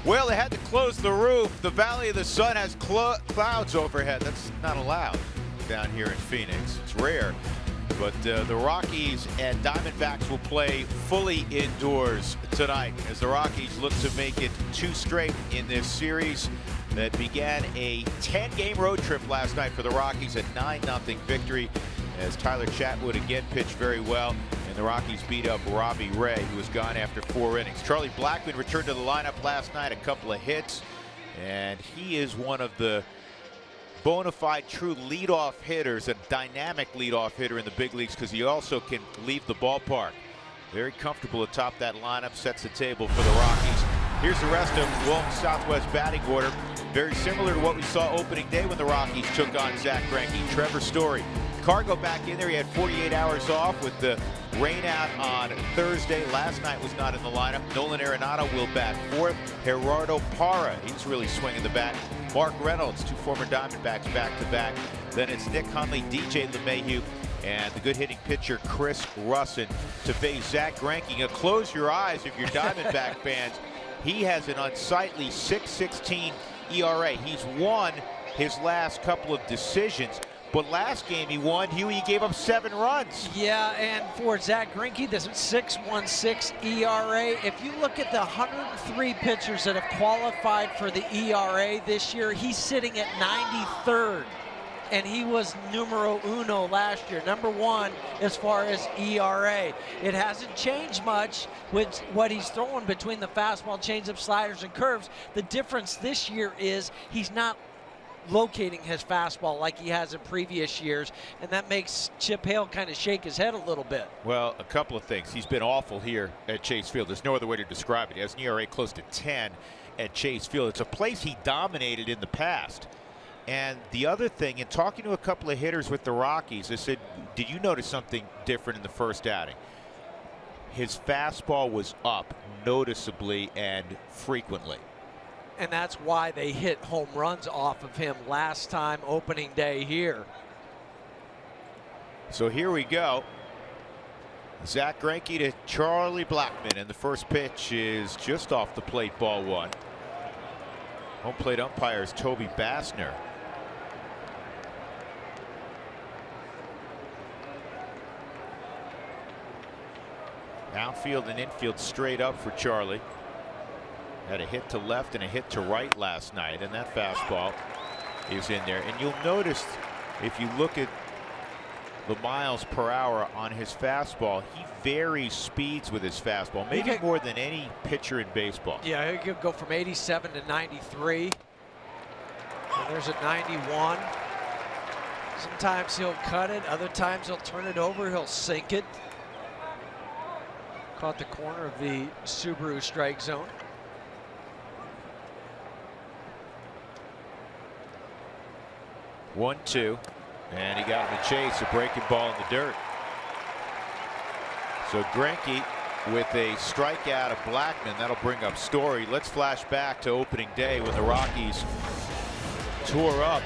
Well, they had to close the roof. The Valley of the Sun has clouds overhead. That's not allowed down here in Phoenix. It's rare. But the Rockies and Diamondbacks will play fully indoors tonight as the Rockies look to make it 2 straight in this series that began a 10-game road trip last night for the Rockies, a 9-0 victory as Tyler Chatwood again pitched very well, and the Rockies beat up Robbie Ray, who was gone after 4 innings. Charlie Blackmon returned to the lineup last night, a couple of hits, and he is one of the bona fide true leadoff hitters, a dynamic leadoff hitter in the big leagues, because he also can leave the ballpark. Very comfortable atop that lineup, sets the table for the Rockies. Here's the rest of Wilton Southwest batting order. Very similar to what we saw opening day when the Rockies took on Zack Greinke. Trevor Story. Cargo back in there. He had 48 hours off with the rain out on Thursday. Last night was not in the lineup. Nolan Arenado will bat 4th. Gerardo Parra, he's really swinging the bat. Mark Reynolds, 2 former Diamondbacks back-to-back. Then it's Nick Hundley, DJ LeMahieu, and the good hitting pitcher Chris Russin to face Zack Greinke. Now close your eyes if you're Diamondback fans. He has an unsightly 6.16 ERA. He's won his last couple of decisions. But last game he won, Huey, he gave up 7 runs. Yeah, and for Zack Greinke, this is 6.16 ERA. If you look at the 103 pitchers that have qualified for the ERA this year, he's sitting at 93rd. And he was numero uno last year, #1 as far as ERA. It hasn't changed much with what he's throwing between the fastball, changeup, sliders, and curves. The difference this year is he's not locating his fastball like he has in previous years, and that makes Chip Hale kind of shake his head a little bit. Well, a couple of things. He's been awful here at Chase Field. There's no other way to describe it. He has an ERA close to 10 at Chase Field. It's a place he dominated in the past. And the other thing, in talking to a couple of hitters with the Rockies, I said, did you notice something different in the first outing? His fastball was up noticeably and frequently. And that's why they hit home runs off of him last time opening day here. So here we go. Zack Greinke to Charlie Blackmon, and the first pitch is just off the plate, ball 1. Home plate umpire is Toby Bassner. Outfield and infield straight up for Charlie. Had a hit to left and a hit to right last night, and that fastball is in there. And you'll notice, if you look at the miles per hour on his fastball, he varies speeds with his fastball, maybe more than any pitcher in baseball. Yeah, he could go from 87 to 93. And there's a 91. Sometimes he'll cut it, other times he'll turn it over, he'll sink it. Caught the corner of the Subaru strike zone. One, 2, and he got him a chase, a breaking ball in the dirt. So Greinke with a strikeout of Blackmon, that'll bring up Story. Let's flash back to opening day when the Rockies tore up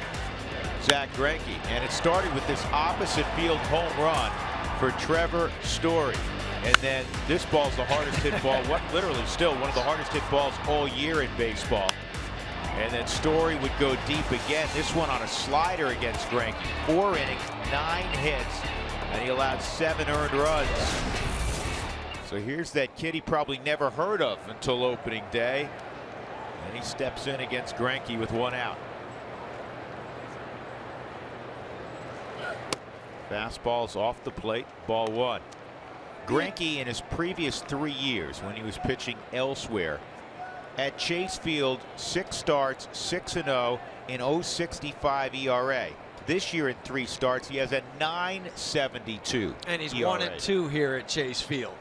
Zack Greinke, and it started with this opposite field home run for Trevor Story. And then this ball's the hardest hit ball, literally still one of the hardest hit balls all year in baseball. And then Story would go deep again, this one on a slider against Greinke. 4 innings, 9 hits, and he allowed 7 earned runs. So here's that kid he probably never heard of until opening day. And he steps in against Greinke with 1 out. Fastball's off the plate, ball 1. Greinke in his previous 3 years when he was pitching elsewhere at Chase Field, 6 starts, 6-0 in 0.65 ERA. This year in 3 starts, he has a 9.72 and he's ERA. 1-2 here at Chase Field.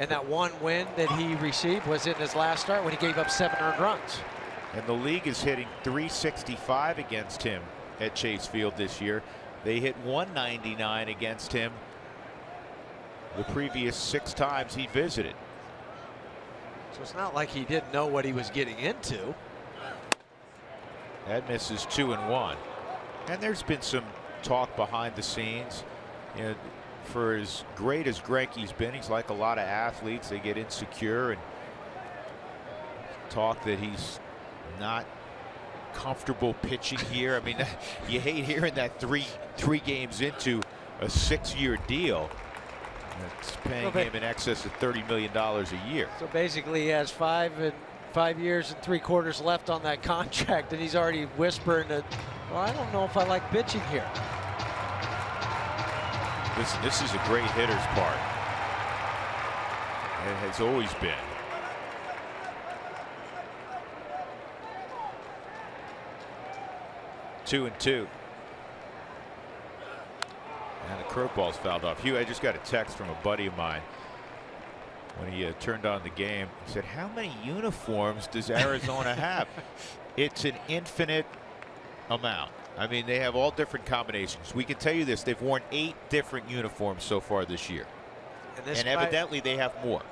And that 1 win that he received was in his last start when he gave up 7 earned runs. And the league is hitting .365 against him at Chase Field this year. They hit .199 against him the previous 6 times he visited. So it's not like he didn't know what he was getting into. That misses 2-1. And there's been some talk behind the scenes. You know, for as great as Greinke's been, he's like a lot of athletes. They get insecure and talk that he's not comfortable pitching here. I mean, you hate hearing that three games into a 6-year deal. It's paying him in excess of $30 million a year. So basically, he has 5 years and 3/4 left on that contract, and he's already whispering that, well, I don't know if I like pitching here. Listen, this is a great hitter's park. It has always been. Two and two. And the curveball's fouled off. Hugh, I just got a text from a buddy of mine when he turned on the game. He said, how many uniforms does Arizona have? It's an infinite amount. I mean, they have all different combinations. We can tell you this, they've worn 8 different uniforms so far this year. And evidently they have more.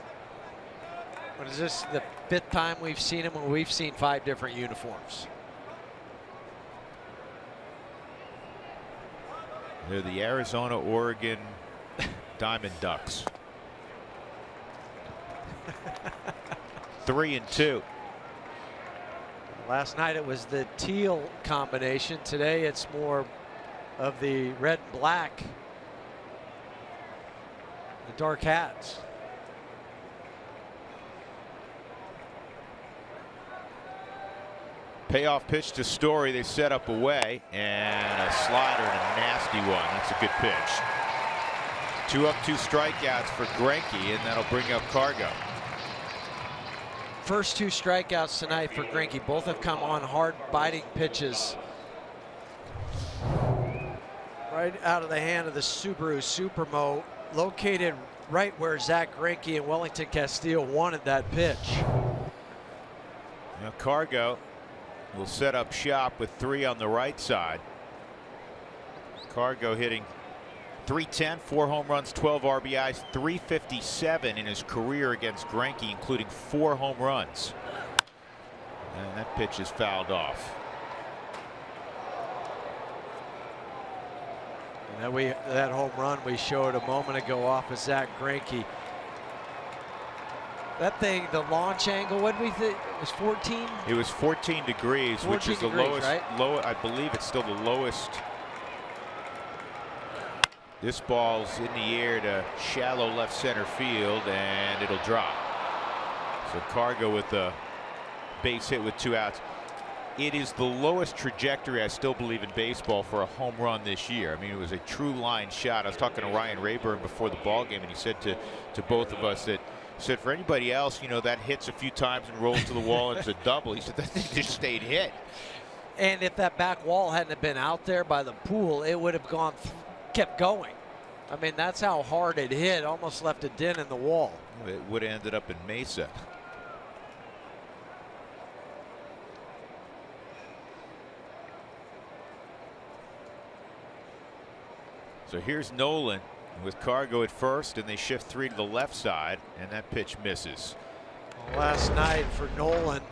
What is this, the 5th time we've seen them, and we've seen 5 different uniforms? They're the Arizona-Oregon Diamond Ducks. 3 and 2. Last night it was the teal combination. Today it's more of the red and black. The dark hats. Payoff pitch to Story. They set up away, and a slider and a nasty one. That's a good pitch. 2 up, 2 strikeouts for Greinke, and that'll bring up Cargo. First 2 strikeouts tonight for Greinke. Both have come on hard biting pitches. Right out of the hand of the Subaru Supermo, located right where Zach Greinke and Wellington Castillo wanted that pitch. Now Cargo will set up shop with 3 on the right side. Cargo hitting .310, 4 home runs, 12 RBIs, .357 in his career against Greinke, including 4 home runs. And that pitch is fouled off. And that home run we showed a moment ago off of Zach Greinke. That thing, the launch angle, what did we think? It was 14? It was 14 degrees, which is the lowest. Right? I believe it's still the lowest. This ball's in the air to shallow left center field, and it'll drop. So Cargo with the base hit with 2 outs. It is the lowest trajectory, I still believe, in baseball for a home run this year. I mean, it was a true line shot. I was talking to Ryan Rayburn before the ball game, and he said to both of us that, said for anybody else, you know, that hits a few times and rolls to the wall and it's a double. He said that thing just stayed hit. And if that back wall hadn't been out there by the pool, it would have kept going. I mean, that's how hard it hit. Almost left a dent in the wall. It would have ended up in Mesa. So here's Nolan with Cargo at first, and they shift 3 to the left side, and that pitch misses. Well, last night for Nolan,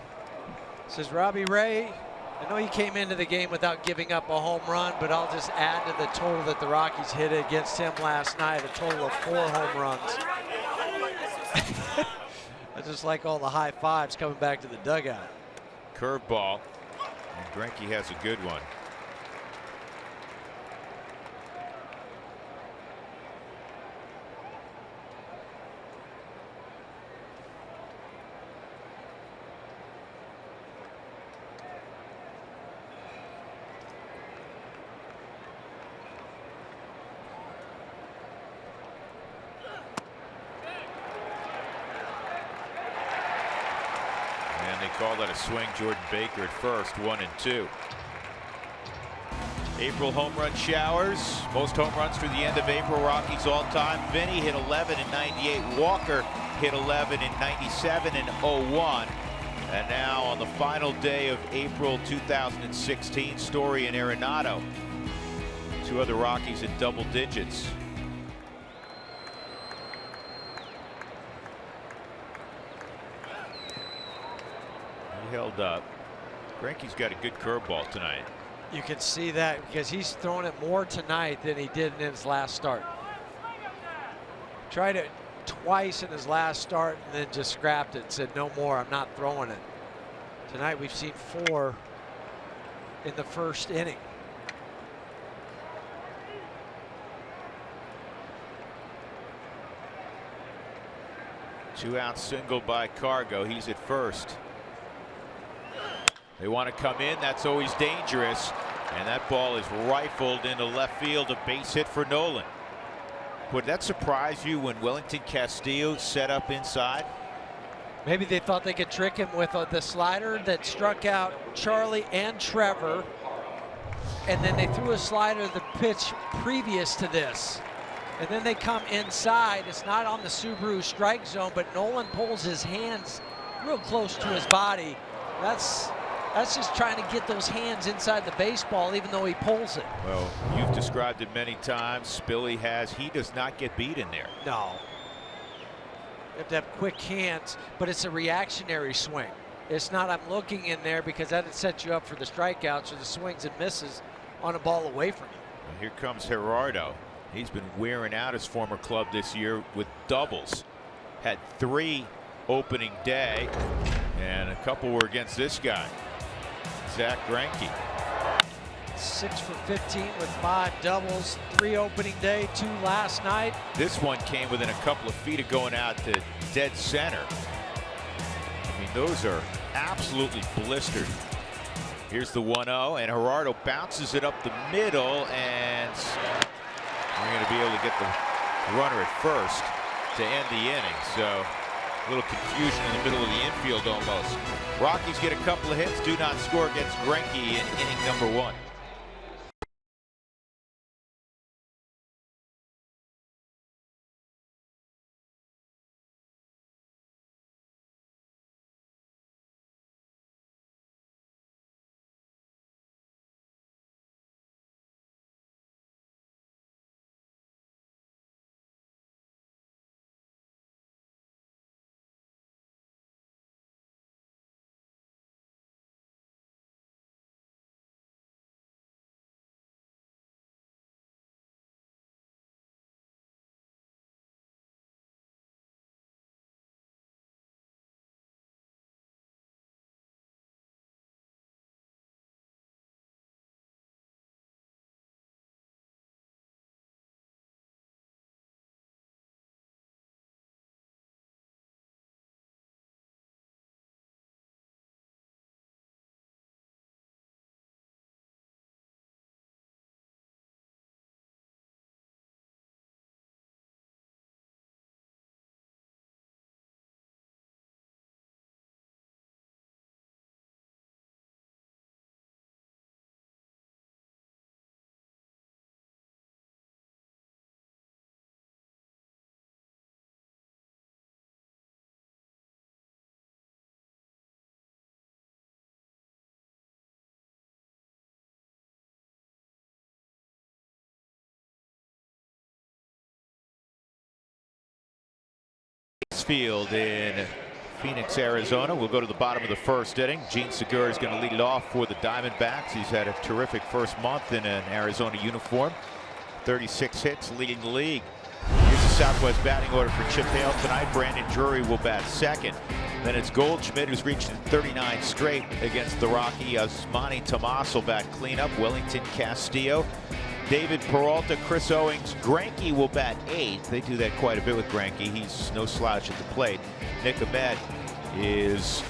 says Robbie Ray, I know he came into the game without giving up a home run, but I'll just add to the total that the Rockies hit against him last night, a total of 4 home runs. I just like all the high fives coming back to the dugout. Curveball, and Greinke has a good one. Call that a swing. Jordan Baker at first, 1 and 2. April home run showers. Most home runs through the end of April. Rockies all time. Vinny hit 11 in '98. Walker hit 11 in '97 and '01. And now on the final day of April 2016, Story and Arenado. 2 other Rockies in double digits. Held up. Greinke's got a good curveball tonight. You can see that because he's thrown it more tonight than he did in his last start. Tried it twice in his last start and then just scrapped it and said, no more, I'm not throwing it. Tonight we've seen 4 in the first inning. Two-out single by Cargo. He's at first. They want to come in. That's always dangerous. And that ball is rifled into left field. A base hit for Nolan. Would that surprise you when Wellington Castillo set up inside? Maybe they thought they could trick him with the slider that struck out Charlie and Trevor. And then they threw a slider the pitch previous to this. And then they come inside. It's not on the Subaru strike zone, but Nolan pulls his hands real close to his body. That's just trying to get those hands inside the baseball, even though he pulls it. Well, you've described it many times. Spilly has. He does not get beat in there. No. You have to have quick hands, but it's a reactionary swing. It's not I'm looking in there because that would set you up for the strikeouts or the swings and misses on a ball away from you. Well, here comes Gerardo. He's been wearing out his former club this year with doubles. Had 3 opening day, and a couple were against this guy, Zach Greinke. 6 for 15 with 5 doubles, 3 opening day, 2 last night. This one came within a couple of feet of going out to dead center. I mean, those are absolutely blistered. Here's the 1-0, and Gerardo bounces it up the middle, and we're going to be able to get the runner at first to end the inning. So a little confusion in the middle of the infield almost. Rockies get a couple of hits, do not score against Greinke in inning number 1. Field in Phoenix, Arizona. We'll go to the bottom of the first inning. Gene Segura is going to lead it off for the Diamondbacks. He's had a terrific first month in an Arizona uniform. 36 hits, leading the league. Here's the Southwest batting order for Chip Hale tonight. Brandon Drury will bat second. Then it's Goldschmidt, who's reached 39 straight against the Rockies. Yasmani Tomas will bat cleanup. Wellington Castillo, David Peralta, Chris Owings. Greinke will bat 8th. They do that quite a bit with Greinke. He's no slouch at the plate. Nick Ahmed is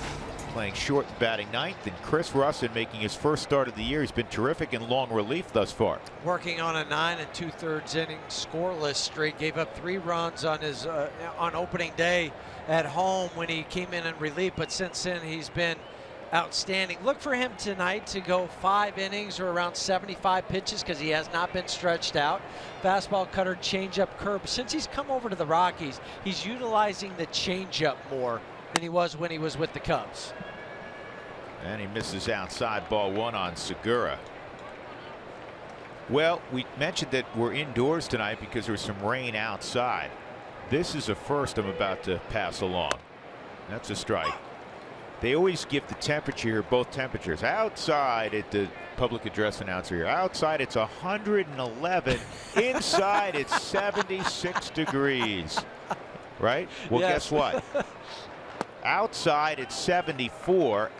playing short, batting 9th. And Chris Russin making his first start of the year. He's been terrific in long relief thus far. Working on a 9 2/3 inning scoreless streak. Gave up 3 runs on his on opening day at home when he came in relief. But since then he's been outstanding. Look for him tonight to go 5 innings or around 75 pitches because he has not been stretched out. Fastball, cutter, changeup, curve. Since he's come over to the Rockies, he's utilizing the changeup more than he was when he was with the Cubs. And he misses outside, ball 1 on Segura. Well, we mentioned that we're indoors tonight because there's some rain outside. This is a first I'm about to pass along. That's a strike. They always give the temperature here, both temperatures. Outside, at the public address announcer here, outside it's 111. Inside it's 76 degrees. Right? Well, yes. Guess what? Outside it's 74.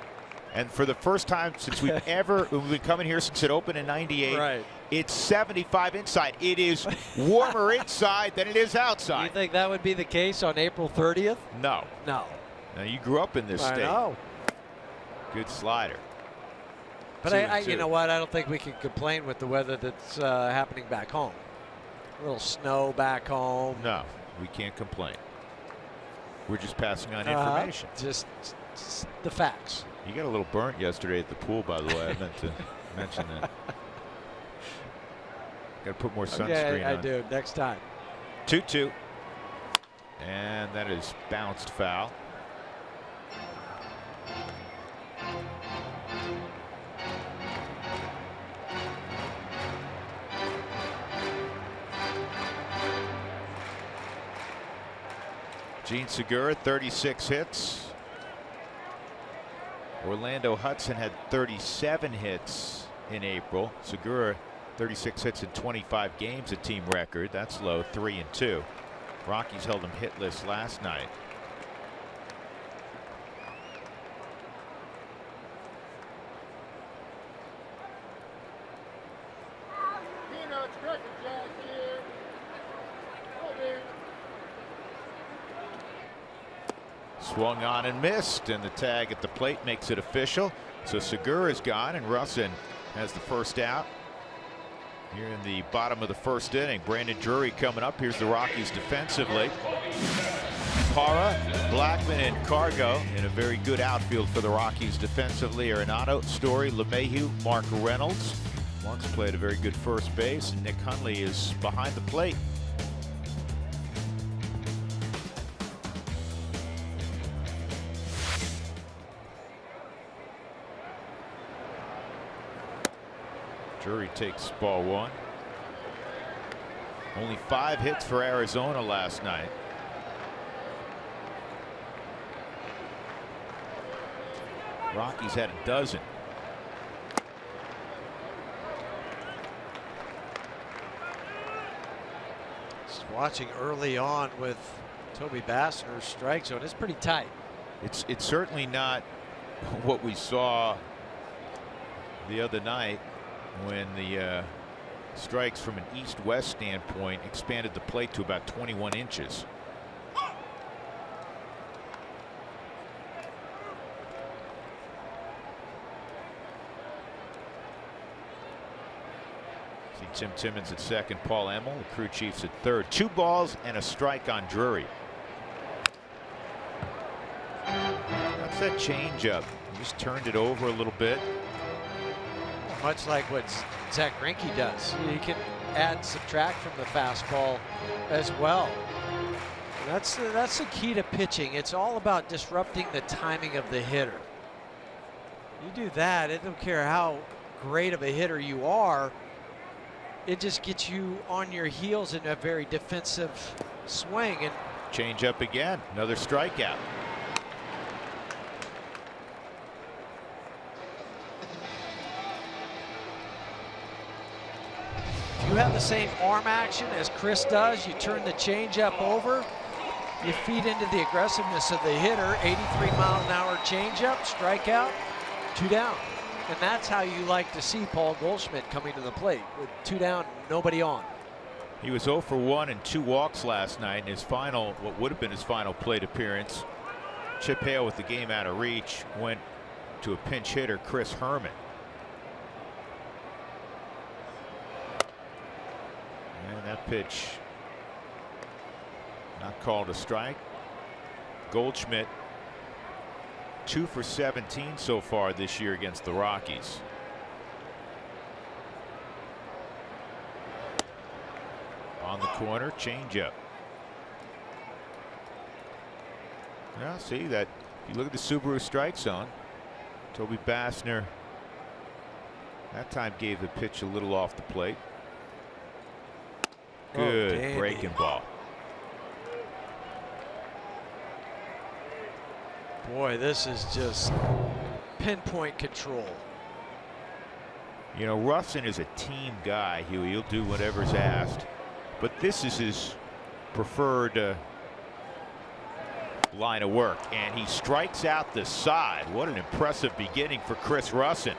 And for the first time since we've been coming here since it opened in '98, right. It's 75 inside. It is warmer inside than it is outside. You think that would be the case on April 30th? No. No. Now, you grew up in this state. I know. Good slider. But you know what? I don't think we can complain with the weather that's happening back home. A little snow back home. No, we can't complain. We're just passing on information. Just the facts. You got a little burnt yesterday at the pool, by the way. I meant to mention that. Got to put more sunscreen on. I do. Next time. 2-2. And that is bounced foul. Gene Segura, 36 hits. Orlando Hudson had 37 hits in April. Segura, 36 hits in 25 games, a team record. That's low, 3-2. Rockies held him hitless last night. Swung on and missed, and the tag at the plate makes it official. So Segura is gone, and Russin has the first out. Here in the bottom of the first inning, Brandon Drury coming up. Here's the Rockies defensively. Parra, Blackman, and Cargo in a very good outfield for the Rockies defensively. Arenado, Story, LeMahieu, Mark Reynolds. Mark's played a very good first base, and Nick Hundley is behind the plate. Drury takes ball one. Only 5 hits for Arizona last night. Rockies had a dozen. Just watching early on with Toby Bassner's strike zone. It's pretty tight. It's certainly not what we saw the other night, when the strikes from an east-west standpoint expanded the plate to about 21 inches. See Tim Timmons at second, Paul Emmel, the crew chiefs at third. 2 balls and a strike on Drury. That's that changeup. He just turned it over a little bit. Much like what Zach Greinke does. He can add and subtract from the fastball as well. That's the key to pitching. It's all about disrupting the timing of the hitter. You do that, it don't care how great of a hitter you are. It just gets you on your heels in a very defensive swing. And change up again, another strikeout. You have the same arm action as Chris does. You turn the changeup over. You feed into the aggressiveness of the hitter. 83-mile-an-hour changeup, strikeout, 2 down. And that's how you like to see Paul Goldschmidt coming to the plate with 2 down, nobody on. He was 0 for 1 and 2 walks last night in his final, what would have been his final plate appearance. Chip Hale with the game out of reach went to a pinch hitter, Chris Herman. And that pitch not called a strike. Goldschmidt 2 for 17 so far this year against the Rockies. On the corner, changeup. Now see that if you look at the Subaru strike zone, Toby Bassner that time gave the pitch a little off the plate. Good breaking ball. Boy, this is just pinpoint control. You know, Russin is a team guy. He'll do whatever's asked, but this is his preferred line of work, and he strikes out the side. What an impressive beginning for Chris Russin.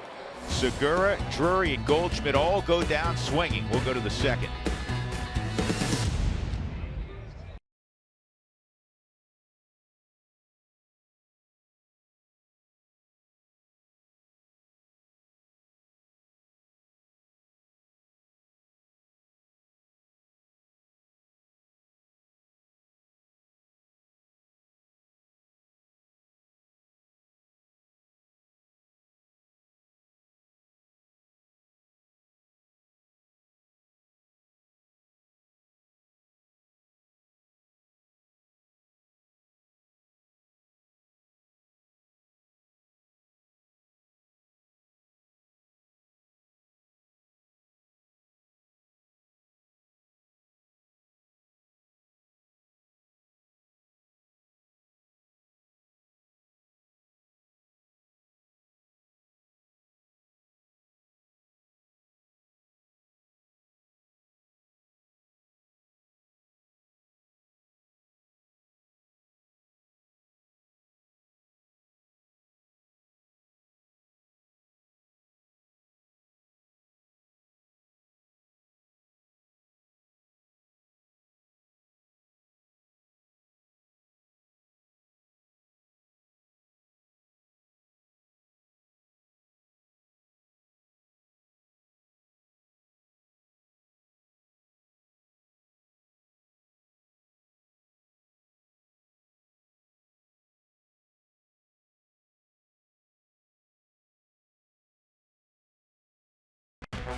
Segura, Drury, and Goldschmidt all go down swinging. We'll go to the second.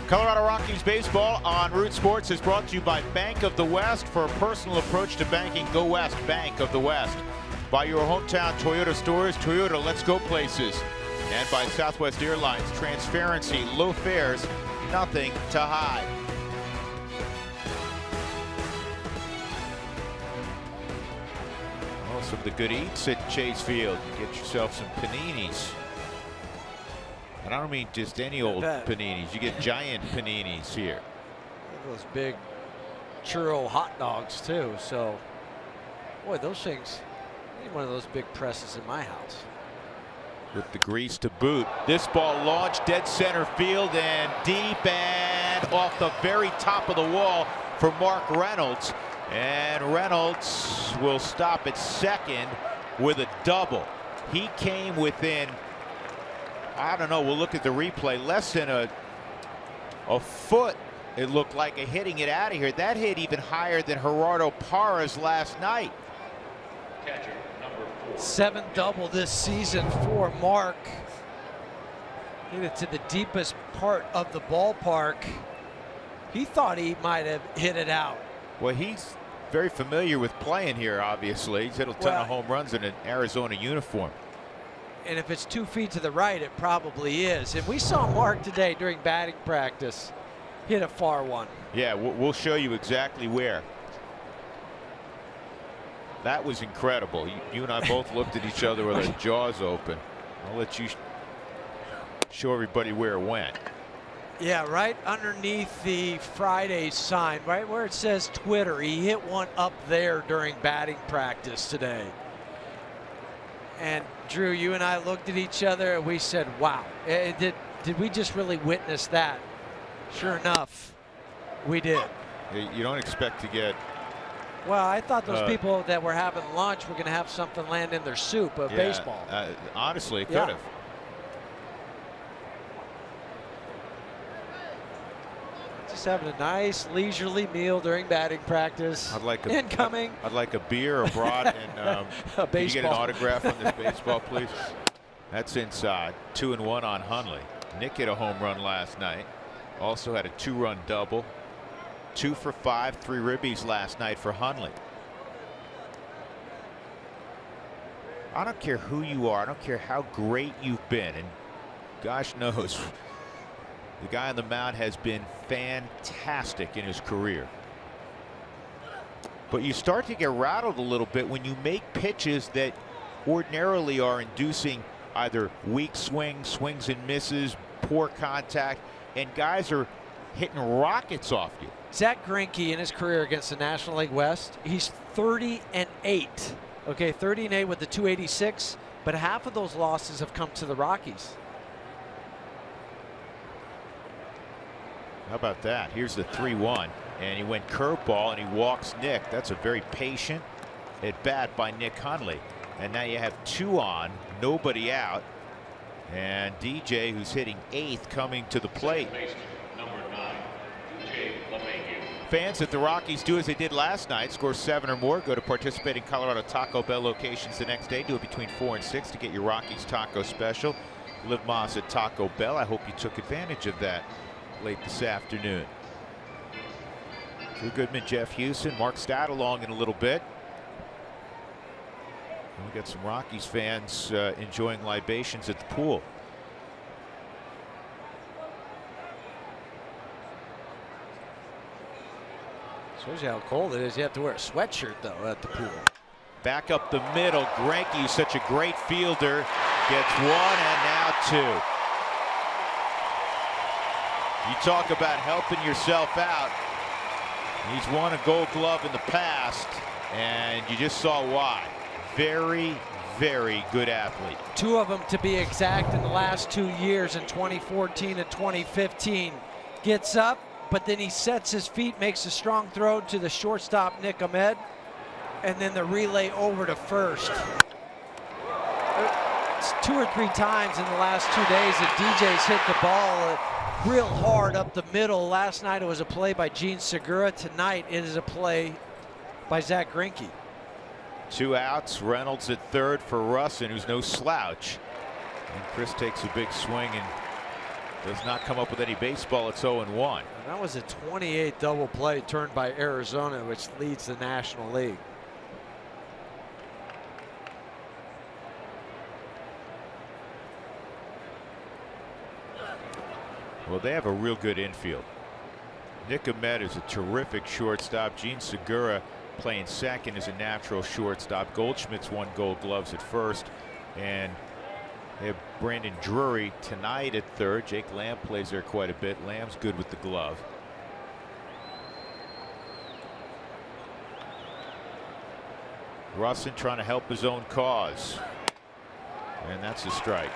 Colorado Rockies baseball on Root Sports is brought to you by Bank of the West. For a personal approach to banking, go West. Bank of the West. By your hometown Toyota stores, Toyota, let's go places. And by Southwest Airlines, transparency, low fares, nothing to hide. Oh, some of the good eats at Chase Field. Get yourself some paninis. And I don't mean just any old paninis. You get giant paninis here. Those big churro hot dogs too. So, boy, those things. I need one of those big presses in my house. With the grease to boot. This ball launched dead center field and deep and off the very top of the wall for Mark Reynolds. And Reynolds will stop at second with a double. He came within, I don't know, we'll look at the replay, less than a foot, it looked like, of hitting it out of here. That hit even higher than Gerardo Parra's last night. Catcher number 4. 7th double this season for Mark. Hit it to the deepest part of the ballpark. He thought he might have hit it out. Well, he's very familiar with playing here, obviously. He's hit a ton of home runs in an Arizona uniform. And if it's 2 feet to the right, it probably is. And we saw Mark today during batting practice hit a far one. Yeah, we'll show you exactly where. That was incredible. You and I both looked at each other with our jaws open. I'll let you show everybody where it went. Yeah, right underneath the Friday sign, right where it says Twitter. He hit one up there during batting practice today. And Drew, you and I looked at each other and we said, wow, did we just really witness that? Sure enough, we did. You don't expect to get. Well, I thought those people that were having lunch were going to have something land in their soup of baseball. Honestly, it could have. Just having a nice leisurely meal during batting practice. I'd like a, incoming. I'd like a beer, a brat, and a can you get an autograph on this baseball, please? That's inside. 2-1 on Hundley. Nick hit a home run last night. Also had a 2-run double. 2 for 5, 3 ribbies last night for Hundley. I don't care who you are. I don't care how great you've been. And gosh knows, the guy on the mound has been fantastic in his career. But you start to get rattled a little bit when you make pitches that ordinarily are inducing either weak swings, swings and misses, poor contact, and guys are hitting rockets off you. Zach Greinke in his career against the National League West, he's 30-8 Okay, 30-8 with the 286, but half of those losses have come to the Rockies. How about that? Here's the 3-1, and he went curveball and he walks Nick. That's a very patient at bat by Nick Hundley. And now you have 2 on, nobody out, and DJ, who's hitting 8th, coming to the plate. Fans at the Rockies do as they did last night, score 7 or more, go to participating Colorado Taco Bell locations the next day. Do it between 4 and 6 to get your Rockies taco special. Live Moss at Taco Bell. I hope you took advantage of that late this afternoon. Drew Goodman, Jeff Houston, Mark Stout along in a little bit. And we got some Rockies fans enjoying libations at the pool. Shows you how cold it is. You have to wear a sweatshirt, though, at the pool. Back up the middle. Greinke, who's such a great fielder, gets 1 and now 2. You talk about helping yourself out. He's won a Gold Glove in the past, and you just saw why. Very, very good athlete. 2 of them, to be exact, in the last 2 years, in 2014 and 2015. Gets up, but then he sets his feet, makes a strong throw to the shortstop, Nick Ahmed, and then the relay over to first. It's 2 or 3 times in the last 2 days that DJ's hit the ball real hard up the middle. Last night it was a play by Gene Segura. Tonight it is a play by Zach Greinke. 2 outs. Reynolds at third for Russin, who's no slouch. And Chris takes a big swing and does not come up with any baseball. It's 0-1. That was a 28 double play turned by Arizona, which leads the National League. Well, they have a real good infield. Nick Ahmed is a terrific shortstop. Gene Segura playing second is a natural shortstop. Goldschmidt's won Gold Gloves at first, and they have Brandon Drury tonight at third. Jake Lamb plays there quite a bit. Lamb's good with the glove. Russin trying to help his own cause, and that's a strike.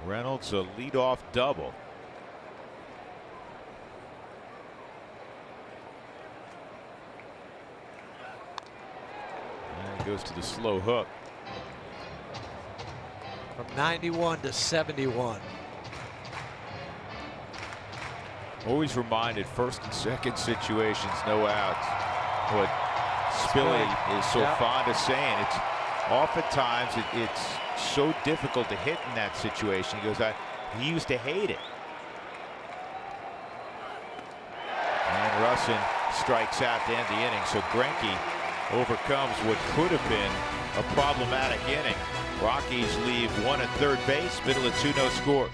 Reynolds a leadoff double. And he goes to the slow hook. From 91 to 71. Always reminded, first and second situations, no outs. What Spilly is so fond of saying, it's oftentimes it's so difficult to hit in that situation. He goes, he used to hate it. And Russin strikes out to end the inning. So Greinke overcomes what could have been a problematic inning. Rockies leave 1 at third base, middle of 2, no score.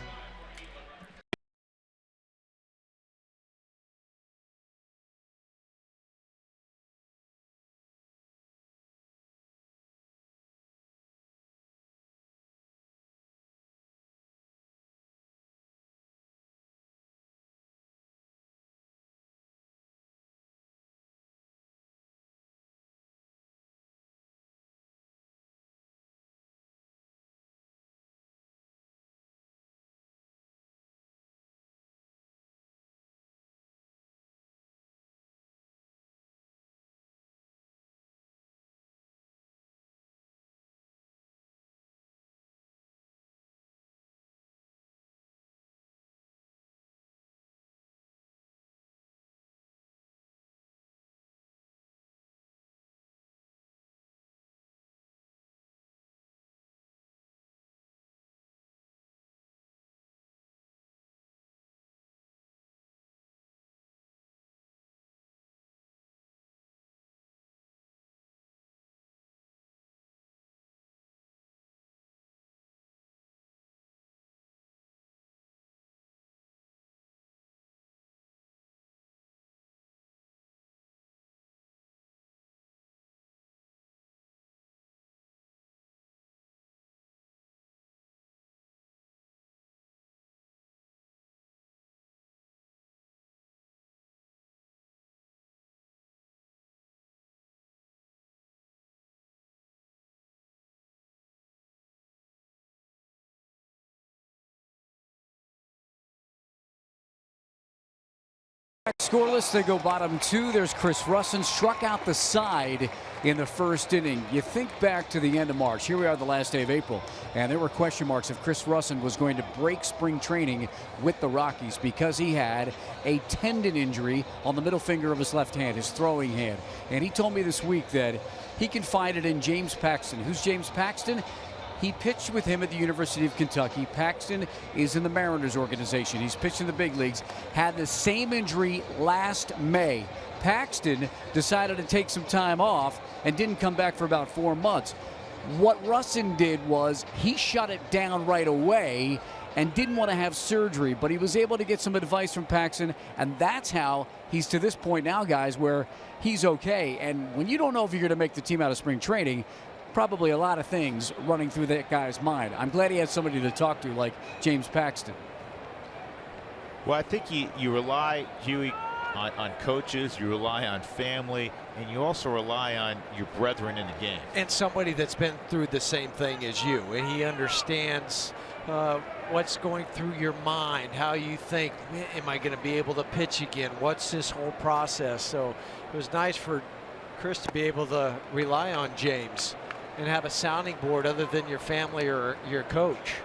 Scoreless, they go bottom 2. There's Chris Russin, struck out the side in the first inning. You think back to the end of March. Here we are the last day of April, and there were question marks if Chris Russin was going to break spring training with the Rockies because he had a tendon injury on the middle finger of his left hand, his throwing hand. And he told me this week that he confided in James Paxton. Who's James Paxton? He pitched with him at the University of Kentucky. Paxton is in the Mariners organization. He's pitched in the big leagues. Had the same injury last May. Paxton decided to take some time off and didn't come back for about 4 months. What Russin did was he shut it down right away and didn't want to have surgery, but he was able to get some advice from Paxton, and that's how he's to this point now, guys, where he's okay. And when you don't know if you're going to make the team out of spring training, probably a lot of things running through that guy's mind. I'm glad he had somebody to talk to like James Paxton. Well, I think you rely, Huey, on coaches, you rely on family, and you also rely on your brethren in the game. And somebody that's been through the same thing as you, and he understands what's going through your mind, how you think, am I going to be able to pitch again? What's this whole process? So it was nice for Chris to be able to rely on James and have a sounding board other than your family or your coach.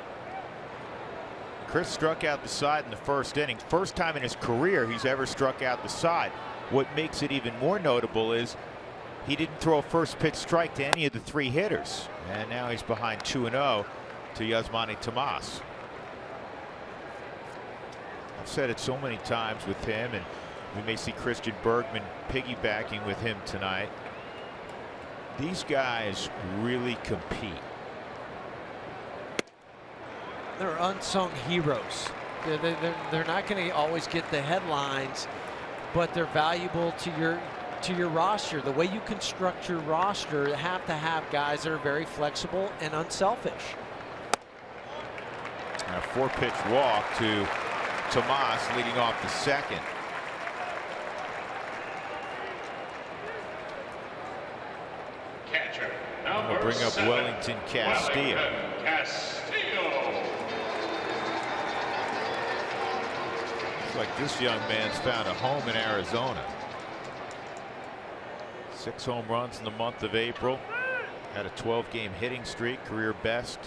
Chris struck out the side in the first inning. First time in his career he's ever struck out the side. What makes it even more notable is he didn't throw a first pitch strike to any of the 3 hitters. And now he's behind 2-0 to Yasmani Tomas. I've said it so many times with him, and we may see Christian Bergman piggybacking with him tonight. These guys really compete. They're unsung heroes. They're not going to always get the headlines, but they're valuable to your roster. The way you construct your roster, you have to have guys that are very flexible and unselfish. And a 4-pitch walk to Tomas leading off the second. Catcher, We'll bring up 7, Wellington Castillo. Looks like this young man's found a home in Arizona. 6 home runs in the month of April. Had a 12-game hitting streak, career best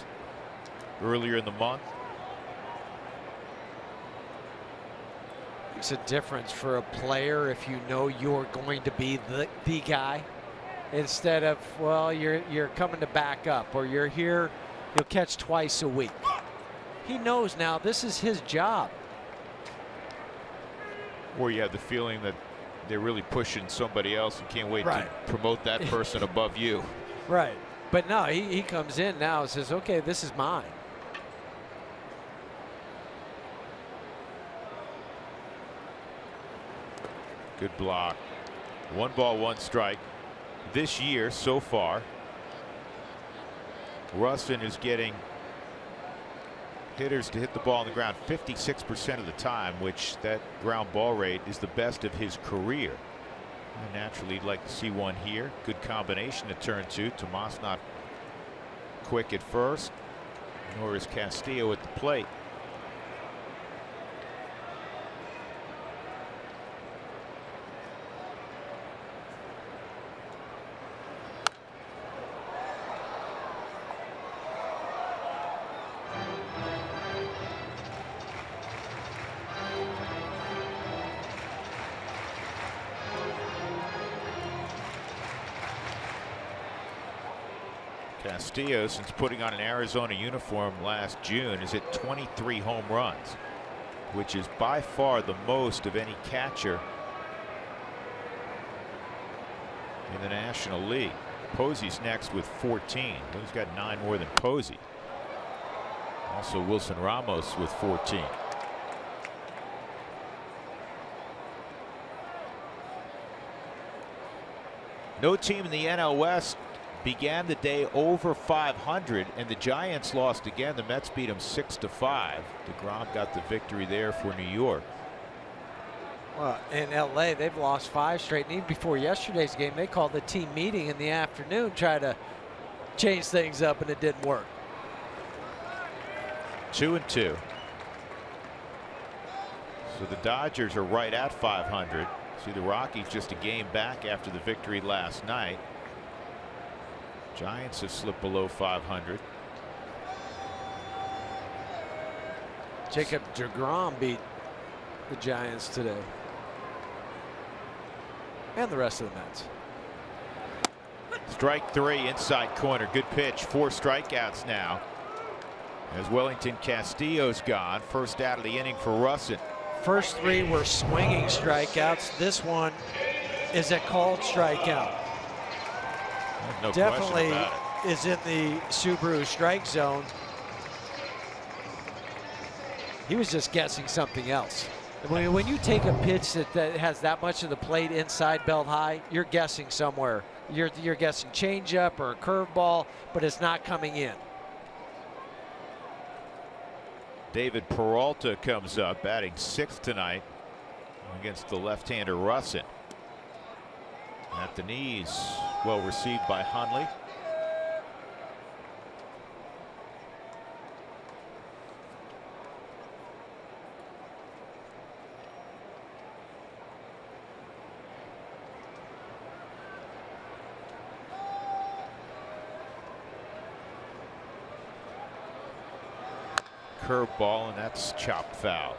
earlier in the month. Makes a difference for a player if you know you're going to be the guy, instead of, well, you're coming to back up, or you're here, you'll catch twice a week. He knows now this is his job. Or you have the feeling that they're really pushing somebody else and can't wait to promote that person above you. Right. But no, he comes in now and says, okay, this is mine. Good block. 1 ball, 1 strike. This year so far, Russin is getting hitters to hit the ball on the ground 56% of the time, which that ground ball rate is the best of his career. And naturally, you'd like to see one here. Good combination to turn to. Tomas not quick at first, nor is Castillo at the plate. Castillo, since putting on an Arizona uniform last June, is at 23 home runs, which is by far the most of any catcher in the National League. Posey's next with 14. He's got 9 more than Posey. Also Wilson Ramos with 14. No team in the NL West began the day over 500, and the Giants lost again. The Mets beat them 6-5. DeGrom got the victory there for New York. Well, in LA, they've lost 5 straight, and even before yesterday's game, they called the team meeting in the afternoon, try to change things up, and it didn't work. 2-2. So the Dodgers are right at 500. See the Rockies just a game back after the victory last night. Giants have slipped below 500. Jacob deGrom beat the Giants today. And the rest of the Mets. Strike 3, inside corner. Good pitch. 4 strikeouts now. As Wellington Castillo's gone. First out of the inning for Russin. First 3 were swinging strikeouts. This one is a called strikeout. No Definitely question about it. is in the Subaru strike zone. He was just guessing something else. When you take a pitch that has that much of the plate inside belt high, you're guessing somewhere. You're guessing changeup or a curveball, but it's not coming in. David Peralta comes up, batting 6th tonight against the left-hander Russin. At the knees, well received by Hundley. Curveball, and that's chopped foul.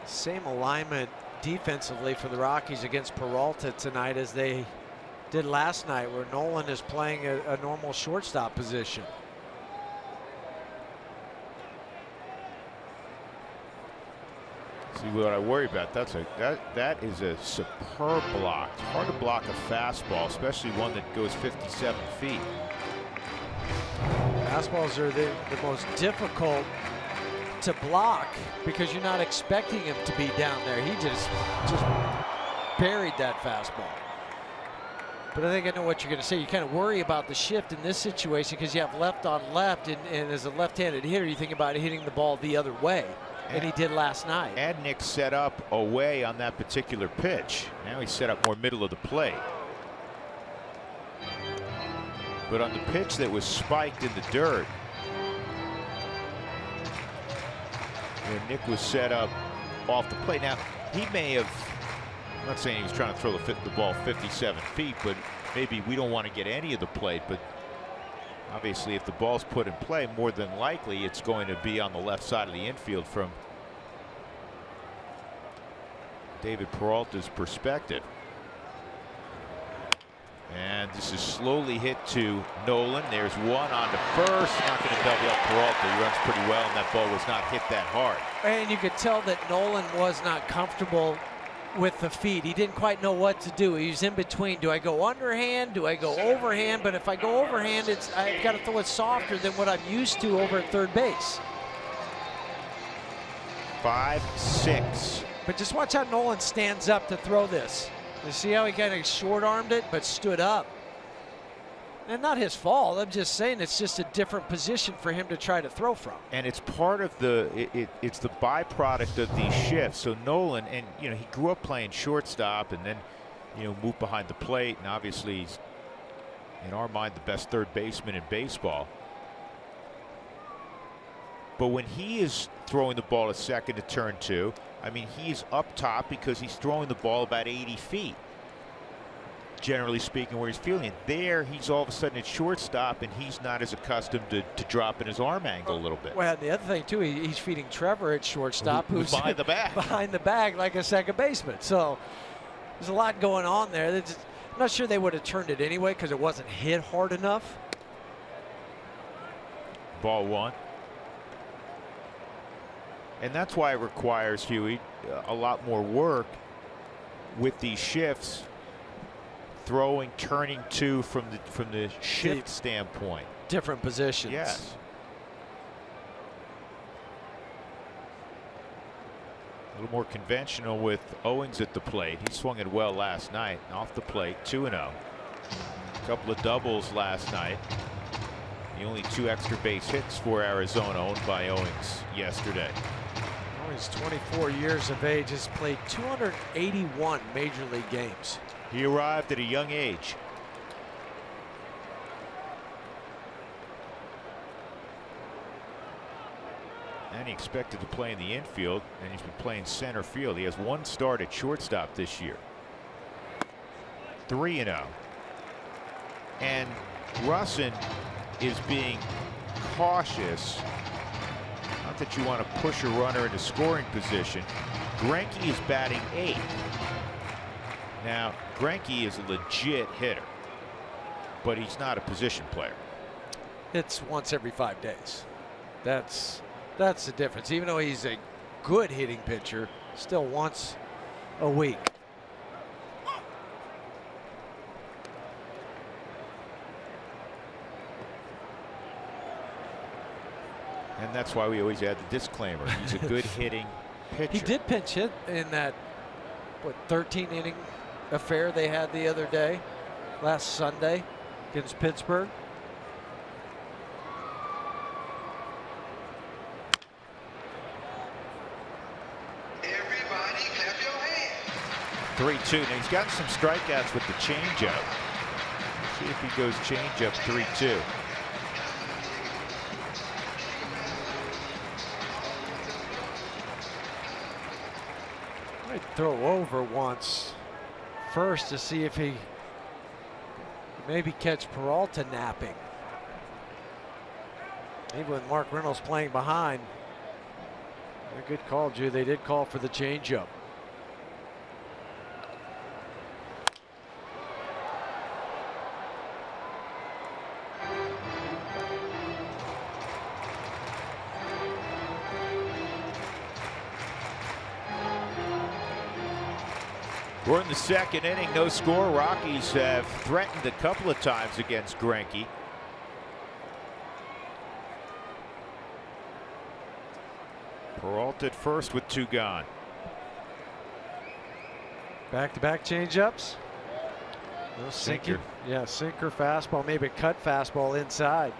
Same alignment defensively for the Rockies against Peralta tonight as they did last night, where Nolan is playing a normal shortstop position. See what I worry about. That is a superb block. It's hard to block a fastball, especially one that goes 57 feet. Fastballs are the most difficult to block because you're not expecting him to be down there. He just buried that fastball. But I think I know what you're going to say. You kind of worry about the shift in this situation because you have left on left, and as a left-handed hitter, you think about hitting the ball the other way. And he did last night. And Nick set up away on that particular pitch. Now he's set up more middle of the plate. But on the pitch that was spiked in the dirt, Nick was set up off the plate. Now he may have, I'm not saying he was trying to throw the ball 57 feet, but maybe we don't want to get any of the plate. But obviously, if the ball's put in play, more than likely it's going to be on the left side of the infield from David Peralta's perspective. And this is slowly hit to Nolan. There's one on to first. Not going to double up Peralta. He runs pretty well, and that ball was not hit that hard. And you could tell that Nolan was not comfortable with the feet. He didn't quite know what to do. He was in between. Do I go underhand? Do I go overhand? But if I go overhand, I've got to throw it softer than what I'm used to over at third base. 5-6. But just watch how Nolan stands up to throw this. You see how he kind of short-armed it, but stood up. And not his fault. I'm just saying it's just a different position for him to try to throw from. And it's part of it's the byproduct of these shifts. So Nolan, and he grew up playing shortstop and then moved behind the plate, and obviously he's, in our mind, the best third baseman in baseball. But when he is throwing the ball to second to turn 2, I mean, he's up top because he's throwing the ball about 80 feet. Generally speaking, where he's feeling it. There, he's all of a sudden at shortstop, and he's not as accustomed to dropping his arm angle a little bit. Well, the other thing, too, he's feeding Trevor at shortstop, who's behind the bag. Behind the bag like a second baseman. So there's a lot going on there. I'm not sure they would have turned it anyway because it wasn't hit hard enough. Ball 1. And that's why it requires, Huey, a lot more work with these shifts. Throwing, turning to from the shift standpoint. Different positions. Yes. A little more conventional with Owings at the plate. He swung it well last night. Off the plate, 2-0. A couple of doubles last night. The only 2 extra base hits for Arizona owned by Owings yesterday. Oh, he's 24 years of age, has played 281 major league games. He arrived at a young age. And he expected to play in the infield, and he's been playing center field. He has one start at shortstop this year. 3-0. And Russin is being cautious. Not that you want to push a runner into scoring position. Greinke is batting 8th. Now, Greinke is a legit hitter, but he's not a position player. It's once every 5 days. That's the difference. Even though he's a good hitting pitcher, still once a week. And that's why we always add the disclaimer. He's a good hitting pitcher. He did pinch hit in that, what, 13-inning affair they had the other day, last Sunday against Pittsburgh. Everybody clap your hands. 3-2. Now he's gotten some strikeouts with the changeup. See if he goes changeup 3-2. Might throw over once first to see if he maybe catch Peralta napping. Even with Mark Reynolds playing behind. A good call, Drew. They did call for the changeup. We're in the second inning, no score. Rockies have threatened a couple of times against Greinke. Peralta at first with 2 gone. Back-to-back changeups. No Sinker. Yeah, sinker fastball, maybe a cut fastball inside.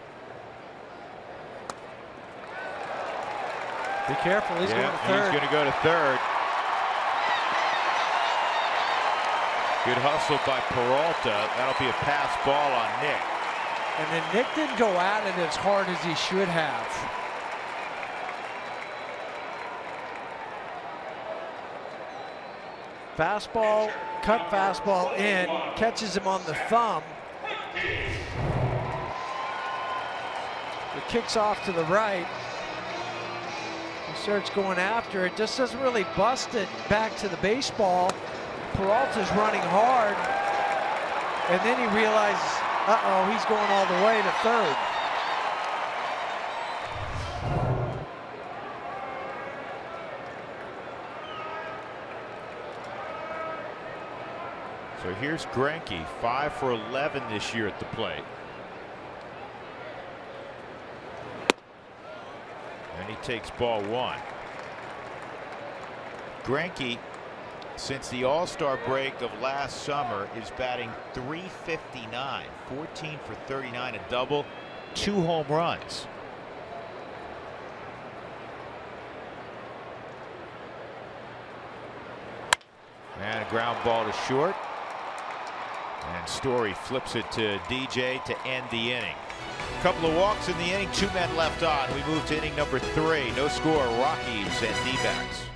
Be careful, he's going to third. He's going to go to third. Good hustle by Peralta. That'll be a pass ball on Nick. And then Nick didn't go at it as hard as he should have. Fastball, cut fastball in, catches him on the thumb. It kicks off to the right. He starts going after it, just doesn't really bust it back to the baseball. Peralta's running hard, and then he realizes, uh-oh, he's going all the way to third. So here's Greinke, 5 for 11 this year at the plate. And he takes ball 1. Greinke, since the All-Star break of last summer, is batting .359, 14 for 39, a double, 2 home runs. And a ground ball to short. And Story flips it to DJ to end the inning. A couple of walks in the inning, 2 men left on. We move to inning number 3. No score, Rockies and D-backs.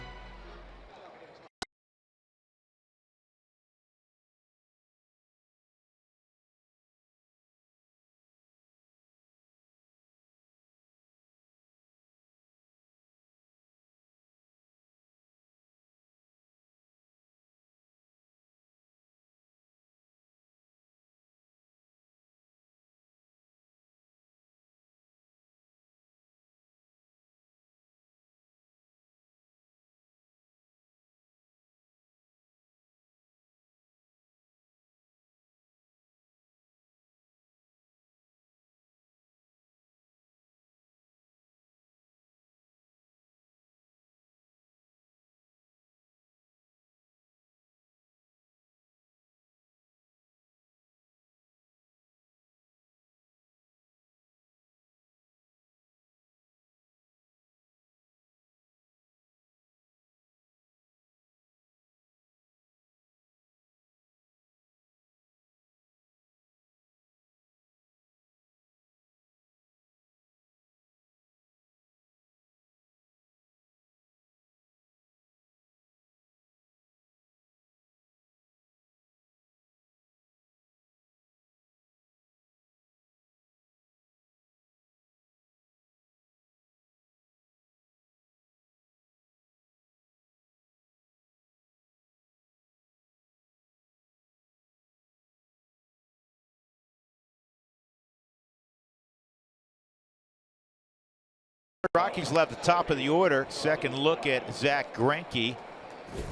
Rockies left the top of the order. Second look at Zach Greinke.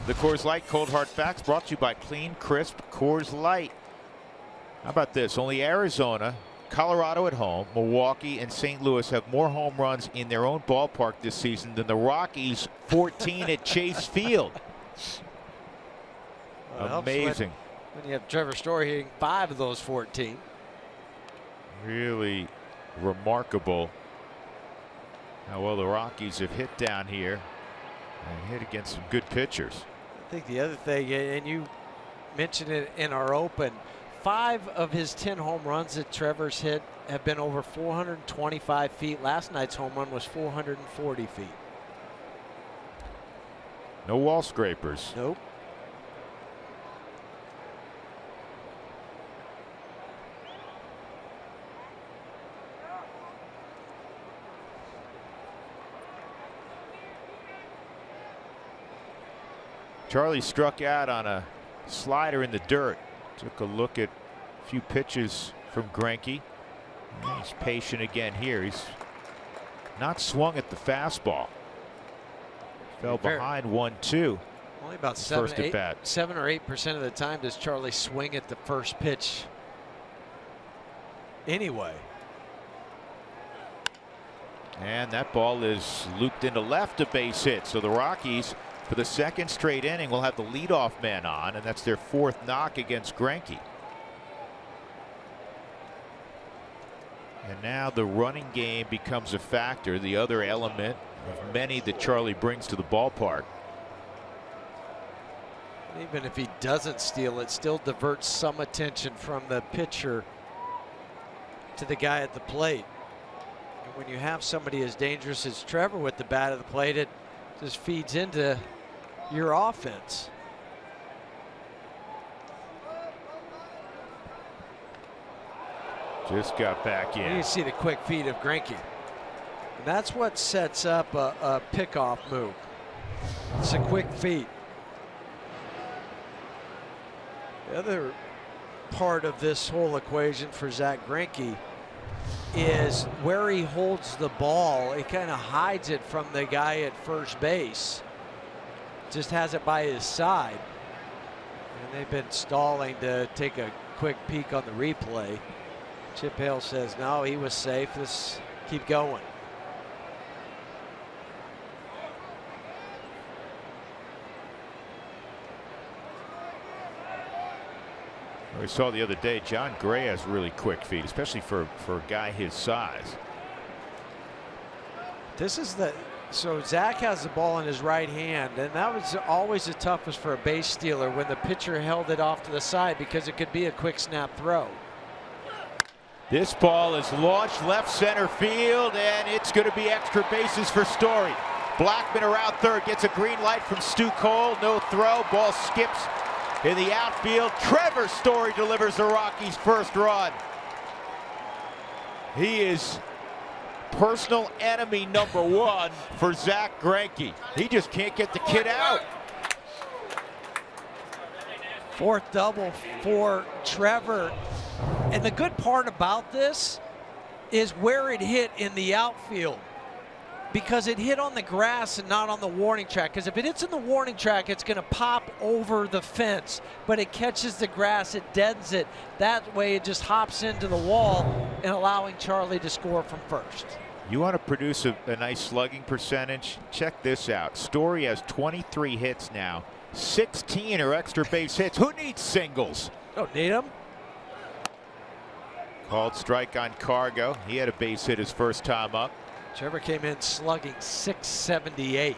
The Coors Light Cold Hard Facts brought to you by Clean Crisp Coors Light. How about this? Only Arizona, Colorado at home, Milwaukee, and St. Louis have more home runs in their own ballpark this season than the Rockies, 14 at Chase Field. Well, amazing. When you have Trevor Story hitting 5 of those 14. Really remarkable how well the Rockies have hit down here and hit against some good pitchers. I think the other thing, and you mentioned it in our open, 5 of his 10 home runs that Trevor's hit have been over 425 feet. Last night's home run was 440 feet. No wall scrapers. Nope. Charlie struck out on a slider in the dirt. Took a look at a few pitches from Greinke. He's patient again here. He's not swung at the fastball. Fell behind 1-2. Only about first at bat. 7 or 8% of the time does Charlie swing at the first pitch. Anyway. And that ball is looped into left, a base hit. So the Rockies, for the second straight inning, will have the leadoff man on, and that's their 4th knock against Greinke. And now the running game becomes a factor, the other element of many that Charlie brings to the ballpark. Even if he doesn't steal, it still diverts some attention from the pitcher to the guy at the plate. And when you have somebody as dangerous as Trevor with the bat at the plate, it just feeds into your offense. Just got back in. You see the quick feet of Greinke. And that's what sets up a pickoff move. It's a quick feet. The other part of this whole equation for Zach Greinke is where he holds the ball. It kind of hides it from the guy at first base. Just has it by his side. And they've been stalling to take a quick peek on the replay. Chip Hale says, no, he was safe. Let's keep going. We saw the other day, John Gray has really quick feet, especially for a guy his size. This is so Zach has the ball in his right hand, and that was always the toughest for a base stealer when the pitcher held it off to the side, because it could be a quick snap throw. This ball is launched left center field, and it's going to be extra bases for Story. Blackman around third, gets a green light from Stu Cole. No throw. Ball skips in the outfield. Trevor Story delivers the Rockies' first run. He is personal enemy number 1 for Zach Greinke. He just can't get the kid out. 4th double for Trevor. And the good part about this is where it hit in the outfield, because it hit on the grass and not on the warning track. Because if it hits in the warning track, it's going to pop over the fence, but it catches the grass, it deadens it. That way it just hops into the wall and allowing Charlie to score from first. You want to produce a nice slugging percentage? Check this out. Story has 23 hits now. 16 are extra base hits. Who needs singles? Don't need them. Called strike on Cargo. He had a base hit his first time up. Trevor came in slugging .678.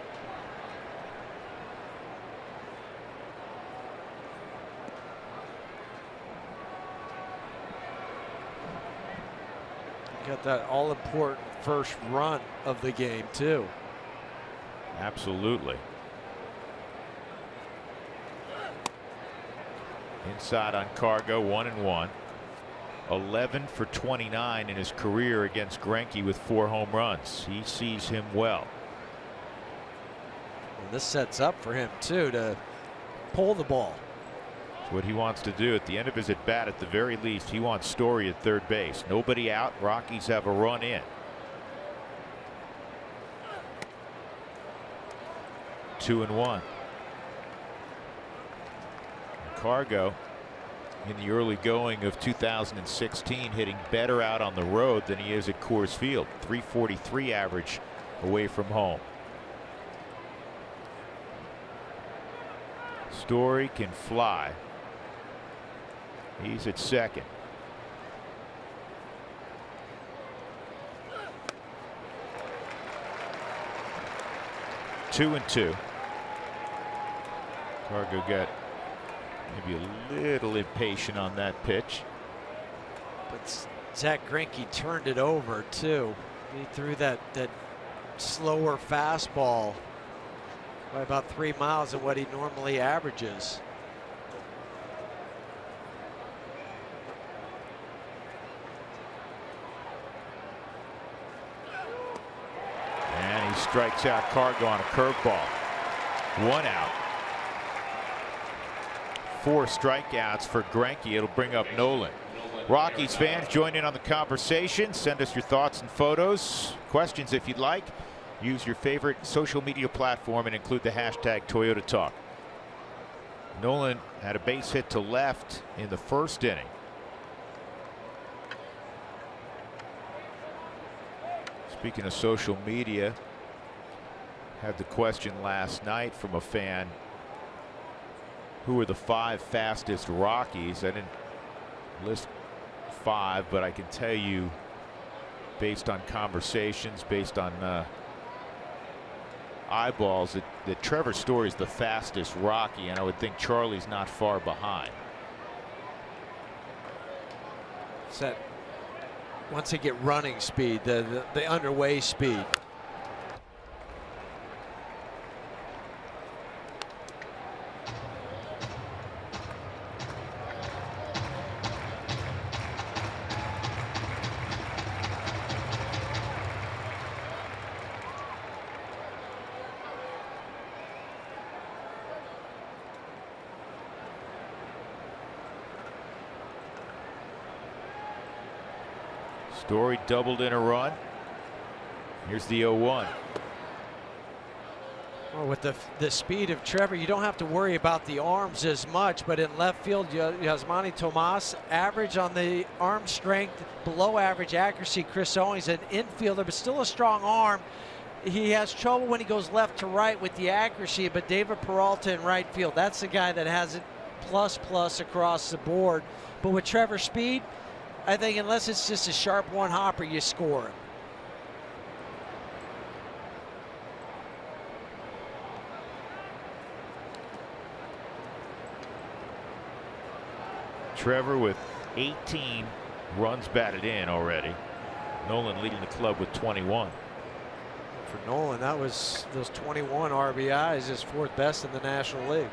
Got that all-important first run of the game, too. Absolutely. Inside on Cargo, 1-1. 11 for 29 in his career against Greinke with 4 home runs. He sees him well. And this sets up for him, too, to pull the ball. It's what he wants to do at the end of his at-bat. At the very least, he wants Story at third base. Nobody out. Rockies have a run in. 2-1. Cargo in the early going of 2016 hitting better out on the road than he is at Coors Field. .343 average away from home. Story can fly. He's at second. Two and two. Cargo got maybe a little impatient on that pitch. But Zach Greinke turned it over too. He threw that slower fastball by about 3 miles of what he normally averages. And he strikes out Cargo on a curveball. 1 out. 4 strikeouts for Greinke. It'll bring up Nolan. Rockies fans, join in on the conversation. Send us your thoughts and photos, questions if you'd like. Use your favorite social media platform and include the hashtag #ToyotaTalk. Nolan had a base hit to left in the first inning. Speaking of social media, had the question last night from a fan: who are the 5 fastest Rockies? I didn't list 5, but I can tell you, based on conversations, based on eyeballs, that Trevor Story is the fastest Rocky, and I would think Charlie's not far behind. So once they get running speed, the underway speed. Story doubled in a run. Here's the 0-1. Well, with the speed of Trevor, you don't have to worry about the arms as much. But in left field, Yasmani Tomas, average on the arm strength, below average accuracy. Chris Owings, an infielder, but still a strong arm. He has trouble when he goes left to right with the accuracy. But David Peralta in right field, that's the guy that has it plus across the board. But with Trevor's speed, I think unless it's just a sharp one hopper, you score. Trevor with 18 runs batted in already. Nolan leading the club with 21. For Nolan, that was those 21 RBIs, his 4th best in the National League.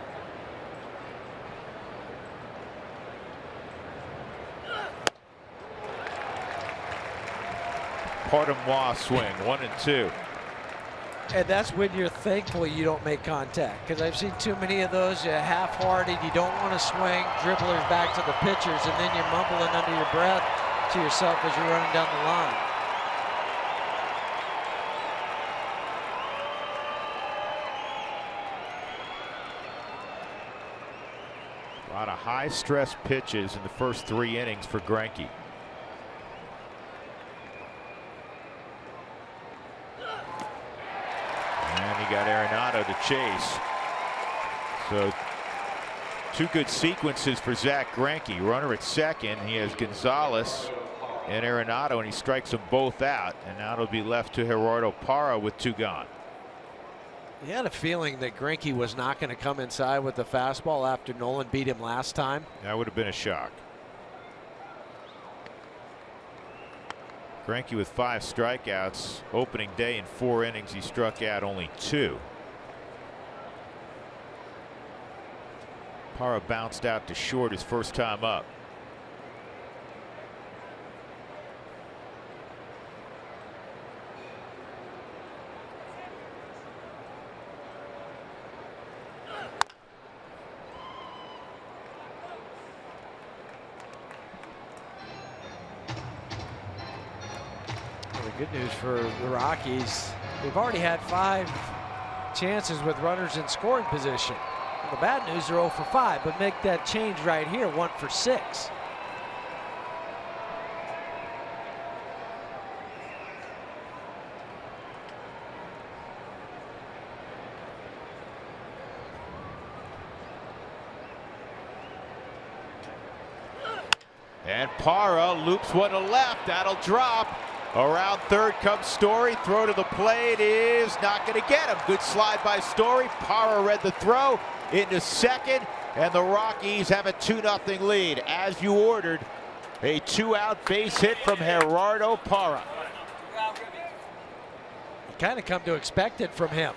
Pardemois swing, 1-2. And that's when you're thankful you don't make contact, because I've seen too many of those. You're half-hearted, you don't want to swing, dribblers back to the pitchers, and then you're mumbling under your breath to yourself as you're running down the line. A lot of high-stress pitches in the first 3 innings for Greinke. And he got Arenado to chase. So 2 good sequences for Zach Greinke. Runner at second. He has Gonzalez and Arenado, and he strikes them both out. And now it'll be left to Gerardo Parra with 2 gone. He had a feeling that Greinke was not going to come inside with the fastball after Nolan beat him last time. That would have been a shock. Greinke with 5 strikeouts. Opening day in 4 innings, he struck out only 2. Parra bounced out to short his first time up. Good news for the Rockies. They've already had 5 take chances with runners in scoring position. Well, the bad news, they're 0 for 5, but make that change right here, 1 for 6. And Parra loops one to left. That'll drop. Around third comes Story. Throw to the plate is not going to get him. Good slide by Story. Parra read the throw into second. And the Rockies have a 2-0 lead. As you ordered, a 2-out base hit from Gerardo Parra. Kind of come to expect it from him.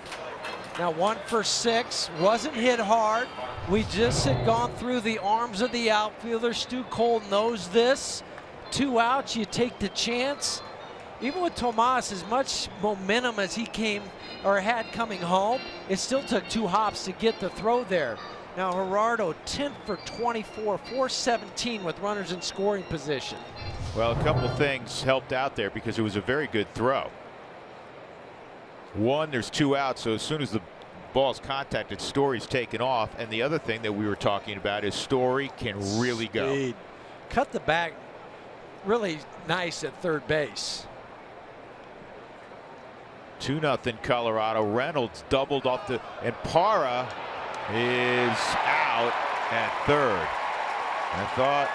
Now 1 for 6, wasn't hit hard. We just had gone through the arms of the outfielder. Stu Cole knows this. 2 outs, you take the chance. Even with Tomas, as much momentum as he had coming home, it still took 2 hops to get the throw there. Now Gerardo 10 for 24, 417 with runners in scoring position. Well, a couple things helped out there because it was a very good throw. One, there's 2 outs, so as soon as the ball's contacted, Story's taken off. And the other thing that we were talking about is Story can really go. Cut the back really nice at third base. 2-0 Colorado. Reynolds doubled off and Parra is out at third. I thought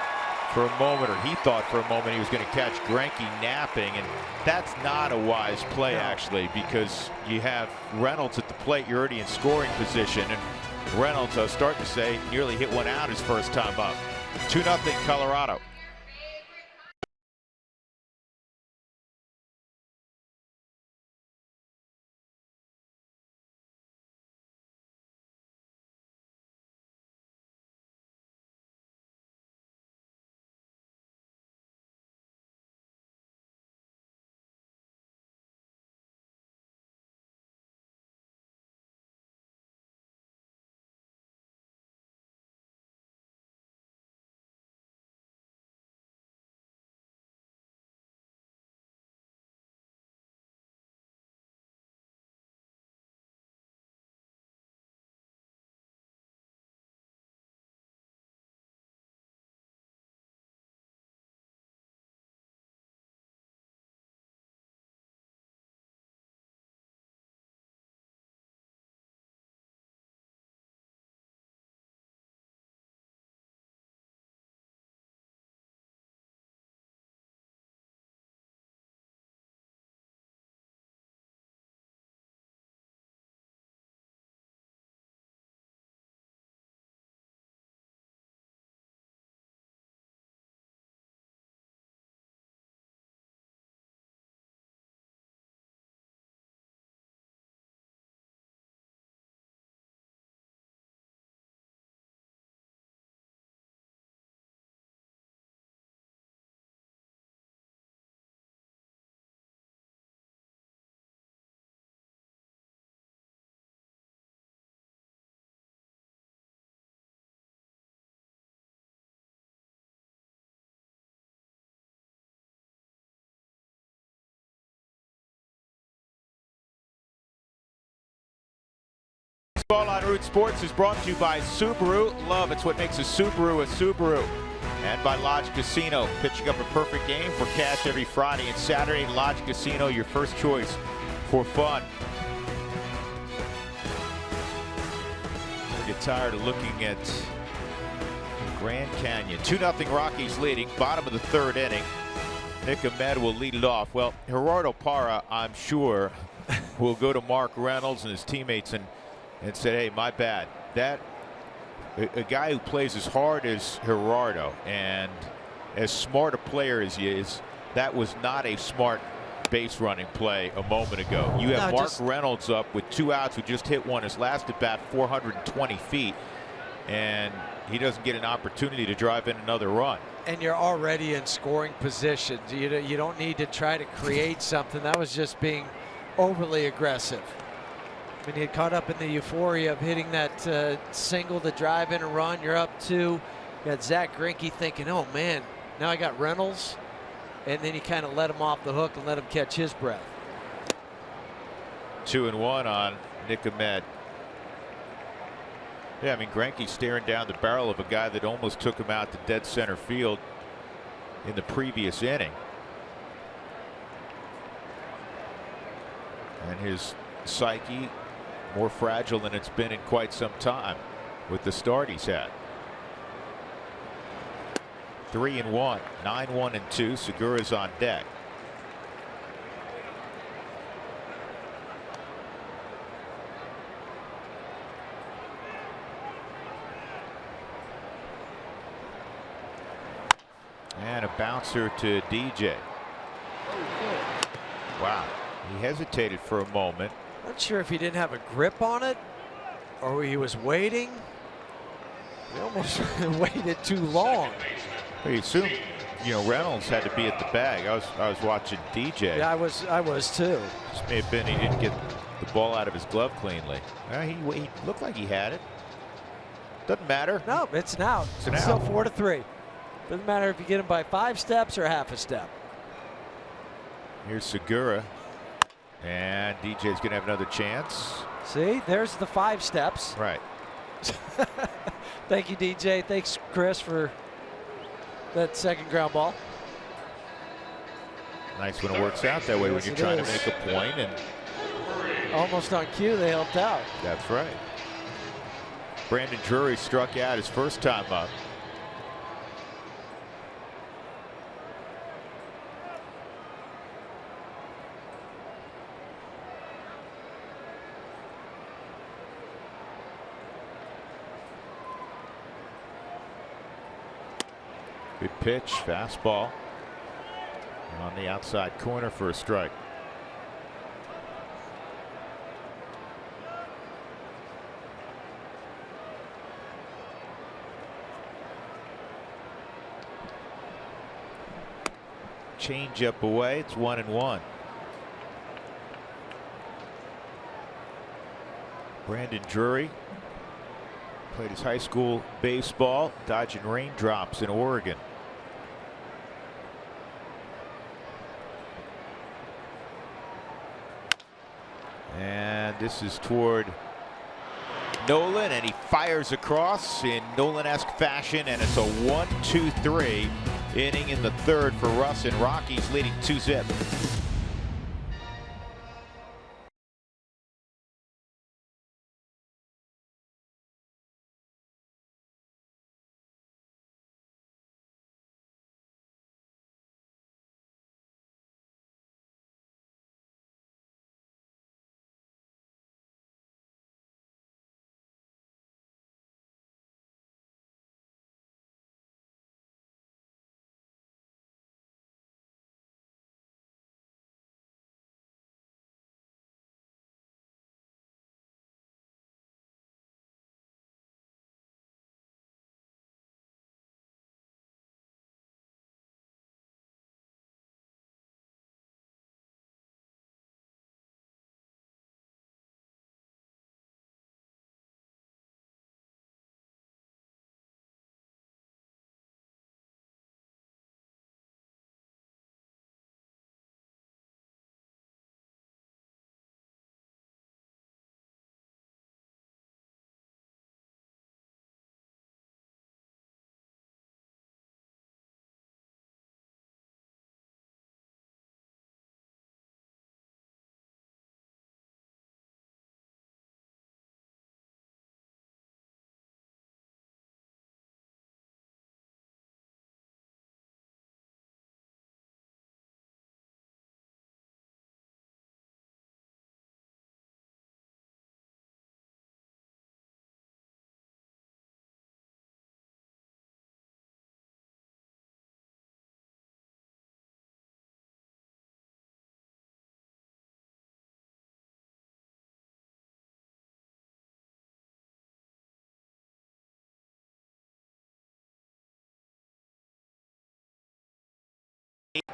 for a moment, or he thought for a moment, he was going to catch Greinke napping, and that's not a wise play actually, because you have Reynolds at the plate. You're already in scoring position, and Reynolds, I was starting to say, nearly hit one out his first time up. 2-0 Colorado. Baseball on Root Sports is brought to you by Subaru. Love, it's what makes a Subaru a Subaru. And by Lodge Casino, pitching up a perfect game for cash every Friday and Saturday. Lodge Casino, your first choice for fun. I get tired of looking at Grand Canyon. 2-0 Rockies leading, bottom of the third inning. Nick Ahmed will lead it off. Well, Gerardo Parra, I'm sure, will go to Mark Reynolds and his teammates and said, hey, my bad. That a guy who plays as hard as Gerardo and as smart a player as he is, that was not a smart base running play a moment ago. You have Mark Reynolds up with 2 outs who just hit one, his last at bat 420 feet, and he doesn't get an opportunity to drive in another run. And you're already in scoring positions. You don't need to try to create something. That was just being overly aggressive. I mean, he had caught up in the euphoria of hitting that single to drive in a run. You're up 2. You got Zach Greinke thinking, oh man, now I got Reynolds. And then he kind of let him off the hook and let him catch his breath. 2-1 on Nick Ahmed. Yeah, I mean, Greinke's staring down the barrel of a guy that almost took him out to dead center field in the previous inning. And his psyche more fragile than it's been in quite some time with the start he's had. 3-1, 9-1-2. Segura's on deck. And a bouncer to DJ. Wow. He hesitated for a moment. Not sure if he didn't have a grip on it or he was waiting. He almost waited too long. Well, you assume, you know, Reynolds had to be at the bag. I was watching DJ. Yeah, I was too. This may have been he didn't get the ball out of his glove cleanly. He looked like he had it. Doesn't matter. No, it's an out. It's an still out. 4-3. Doesn't matter if you get him by 5 steps or half a step. Here's Segura. And DJ's going to have another chance. See, there's the 5 steps. Right. Thank you, DJ. Thanks, Chris, for that second ground ball. Nice when it works out that way, Yes, when you're trying is. to make a point. And almost on cue, they helped out. that's right. Brandon Drury struck out his first time up. Good pitch, fastball on the outside corner for a strike. Change up away. It's 1-1. Brandon Drury played his high school baseball, dodging raindrops in Oregon. And this is toward Nolan, and he fires across in Nolan-esque fashion, and it's a 1-2-3 inning in the third for Russ, and Rockies leading 2-0.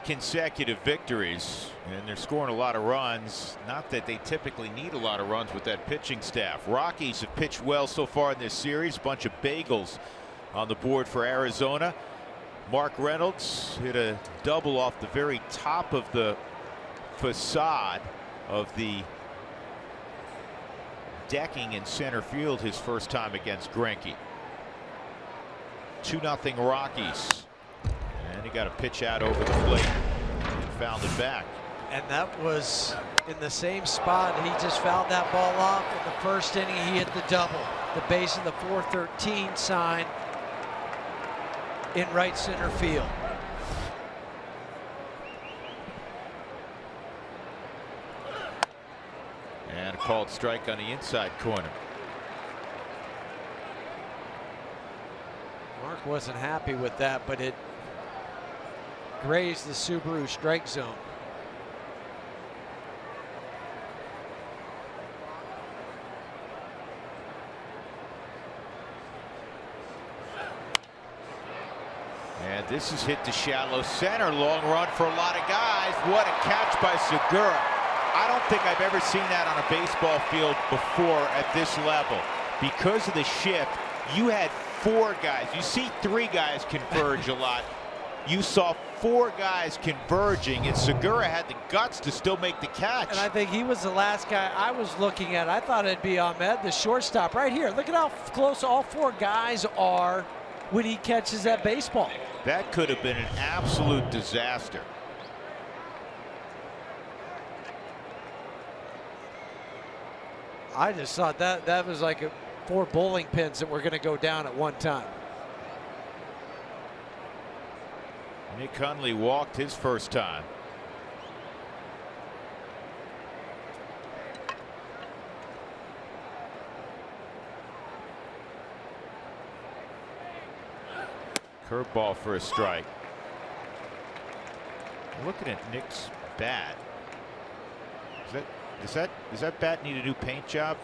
Consecutive victories, and they're scoring a lot of runs. Not that they typically need a lot of runs with that pitching staff. Rockies have pitched well so far in this series. Bunch of bagels on the board for Arizona. Mark Reynolds hit a double off the very top of the facade of the decking in center field his first time against Greinke. 2-0 Rockies. And he got a pitch out over the plate and fouled it back. And that was in the same spot. He just fouled that ball off in the first inning. He hit the double. The base of the 413 sign in right center field. And a called strike on the inside corner. Mark wasn't happy with that, but it grazed the Subaru strike zone. And this is hit to shallow center. Long run for a lot of guys. What a catch by Segura. I don't think I've ever seen that on a baseball field before at this level. Because of the shift, you had 4 guys. You see 3 guys converge a lot. You saw 4 guys converging, and Segura had the guts to still make the catch. And I think he was the last guy I was looking at. I thought it'd be Ahmed, the shortstop, right here. Look at how close all 4 guys are when he catches that baseball. That could have been an absolute disaster. I just thought that was like 4 bowling pins that were going to go down at one time. Nick Hundley walked his first time. Curveball for a strike. Looking at Nick's bat. Does that bat need a new paint job,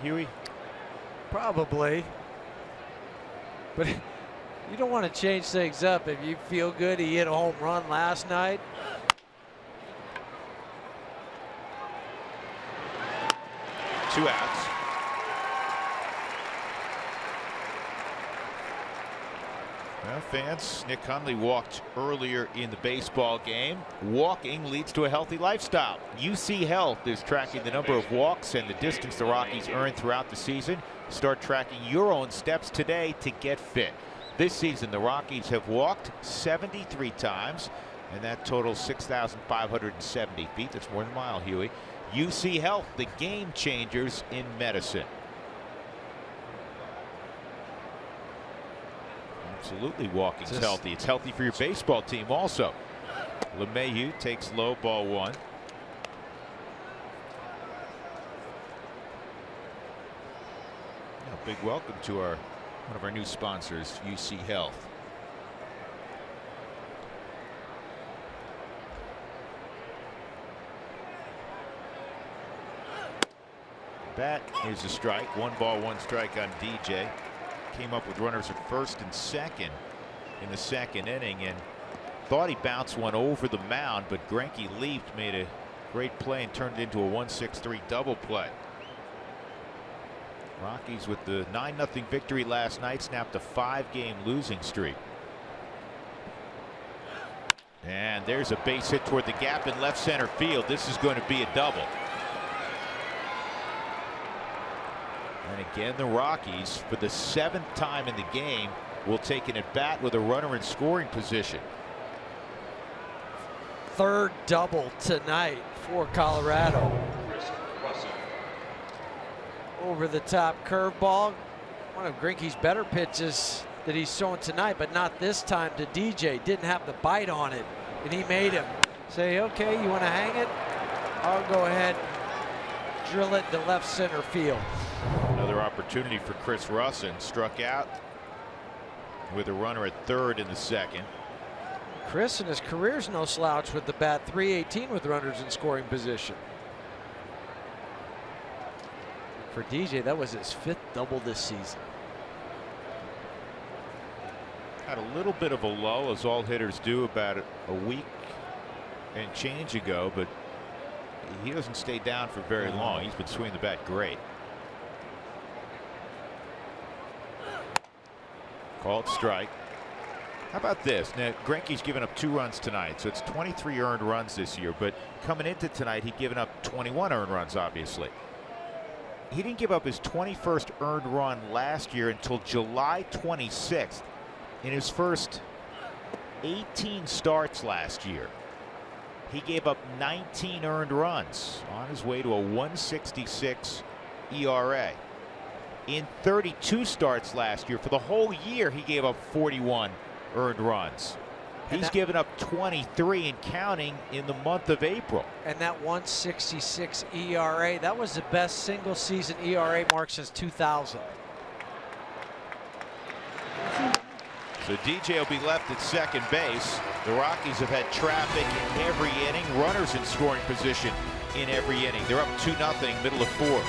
Huey? Probably. But you don't want to change things up if you feel good. He hit a home run last night. Two outs. Well, fans, Nick Hundley walked earlier in the baseball game. Walking leads to a healthy lifestyle. UC Health is tracking the number of walks and the distance the Rockies earn throughout the season. Start tracking your own steps today to get fit. This season, the Rockies have walked 73 times, and that totals 6,570 feet. That's more than a mile, Huey. UC Health, the game changers in medicine. Absolutely, walking's healthy. It's healthy for your baseball team also. LeMahieu takes low, ball 1. A big welcome to one of our new sponsors, UC Health. Bat is a strike. 1 ball, 1 strike on DJ. Came up with runners at first and second in the second inning and thought he bounced one over the mound, but Greinke leaped, made a great play and turned it into a 1-6-3 double play. Rockies with the 9-0 victory last night snapped a 5-game losing streak. And there's a base hit toward the gap in left center field. This is going to be a double. And again, the Rockies, for the 7th time in the game, will take an at-bat with a runner in scoring position. 3rd double tonight for Colorado. Over the top curveball. One of Greinke's better pitches that he's thrown tonight, but not this time to DJ. Didn't have the bite on it, and he made him say, okay, you want to hang it? I'll go ahead, drill it to left center field. Another opportunity for Chris Russin. Struck out with a runner at 3rd in the second. Chris in his career's no slouch with the bat. .318 with runners in scoring position. For DJ, that was his 5th double this season. Had a little bit of a lull, as all hitters do, about a week and change ago, but he doesn't stay down for very long. He's been swinging the bat great. Called strike. How about this? Now, Greinke's given up 2 runs tonight, so it's 23 earned runs this year, but coming into tonight, he'd given up 21 earned runs, obviously. he didn't give up his 21st earned run last year until July 26th. In his first 18 starts last year, he gave up 19 earned runs on his way to a 1.66 ERA. In 32 starts last year, for the whole year, he gave up 41 earned runs. He's given up 23 and counting in the month of April. And that 1.66 ERA, that was the best single season ERA mark since 2000. So DJ will be left at second base. The Rockies have had traffic in every inning, runners in scoring position in every inning. They're up 2-0, middle of fourth.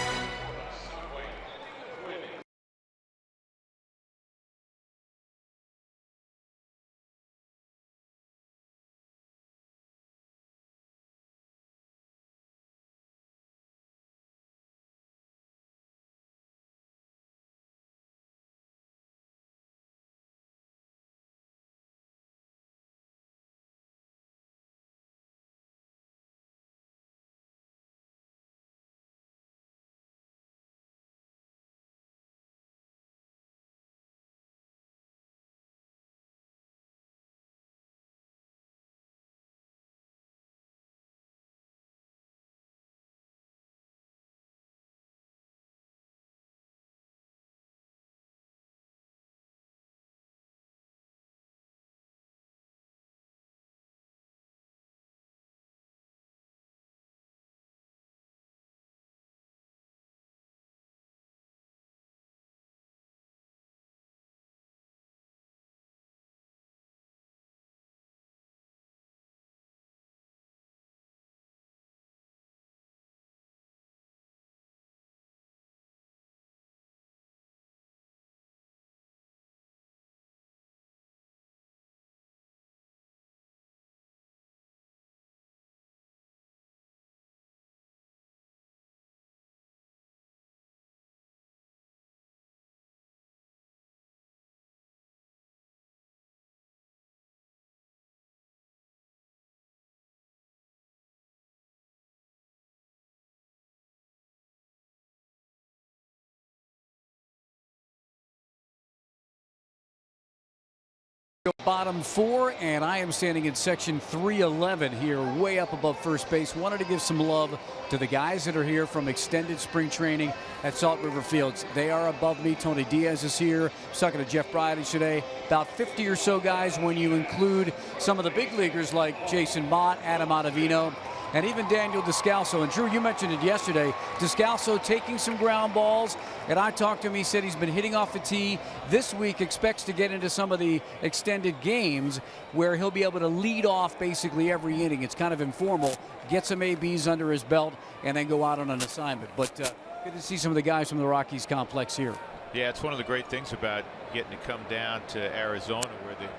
Bottom four, and I am standing in section 311 here, way up above first base. Wanted to give some love to the guys that are here from extended spring training at Salt River Fields. They are above me. Tony Diaz is here. I was talking to Jeff Briley today. About 50 or so guys when you include some of the big leaguers like Jason Mott, Adam Ottavino, and even Daniel Descalso. And Drew, you mentioned it yesterday. Descalso taking some ground balls, and I talked to him. He said he's been hitting off the tee. This week expects to get into some of the extended games where he'll be able to lead off basically every inning. It's kind of informal. Get some ABs under his belt and then go out on an assignment. But good to see some of the guys from the Rockies complex here. Yeah, it's one of the great things about getting to come down to Arizona, where the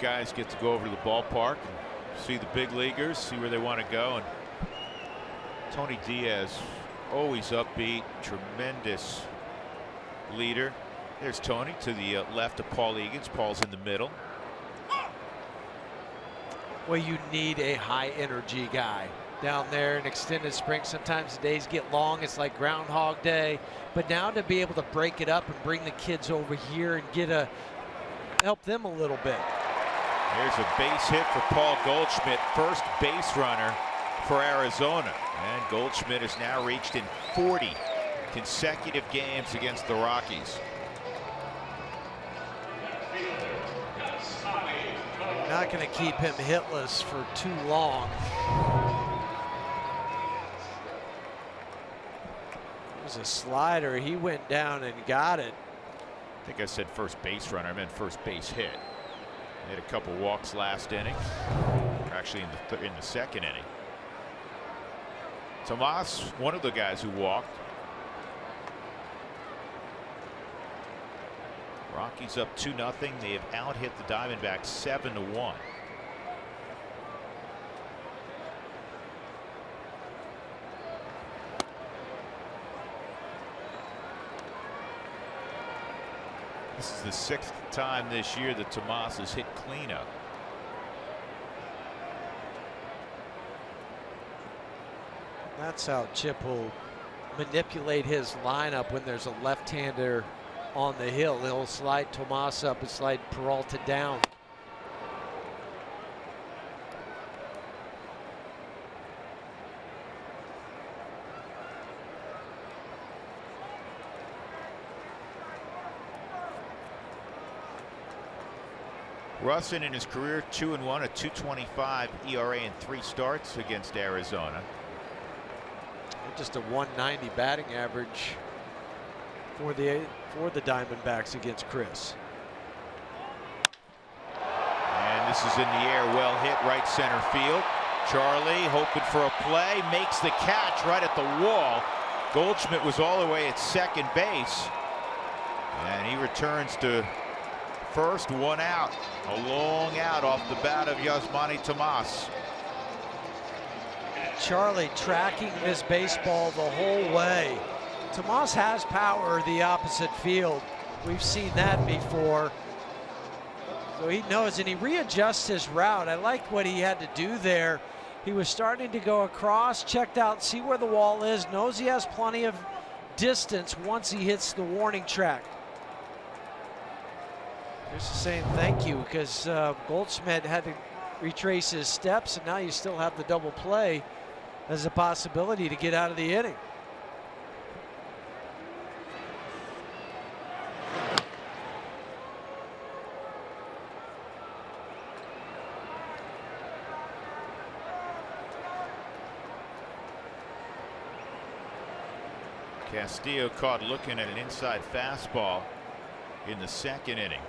guys get to go over to the ballpark and see the big leaguers, see where they want to go. And Tony Diaz, always upbeat, tremendous leader. There's Tony to the left of Paul Egan's. Paul's in the middle. Well, you need a high energy guy down there in extended spring. Sometimes the days get long. It's like Groundhog Day. But now to be able to break it up and bring the kids over here and help them a little bit. There's a base hit for Paul Goldschmidt, first base runner for Arizona. And Goldschmidt has now reached in 40 consecutive games against the Rockies. Not going to keep him hitless for too long. It was a slider. He went down and got it. I think I said first base runner. I meant first base hit. He had a couple walks last inning. Actually, in the second inning. Tomas, one of the guys who walked. Rockies up 2-0. They have out-hit the Diamondbacks 7-1. This is the 6th time this year that Tomas has hit cleanup. That's how Chip will manipulate his lineup when there's a left-hander on the hill. He'll slide Tomas up and slide Peralta down. Russin in his career 2-1, a 2.25 ERA in 3 starts against Arizona. Just a 190 batting average for the Diamondbacks against Chris. And this is in the air, well hit, right center field. Charlie hoping for a play, makes the catch right at the wall. Goldschmidt was all the way at second base, and he returns to first, 1 out. A long out off the bat of Yasmani Tomas. Charlie tracking this baseball the whole way. Tomas has power the opposite field. We've seen that before. So he knows, and he readjusts his route. I like what he had to do there. He was starting to go across, checked out, see where the wall is, knows he has plenty of distance once he hits the warning track. Just saying thank you, because Goldschmidt had to retrace his steps, and now you still have the double play as a possibility to get out of the inning. Castillo caught looking at an inside fastball in the second inning.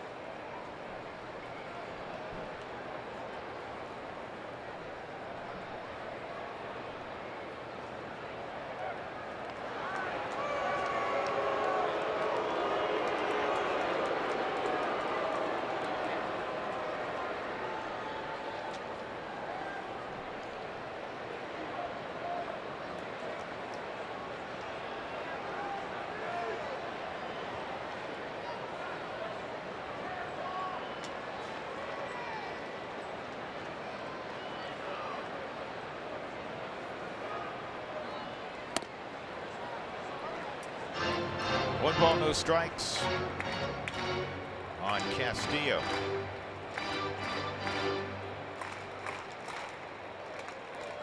One ball, no strikes on Castillo.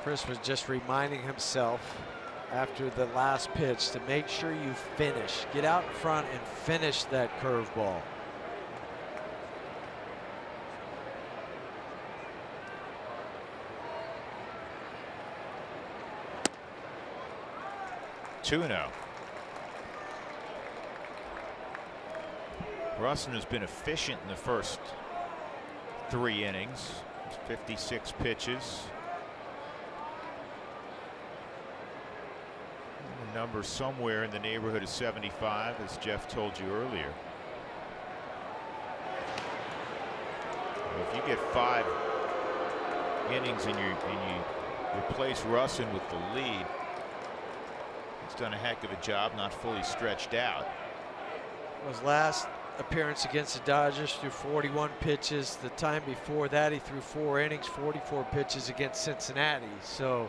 Chris was just reminding himself after the last pitch to make sure you finish. Get out in front and finish that curveball. Two-0. Russin has been efficient in the first 3 innings. 56 pitches. A number somewhere in the neighborhood of 75, as Jeff told you earlier. If you get 5 innings and you replace Russin with the lead, he's done a heck of a job, not fully stretched out. His last appearance against the Dodgers threw 41 pitches. The time before that he threw 4 innings, 44 pitches against Cincinnati. So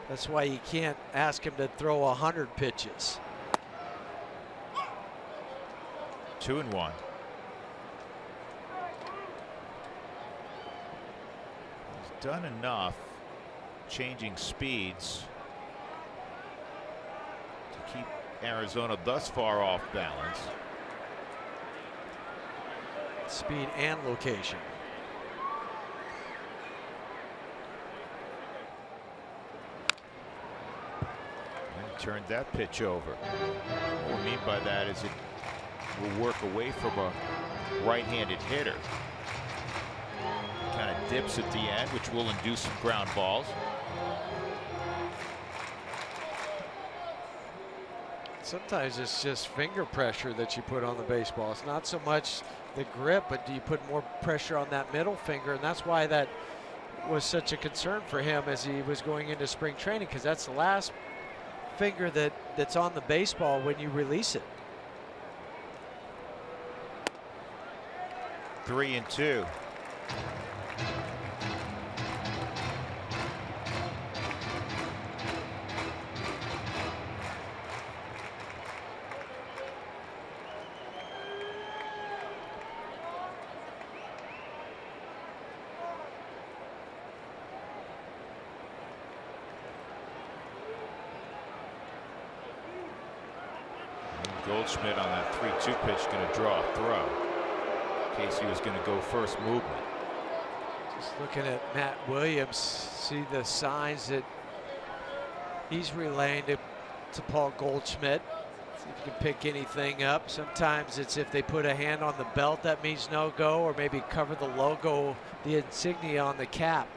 that's why you can't ask him to throw 100 pitches. 2-1. He's done enough changing speeds to keep Arizona thus far off balance. Speed and location. And he turned that pitch over. What we mean by that is it will work away from a right-handed hitter. Kind of dips at the end, which will induce some ground balls. Sometimes it's just finger pressure that you put on the baseball. It's not so much the grip, but do you put more pressure on that middle finger? And that's why that was such a concern for him as he was going into spring training, because that's the last finger that's on the baseball when you release it. 3-2. Goldschmidt on that 3-2 pitch going to draw a throw. Casey was going to go first movement. Just looking at Matt Williams, see the signs that he's relaying to Paul Goldschmidt. See if you can pick anything up. Sometimes it's if they put a hand on the belt, that means no go, or maybe cover the logo, the insignia on the cap.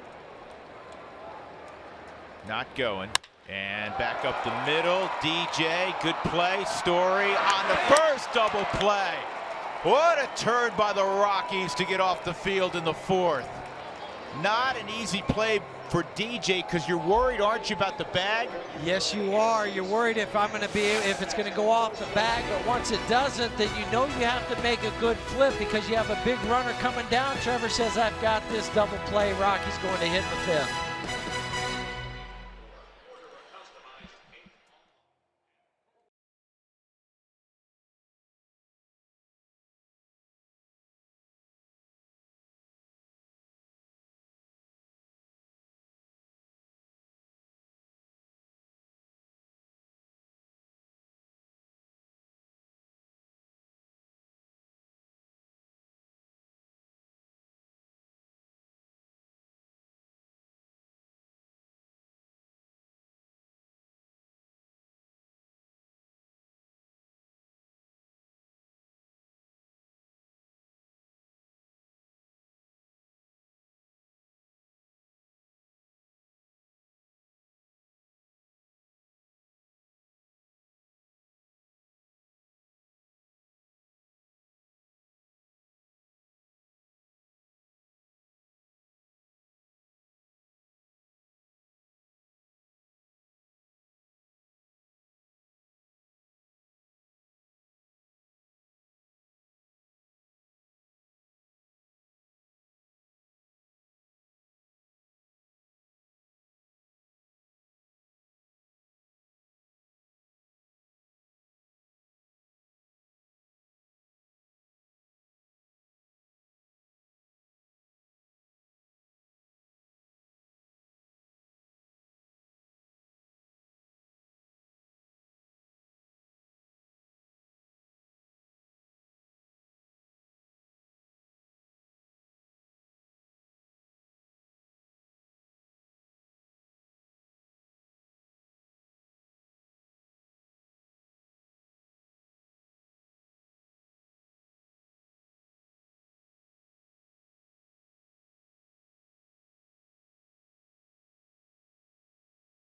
Not going. And back up the middle. DJ, good play. Story on the first double play. What a turn by the Rockies to get off the field in the fourth. Not an easy play for DJ, because you're worried, aren't you, about the bag? Yes, you are. You're worried if it's going to go off the bag, but once it doesn't, then you know you have to make a good flip because you have a big runner coming down. Trevor says, I've got this double play. Rocky's going to hit the fifth.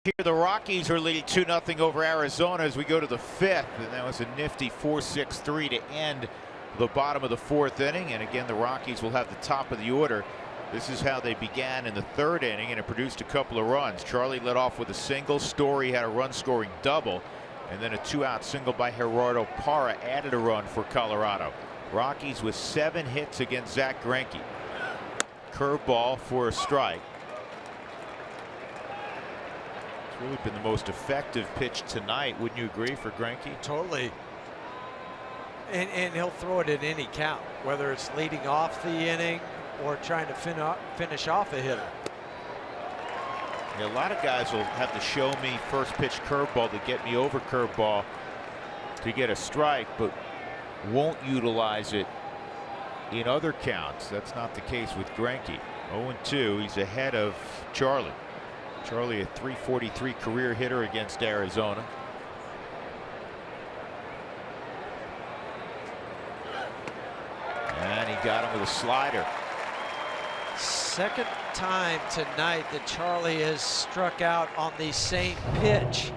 Here the Rockies are leading 2-0 over Arizona as we go to the fifth, and that was a nifty 4-6-3 to end the bottom of the fourth inning. And again, the Rockies will have the top of the order. This is how they began in the third inning, and it produced a couple of runs. Charlie led off with a single. Story had a run-scoring double, and then a 2-out single by Gerardo Parra added a run for Colorado. Rockies with 7 hits against Zach Greinke. Curveball for a strike. Really been the most effective pitch tonight, wouldn't you agree, for Greinke? Totally. And he'll throw it at any count, whether it's leading off the inning or trying to finish off a hitter. Yeah, a lot of guys will have to show me first pitch curveball to get me over curveball to get a strike, but won't utilize it in other counts. That's not the case with Greinke. 0-2, he's ahead of Charlie. Charlie, a .343 career hitter against Arizona. And he got him with a slider. Second time tonight that Charlie has struck out on the same pitch.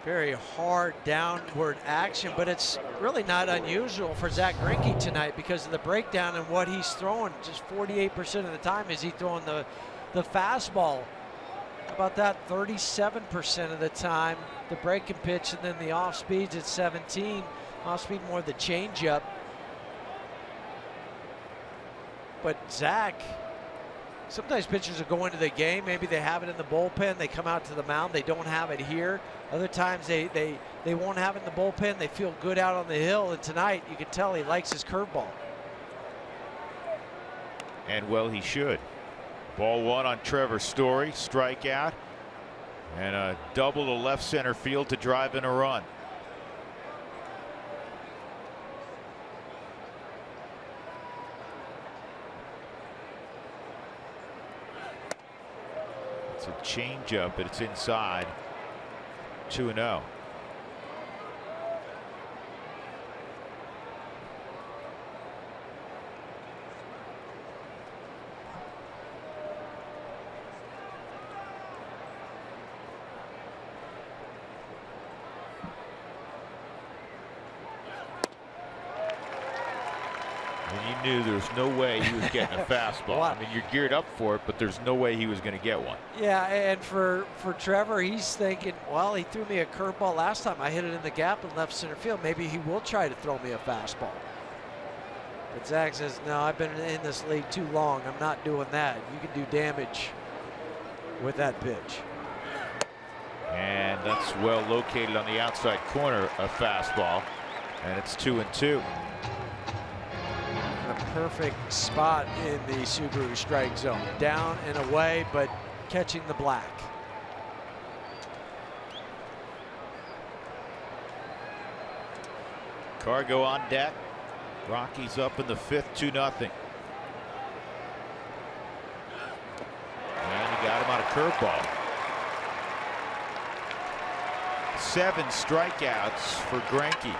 Very hard downward action, but it's really not unusual for Zach Greinke tonight because of the breakdown and what he's throwing. Just 48% of the time is he throwing the fastball. How about that? 37% of the time the breaking pitch, and then the off speeds at 17. Off speed more the changeup. But Zach, sometimes pitchers will go into the game, maybe they have it in the bullpen, they come out to the mound, they don't have it here. Other times they won't have it in the bullpen, they feel good out on the hill, and tonight you can tell he likes his curveball. And well, he should. Ball one on Trevor Story, strikeout. And a double to left center field to drive in a run. It's a changeup, but it's inside. 2-0. And you knew there was no way he was getting a fastball. I mean, you're geared up for it, but there's no way he was going to get one. Yeah, and for Trevor, he's thinking, well, he threw me a curveball last time. I hit it in the gap in left center field. Maybe he will try to throw me a fastball. But Zach says, no, I've been in this league too long. I'm not doing that. You can do damage with that pitch. And that's well located on the outside corner, a fastball. And it's 2-2. A perfect spot in the Subaru strike zone. Down and away, but catching the black. Cargo on deck. Rockies up in the 5th, 2-0. And he got him on a curveball. 7 strikeouts for Greinke.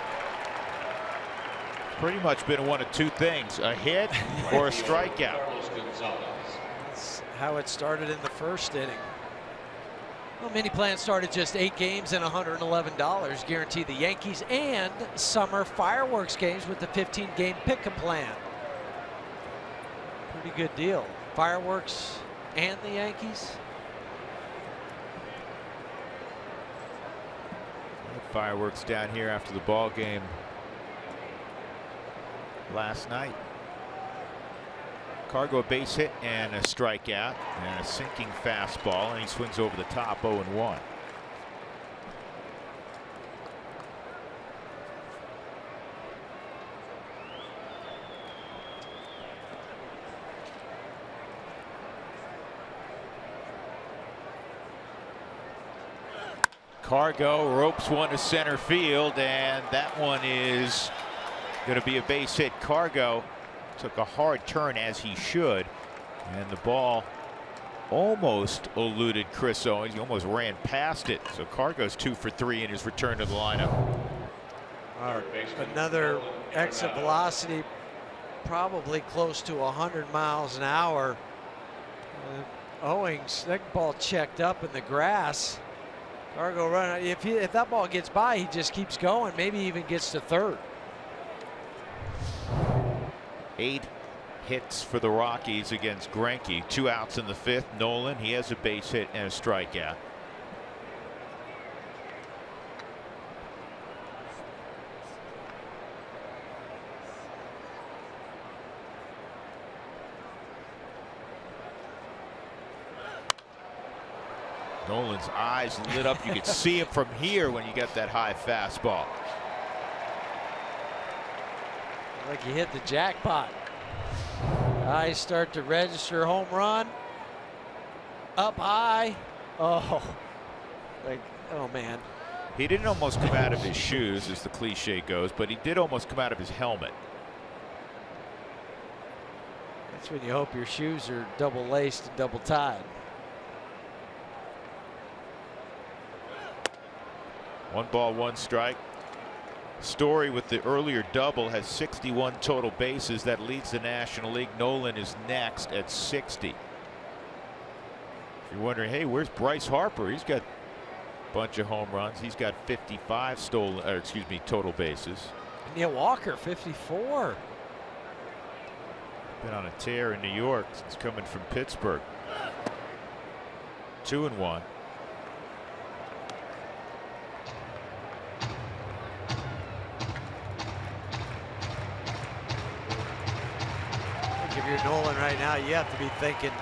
Pretty much been one of two things, a hit or a strikeout. That's how it started in the first inning. Well, mini plan started just 8 games and $111. Guarantee the Yankees and summer fireworks games with the 15-game pick-a plan. Pretty good deal. Fireworks and the Yankees. Fireworks down here after the ball game last night. Cargo a base hit and a strikeout and a sinking fastball, and he swings over the top. 0-1. Cargo ropes one to center field, and that one is going to be a base hit. Cargo took a hard turn, as he should, and the ball almost eluded Chris Owens. He almost ran past it. So Cargo's 2 for 3 in his return to the lineup. Another exit velocity, probably close to 100 miles an hour. Owens, that ball checked up in the grass. Cargo run. If that ball gets by, he just keeps going. Maybe even gets to third. 8 hits for the Rockies against Greinke. 2 outs in the 5th. Nolan, he has a base hit and a strikeout. Nolan's eyes lit up. You could see him from here when you get that high fastball. Like you hit the jackpot. Eyes start to register home run. Up high. Oh, like, oh man. He didn't almost come out of his shoes, as the cliche goes, but he did almost come out of his helmet. That's when you hope your shoes are double laced and double tied. 1 ball, 1 strike. Story with the earlier double has 61 total bases. That leads the National League. Nolan is next at 60. If you're wondering, hey, where's Bryce Harper? He's got a bunch of home runs. He's got 55 total bases. Neil Walker, 54. Been on a tear in New York since coming from Pittsburgh. 2-1. If you're Nolan right now, you have to be thinking,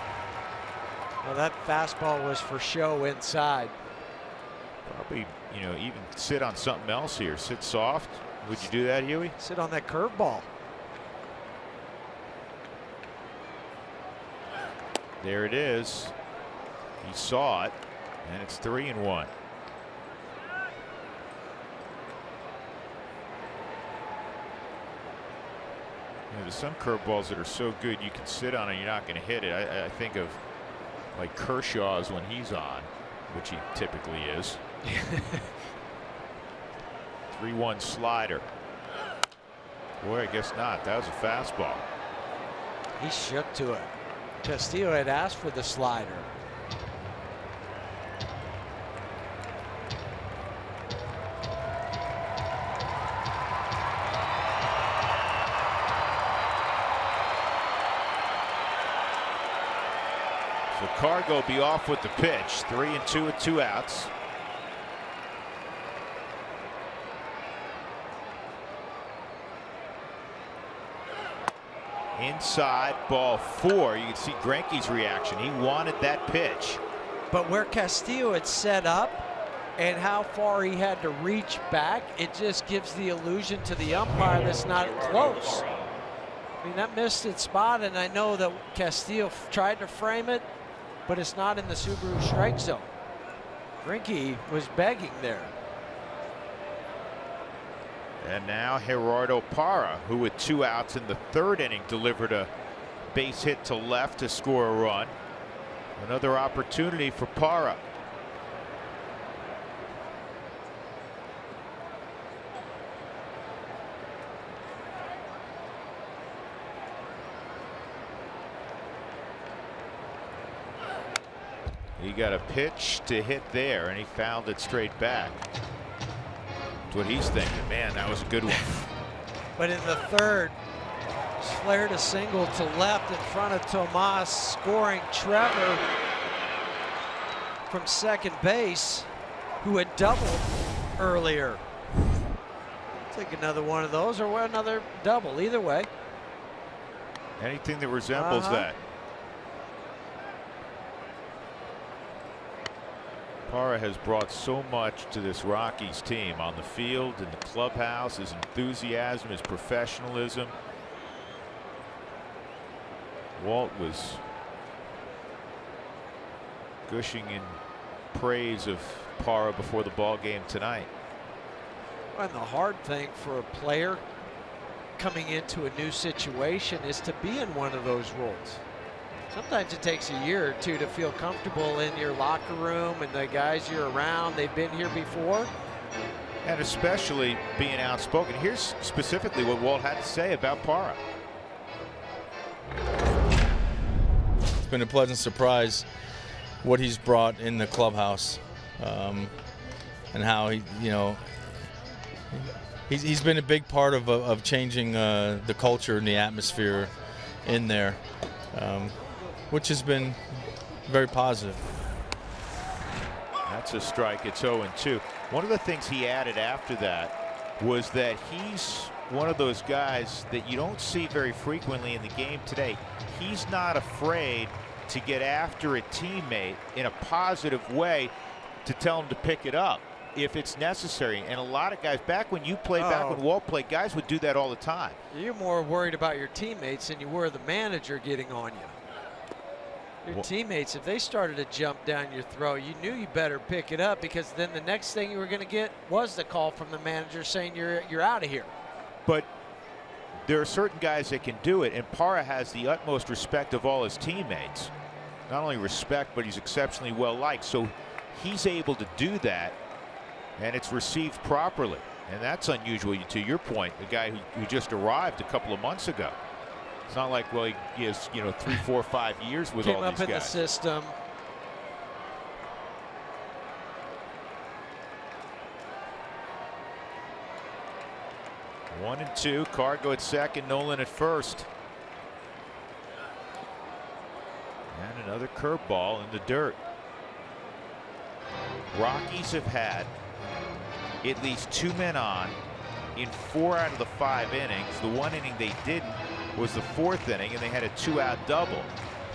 well, that fastball was for show inside. Probably, even sit on something else here. Sit soft. Would you do that, Huey? Sit on that curveball. There it is. He saw it. And it's 3-1. There's some curveballs that are so good you can sit on it, you're not going to hit it. I think of like Kershaw's when he's on, which he typically is. 3-1 slider. Boy, I guess not. That was a fastball. He shook to it. Castillo had asked for the slider. So Cargo will be off with the pitch. 3-2 with 2 outs. Inside, ball 4. You can see Greinke's reaction. He wanted that pitch. But where Castillo had set up and how far he had to reach back, it just gives the illusion to the umpire that's not close. I mean, that missed its spot, and I know that Castillo tried to frame it, but it's not in the Subaru strike zone. Greinke was begging there. And now Gerardo Parra, who with 2 outs in the 3rd inning delivered a base hit to left to score a run. Another opportunity for Parra. He got a pitch to hit there, and he fouled it straight back. That's what he's thinking. Man, that was a good one. But in the 3rd, flared a single to left in front of Tomas, scoring Trevor from second base, who had doubled earlier. Take another one of those or another double, either way. Anything that resembles that. Parra has brought so much to this Rockies team on the field, in the clubhouse, his enthusiasm, his professionalism. Walt was gushing in praise of Parra before the ball game tonight. And the hard thing for a player coming into a new situation is to be in one of those roles. Sometimes it takes a year or two to feel comfortable in your locker room and the guys you're around, they've been here before. And especially being outspoken. Here's specifically what Walt had to say about Parra. It's been a pleasant surprise what he's brought in the clubhouse, and how he's been a big part of changing the culture and the atmosphere in there. Which has been very positive. That's a strike. It's 0-2. One of the things he added after that was that he's one of those guys that you don't see very frequently in the game today. He's not afraid to get after a teammate in a positive way to tell him to pick it up if it's necessary. And a lot of guys, back when you played, back when Walt played, guys would do that all the time. You're more worried about your teammates than you were the manager getting on you. Your teammates, if they started to jump down your throat, you knew you better pick it up, because then the next thing you were going to get was the call from the manager saying you're out of here. But there are certain guys that can do it, and Parra has the utmost respect of all his teammates. Not only respect, but he's exceptionally well liked. So he's able to do that, and it's received properly. And that's unusual, to your point, the guy who just arrived a couple of months ago. It's not like, well, he has, 3, 4, 5 years with all these guys. Came up in the system. One and 2. Cargo at second, Nolan at first. And another curveball in the dirt. Rockies have had at least 2 men on in 4 out of the 5 innings. The 1 inning they didn't was the 4th inning, and they had a 2-out double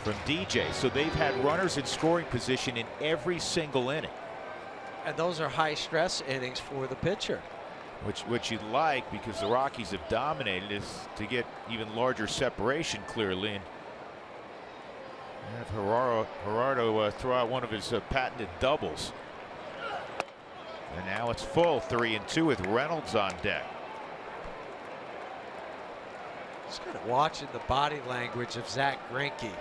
from DJ. So they've had runners in scoring position in every single inning. And those are high stress innings for the pitcher. Which you'd like, because the Rockies have dominated, is to get even larger separation clearly. Have Gerardo throw out one of his patented doubles. And now it's full 3-2 with Reynolds on deck. Just kind of watching the body language of Zach Greinke.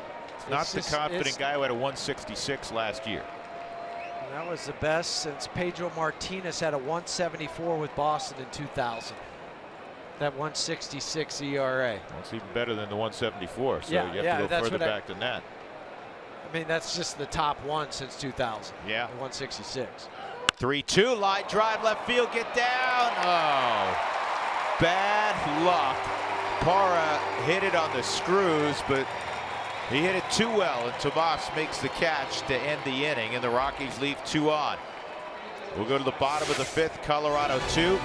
Not the confident guy who had a 166 last year. And that was the best since Pedro Martinez had a 174 with Boston in 2000. That 166 ERA. Well, it's even better than the 174, so Yeah, you have to go further back than that. I mean, that's just the top one since 2000. Yeah. The 166. 3-2, line drive, left field, get down. Oh, bad luck. Parra hit it on the screws, but he hit it too well, and Tomas makes the catch to end the inning, and the Rockies leave 2 on. We'll go to the bottom of the 5th. Colorado 2,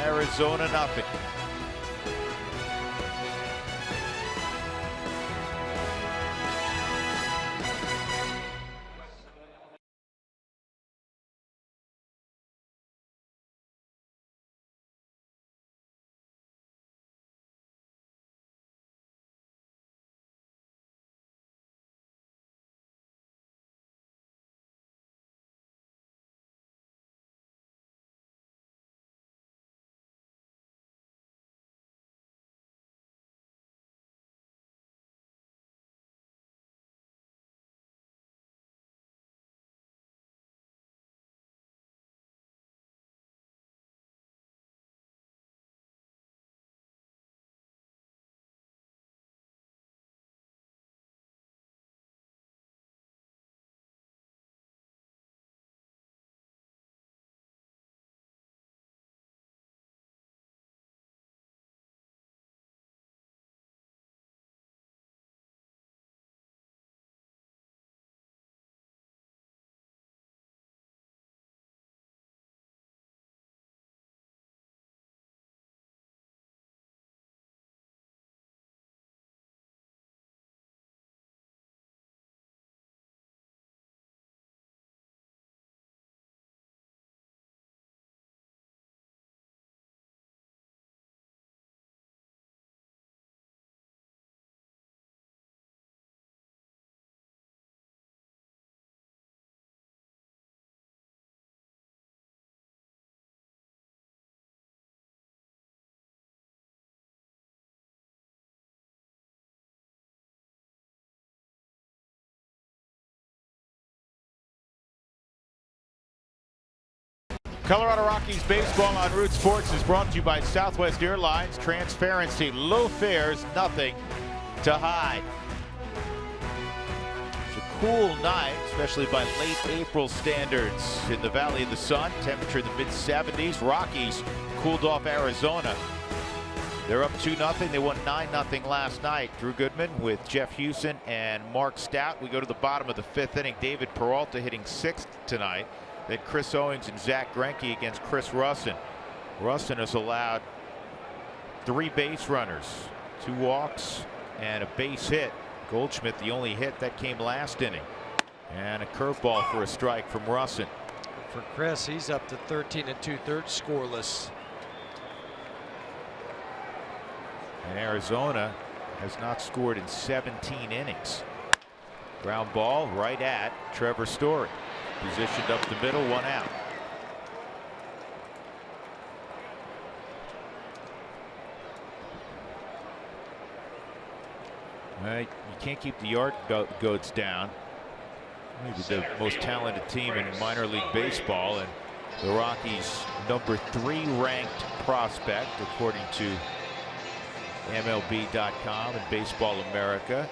Arizona nothing. Colorado Rockies baseball on Root Sports is brought to you by Southwest Airlines. Transparency, low fares, nothing to hide. It's a cool night, especially by late April standards in the Valley of the Sun. Temperature in the mid-70s. Rockies cooled off Arizona. They're up 2-0. They won 9-0 last night. Drew Goodman with Jeff Hewson and Mark Stout. We go to the bottom of the 5th inning. David Peralta hitting 6th tonight. Then Chris Owings and Zach Greinke against Chris Russin. Russin has allowed 3 base runners, 2 walks, and a base hit. Goldschmidt, the only hit that came last inning. And a curveball for a strike from Russin. For Chris, he's up to 13 2/3 scoreless. And Arizona has not scored in 17 innings. Ground ball right at Trevor Story. Positioned up the middle, 1 out. You can't keep the yard goats down. Maybe the most talented team in minor league baseball, and the Rockies' number 3 ranked prospect, according to MLB.com and Baseball America.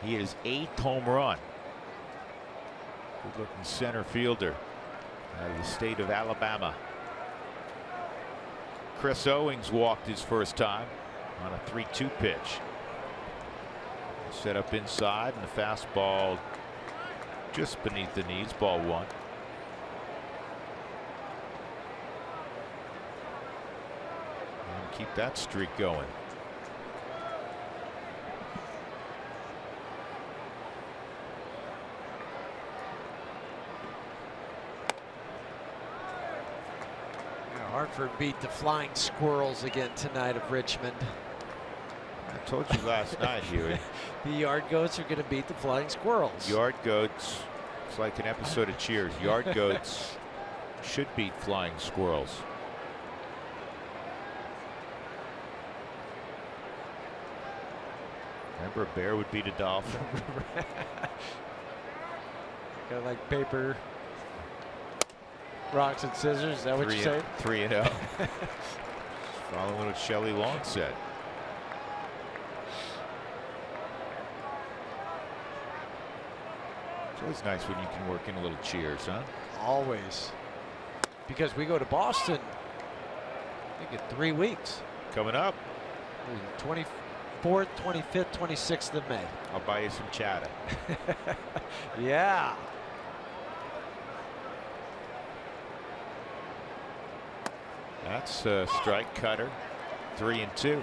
He is 8th home run. Good looking center fielder out of the state of Alabama. Chris Owings walked his first time on a 3-2 pitch. Set up inside, and the fastball just beneath the knees, ball 1. And keep that streak going. Hartford beat the Flying Squirrels again tonight of Richmond. I told you last night, Huey. The Yard Goats are going to beat the Flying Squirrels. Yard Goats. It's like an episode of Cheers. Yard Goats should beat Flying Squirrels. Remember, a bear would beat a dolphin. Kind of like paper, rocks, and scissors. Is that what you say? 3-0. Following what Shelley Long said. It's always nice when you can work in a little Cheers, huh? Always. Because we go to Boston, I think, in 3 weeks. Coming up. 24th, 25th, 26th of May. I'll buy you some chata. Yeah. That's a strike cutter. 3-2.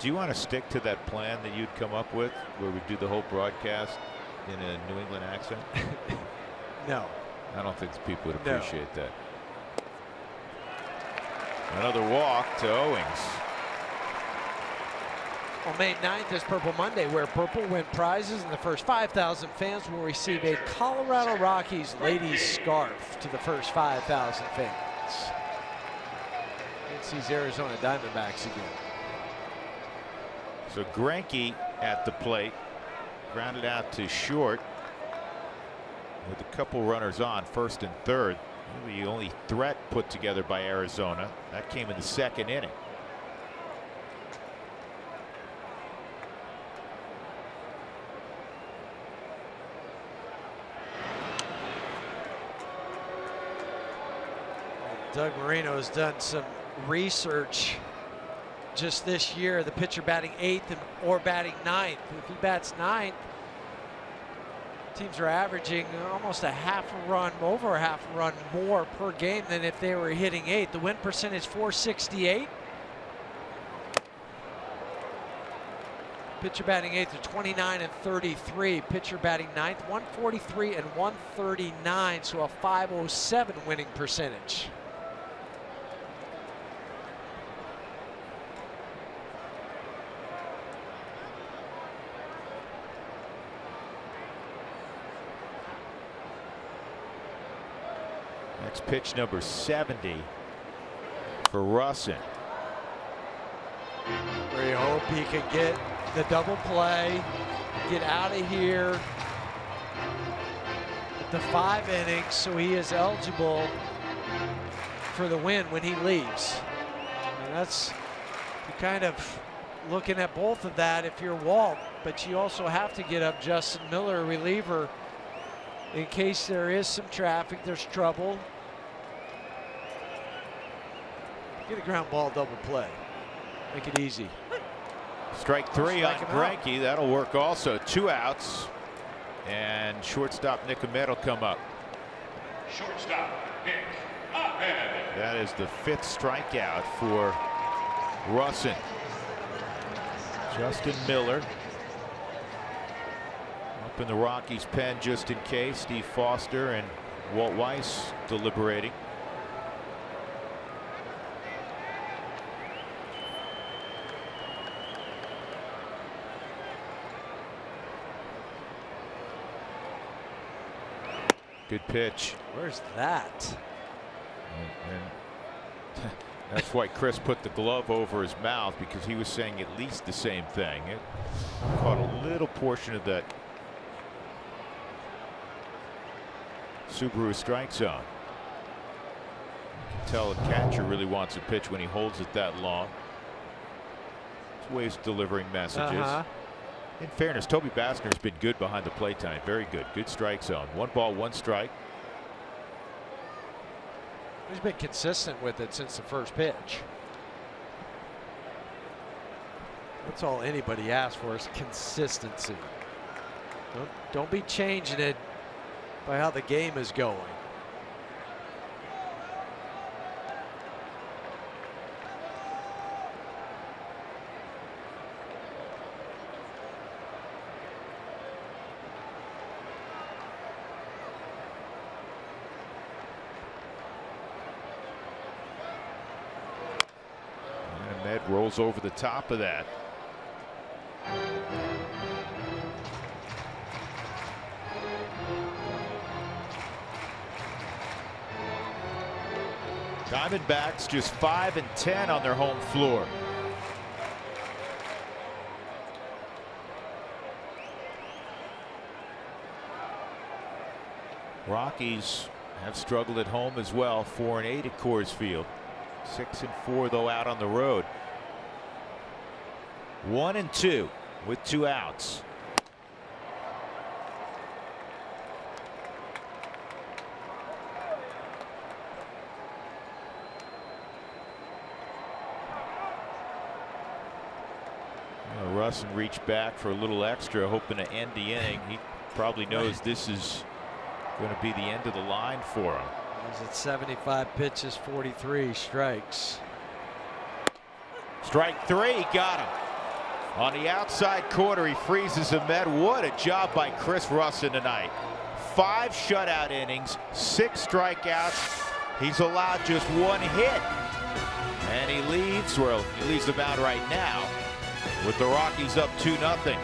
Do you want to stick to that plan that you'd come up with where we do the whole broadcast in a New England accent? No. I don't think people would appreciate that. Another walk to Owings. On May 9th is Purple Monday, where Purple win prizes, and the first 5,000 fans will receive a Colorado Rockies ladies scarf to the first 5,000 fans. It's these Arizona Diamondbacks again. So Greinke at the plate, grounded out to short with a couple runners on, first and third. The only threat put together by Arizona. That came in the second inning. Doug Marino has done some research just this year. The pitcher batting 8th or batting 9th. If he bats 9th, teams are averaging almost a half a run, over a half a run more per game than if they were hitting 8th. The win percentage .468. Pitcher batting 8th are 29 and 33. Pitcher batting 9th, 143 and 139. So a .507 winning percentage. Next pitch, number 70 for Russin. We hope he can get the double play, get out of here with the 5 innings so he is eligible for the win when he leaves. And that's kind of looking at both of that if you're Walt, but you also have to get up Justin Miller, reliever, in case there is some traffic, there's trouble. Get a ground ball double play. Make it easy. Strike 3 on Greinke. That'll work also. 2 outs. And shortstop Nick Ahmed will come up. Shortstop Nick Ahmed. That is the 5th strikeout for Russin. Justin Miller up in the Rockies pen just in case. Steve Foster and Walt Weiss deliberating. Good pitch. Where's that? And that's why Chris put the glove over his mouth, because he was saying at least the same thing. It caught a little portion of that Subaru strike zone. You can tell a catcher really wants a pitch when he holds it that long. It's ways of delivering messages. In fairness, Toby Bassner's been good behind the plate tonight. Very good. Good strike zone. 1 ball, 1 strike. He's been consistent with it since the first pitch. That's all anybody asks for, is consistency. Don't be changing it by how the game is going. rolls over the top of that. Diamondbacks just 5-10 on their home floor. Rockies have struggled at home as well. 4-8 at Coors Field. 6-4 though out on the road. 1-2 with 2 outs. Russin reached back for a little extra, hoping to end the inning. He probably knows this is going to be the end of the line for him. He's at 75 pitches, 43 strikes. Strike 3, got him. On the outside corner, he freezes Ahmed. What a job by Chris Russin tonight. 5 shutout innings, 6 strikeouts. He's allowed just 1 hit. And he leads the mound right now with the Rockies up 2-0.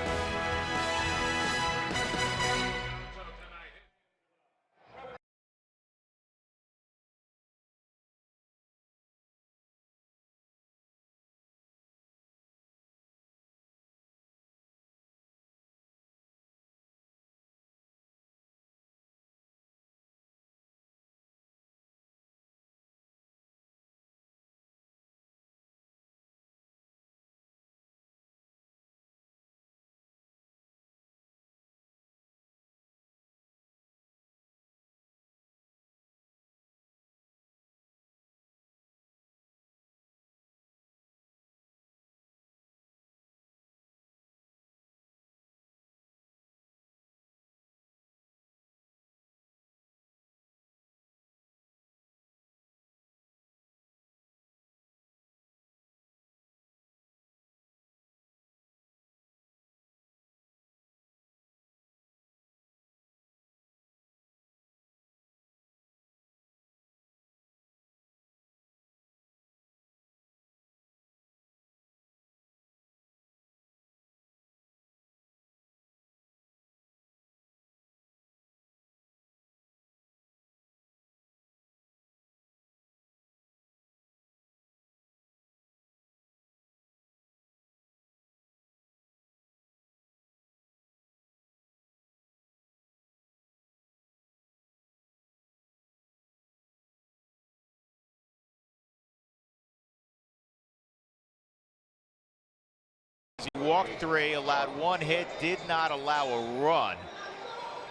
He walked 3, allowed 1 hit, did not allow a run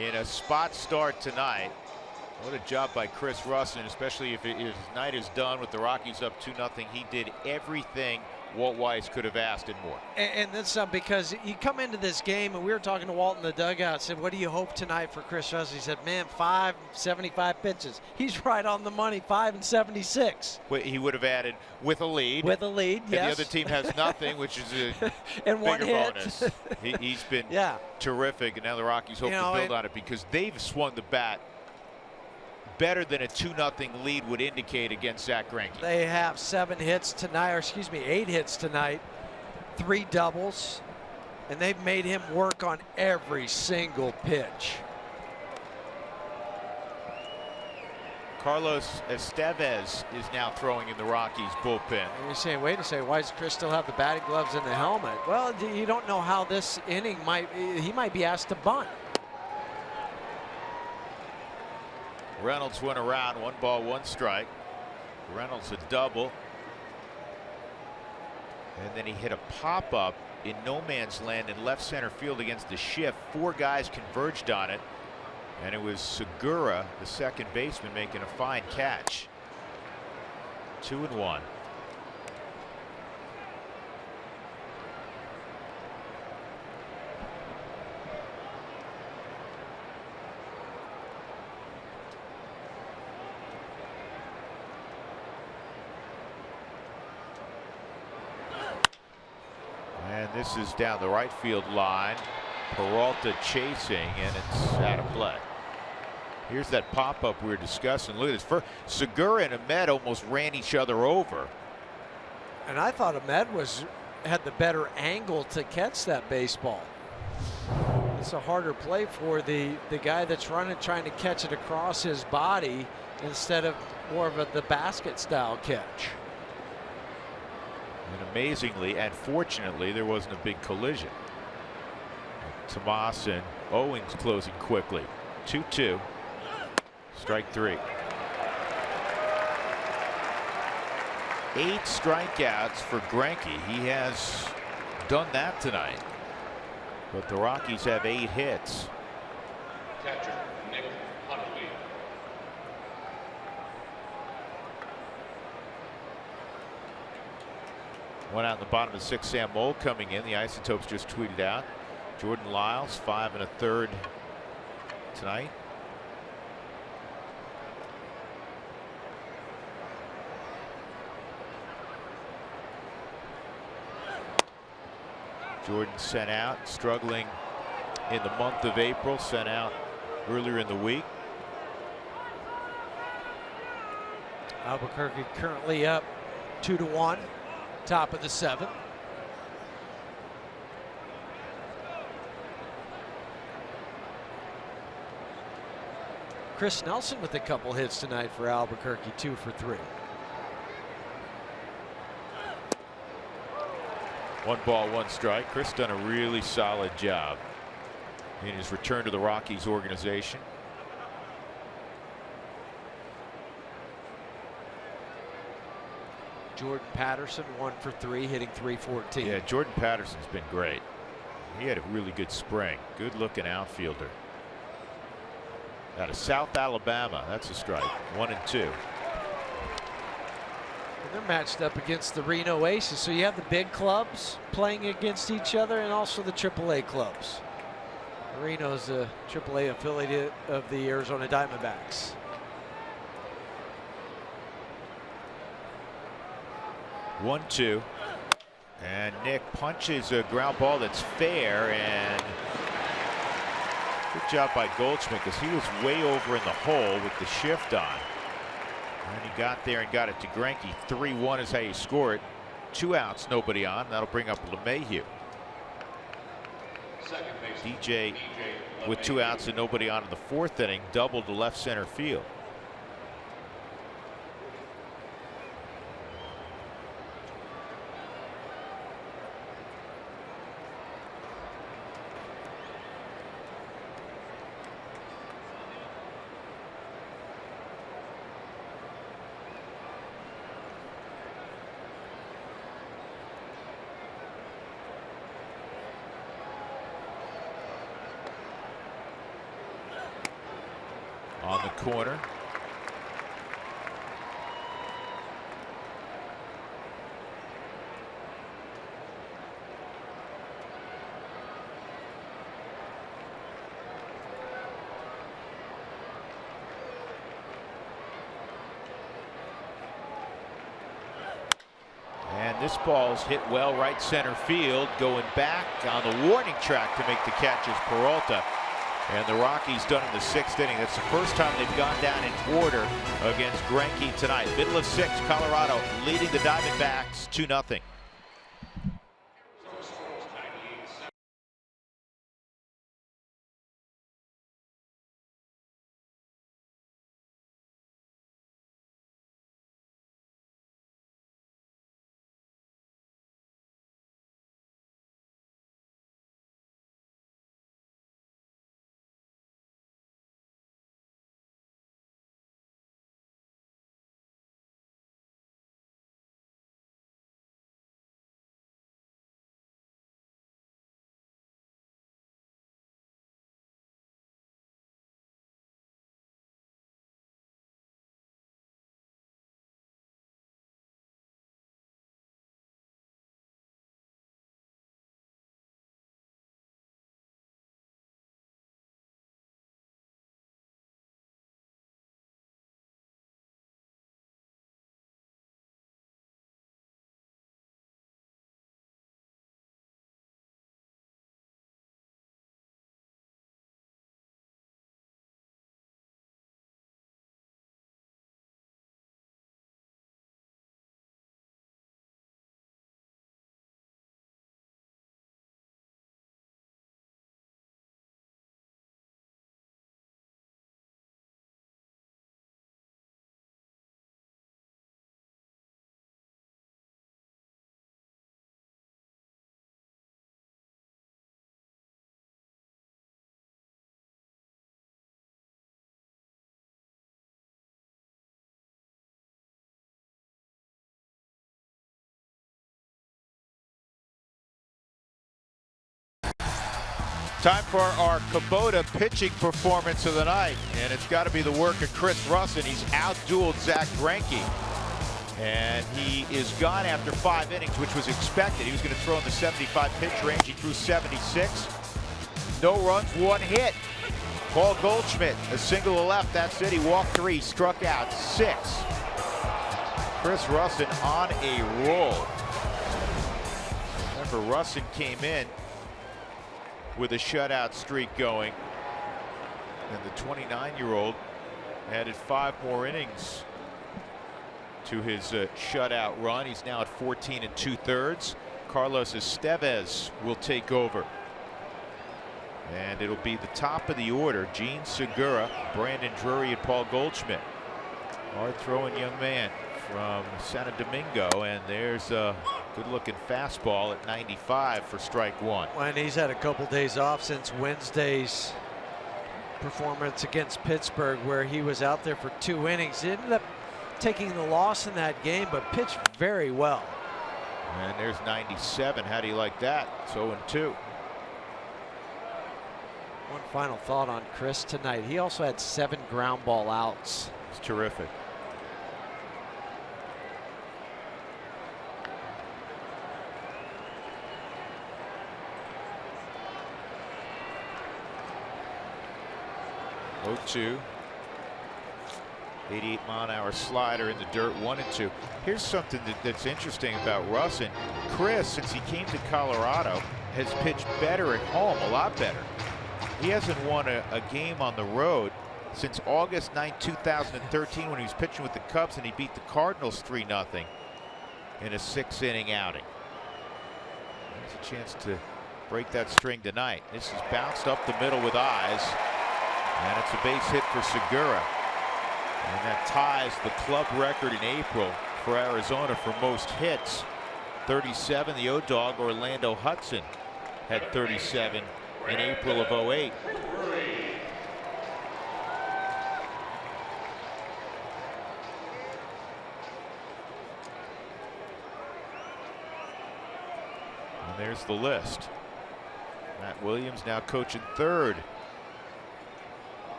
in a spot start tonight. What a job by Chris Russin, especially if his night is done with the Rockies up 2-0. He did everything Walt Weiss could have asked and more. And that's because you come into this game, and we were talking to Walt in the dugout, said, what do you hope tonight for Chris Russin? He said, man, 75 pitches. He's right on the money, 5-76. Well, he would have added with a lead. With a lead, and yes. the other team has nothing, which is a and bigger 1 hit. bonus. He's been terrific, and now the Rockies hope to build on it because they've swung the bat better than a 2-0 lead would indicate against Zach Greinke. They have 7 hits tonight, or excuse me, 8 hits tonight, 3 doubles, and they've made him work on every single pitch. Carlos Estevez is now throwing in the Rockies bullpen. And you're saying, wait a second, why does Chris still have the batting gloves and the helmet? Well, you don't know how this inning he might be asked to bunt. Reynolds went around, 1 ball, 1 strike. Reynolds a double. And then he hit a pop-up in no man's land in left center field against the shift. 4 guys converged on it. And it was Segura, the second baseman, making a fine catch. 2-1. And this is down the right field line. Peralta chasing, and it's out of play. Here's that pop-up we were discussing. Look at this. Segura and Ahmed almost ran each other over. And I thought Ahmed had the better angle to catch that baseball. It's a harder play for the guy that's running, trying to catch it across his body instead of more of the basket style catch. And amazingly and fortunately, there wasn't a big collision. Tomas and Owings closing quickly. 2-2. Strike 3. 8 strikeouts for Greinke. He has done that tonight. But the Rockies have 8 hits. Catcher, Nick Huntley. One out in the bottom of the 6th. Sam Moll coming in. The Isotopes just tweeted out. Jordan Lyles, 5 1/3 tonight. Jordan sent out, struggling in the month of April, sent out earlier in the week. Albuquerque currently up 2-1, top of the 7th. Chris Nelson with a couple hits tonight for Albuquerque, 2 for 3. 1 ball, 1 strike. Chris done a really solid job in his return to the Rockies organization. Jordan Patterson 1 for 3, hitting .314. Yeah, Jordan Patterson's been great. He had a really good spring. Good looking outfielder. Out of South Alabama. That's a strike. 1 and 2. They're matched up against the Reno Aces, so you have the big clubs playing against each other and also the AAA clubs. Reno's a AAA affiliate of the Arizona Diamondbacks. 1-2. And Nick punches a ground ball that's fair, and good job by Goldschmidt because he was way over in the hole with the shift on. And he got there and got it to Greinke. 3-1 is how you score it. 2 outs, nobody on. That'll bring up LeMahieu. DJ with 2 outs and nobody on in the 4th inning, doubled to left center field. On the corner. And this ball's hit well right center field, going back on the warning track to make the catch is Peralta. And the Rockies done in the 6th inning. That's the first time they've gone down in order against Greinke tonight. Middle of 6, Colorado leading the Diamondbacks 2-0. Time for our Kubota pitching performance of the night, and it's got to be the work of Chris Russin. He's outdueled Zach Greinke, and he is gone after 5 innings, which was expected. He was going to throw in the 75 pitch range. He threw 76. No runs, 1 hit. Paul Goldschmidt, a single to left. That's it. He walked 3, struck out 6. Chris Russin on a roll. Remember, Russin came in with a shutout streak going, and the 29-year-old added 5 more innings to his shutout run. He's now at 14 2/3. Carlos Estevez will take over, and it'll be the top of the order: Gene Segura, Brandon Drury, and Paul Goldschmidt. Hard throwing young man from Santo Domingo, and there's a good-looking fastball at 95 for strike 1. And he's had a couple days off since Wednesday's performance against Pittsburgh, where he was out there for 2 innings. He ended up taking the loss in that game, but pitched very well. And there's 97. How do you like that? It's 0-2. One final thought on Chris tonight. He also had 7 ground ball outs. It's terrific. Oh-2. 88-mile-an-hour slider in the dirt, 1-2. Here's something that's interesting about Russin. Chris, since he came to Colorado, has pitched better at home, a lot better. He hasn't won a game on the road since August 9, 2013, when he was pitching with the Cubs and he beat the Cardinals 3-0 in a 6-inning outing. There's a chance to break that string tonight. This is bounced up the middle with eyes, and it's a base hit for Segura. And that ties the club record in April for Arizona for most hits. 37. The O-Dog, Orlando Hudson, had 37 in April of '08. And there's the list. Matt Williams now coaching third.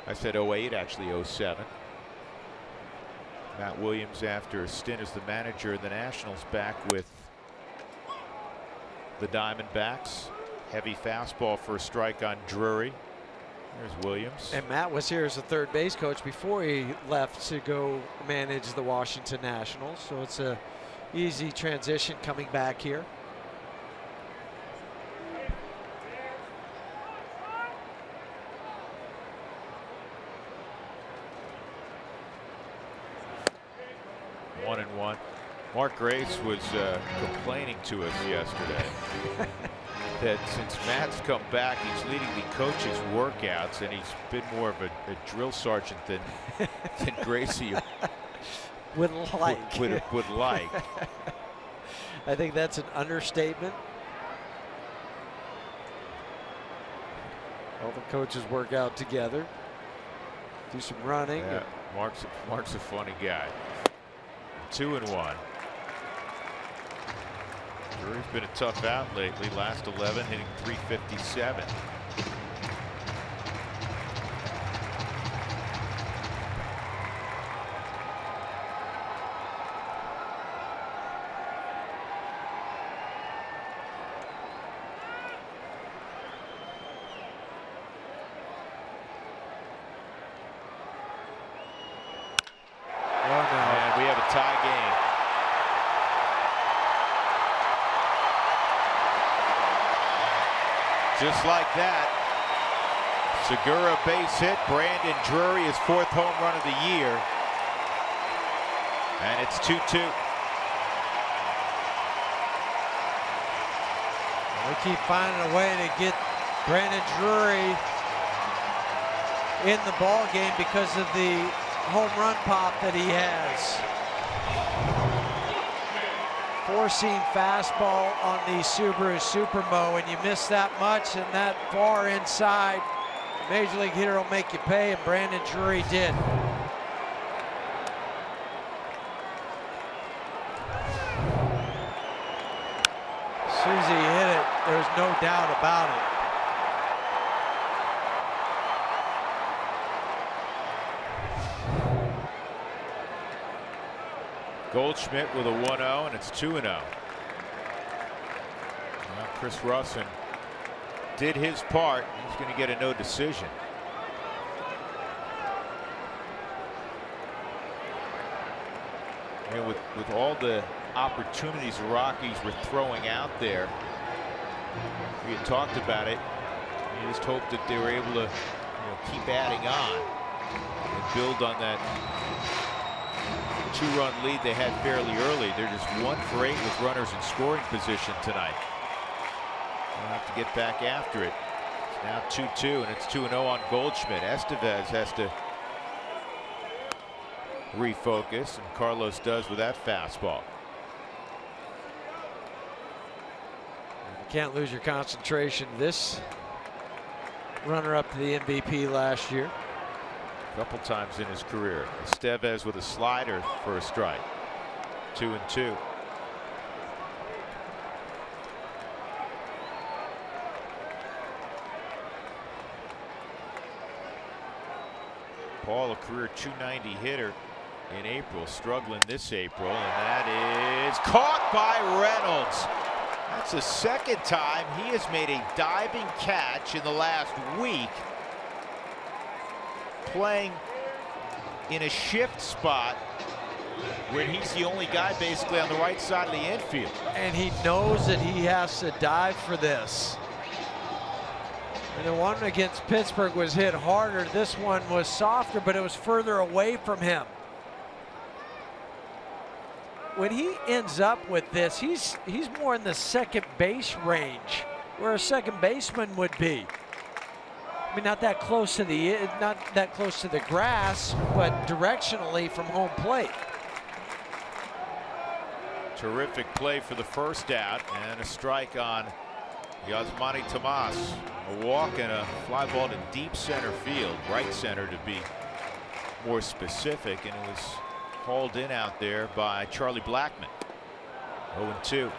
I said '08, actually '07. Matt Williams, after a stint as the manager of the Nationals, back with the Diamondbacks. Heavy fastball for a strike on Drury. There's Williams. And Matt was here as a third base coach before he left to go manage the Washington Nationals. So it's a easy transition coming back here. One and one. Mark Grace was complaining to us yesterday that since Matt's come back, he's leading the coaches' workouts, and he's been more of a drill sergeant than Gracie would like. Would like. I think that's an understatement. All the coaches work out together, do some running. Yeah, Mark's a funny guy. 2-1. Drury's been a tough out lately. Last 11, hitting .357. And we have a tie game. Just like that, Segura base hit. Brandon Drury, his 4th home run of the year. And it's 2-2. They keep finding a way to get Brandon Drury in the ball game because of the home run pop that he has. 4-seam fastball on the Subaru Supermo, and you miss that much and that far inside, Major League hitter will make you pay, and Brandon Drury did. As soon as he hit it, there's no doubt about it. Goldschmidt with a 1-0, and it's 2-0. Well, Chris Russin did his part. He's going to get a no decision. And with all the opportunities the Rockies were throwing out there, we had talked about it. You just hope that they were able to keep adding on and build on that 2-run lead they had fairly early. They're just 1 for 8 with runners in scoring position tonight. They'll have to get back after it. It's now 2-2, and it's 2-0 on Goldschmidt. Estevez has to refocus, and Carlos does with that fastball. You can't lose your concentration. This runner-up to the MVP last year. A couple times in his career. Estevez with a slider for a strike. 2-2. Paul, a career .290 hitter in April, struggling this April, and that is caught by Reynolds. That's the second time he has made a diving catch in the last week, playing in a shift spot where he's the only guy basically on the right side of the infield. And he knows that he has to dive for this. And the one against Pittsburgh was hit harder. This one was softer, but it was further away from him. When he ends up with this, he's more in the second base range, where a second baseman would be. I mean, not that close to the grass, but directionally from home plate. Terrific play for the first out, and a strike on Yasmani Tomas. A walk and a fly ball to deep center field, right center to be more specific, and it was hauled in out there by Charlie Blackmon. 0-2.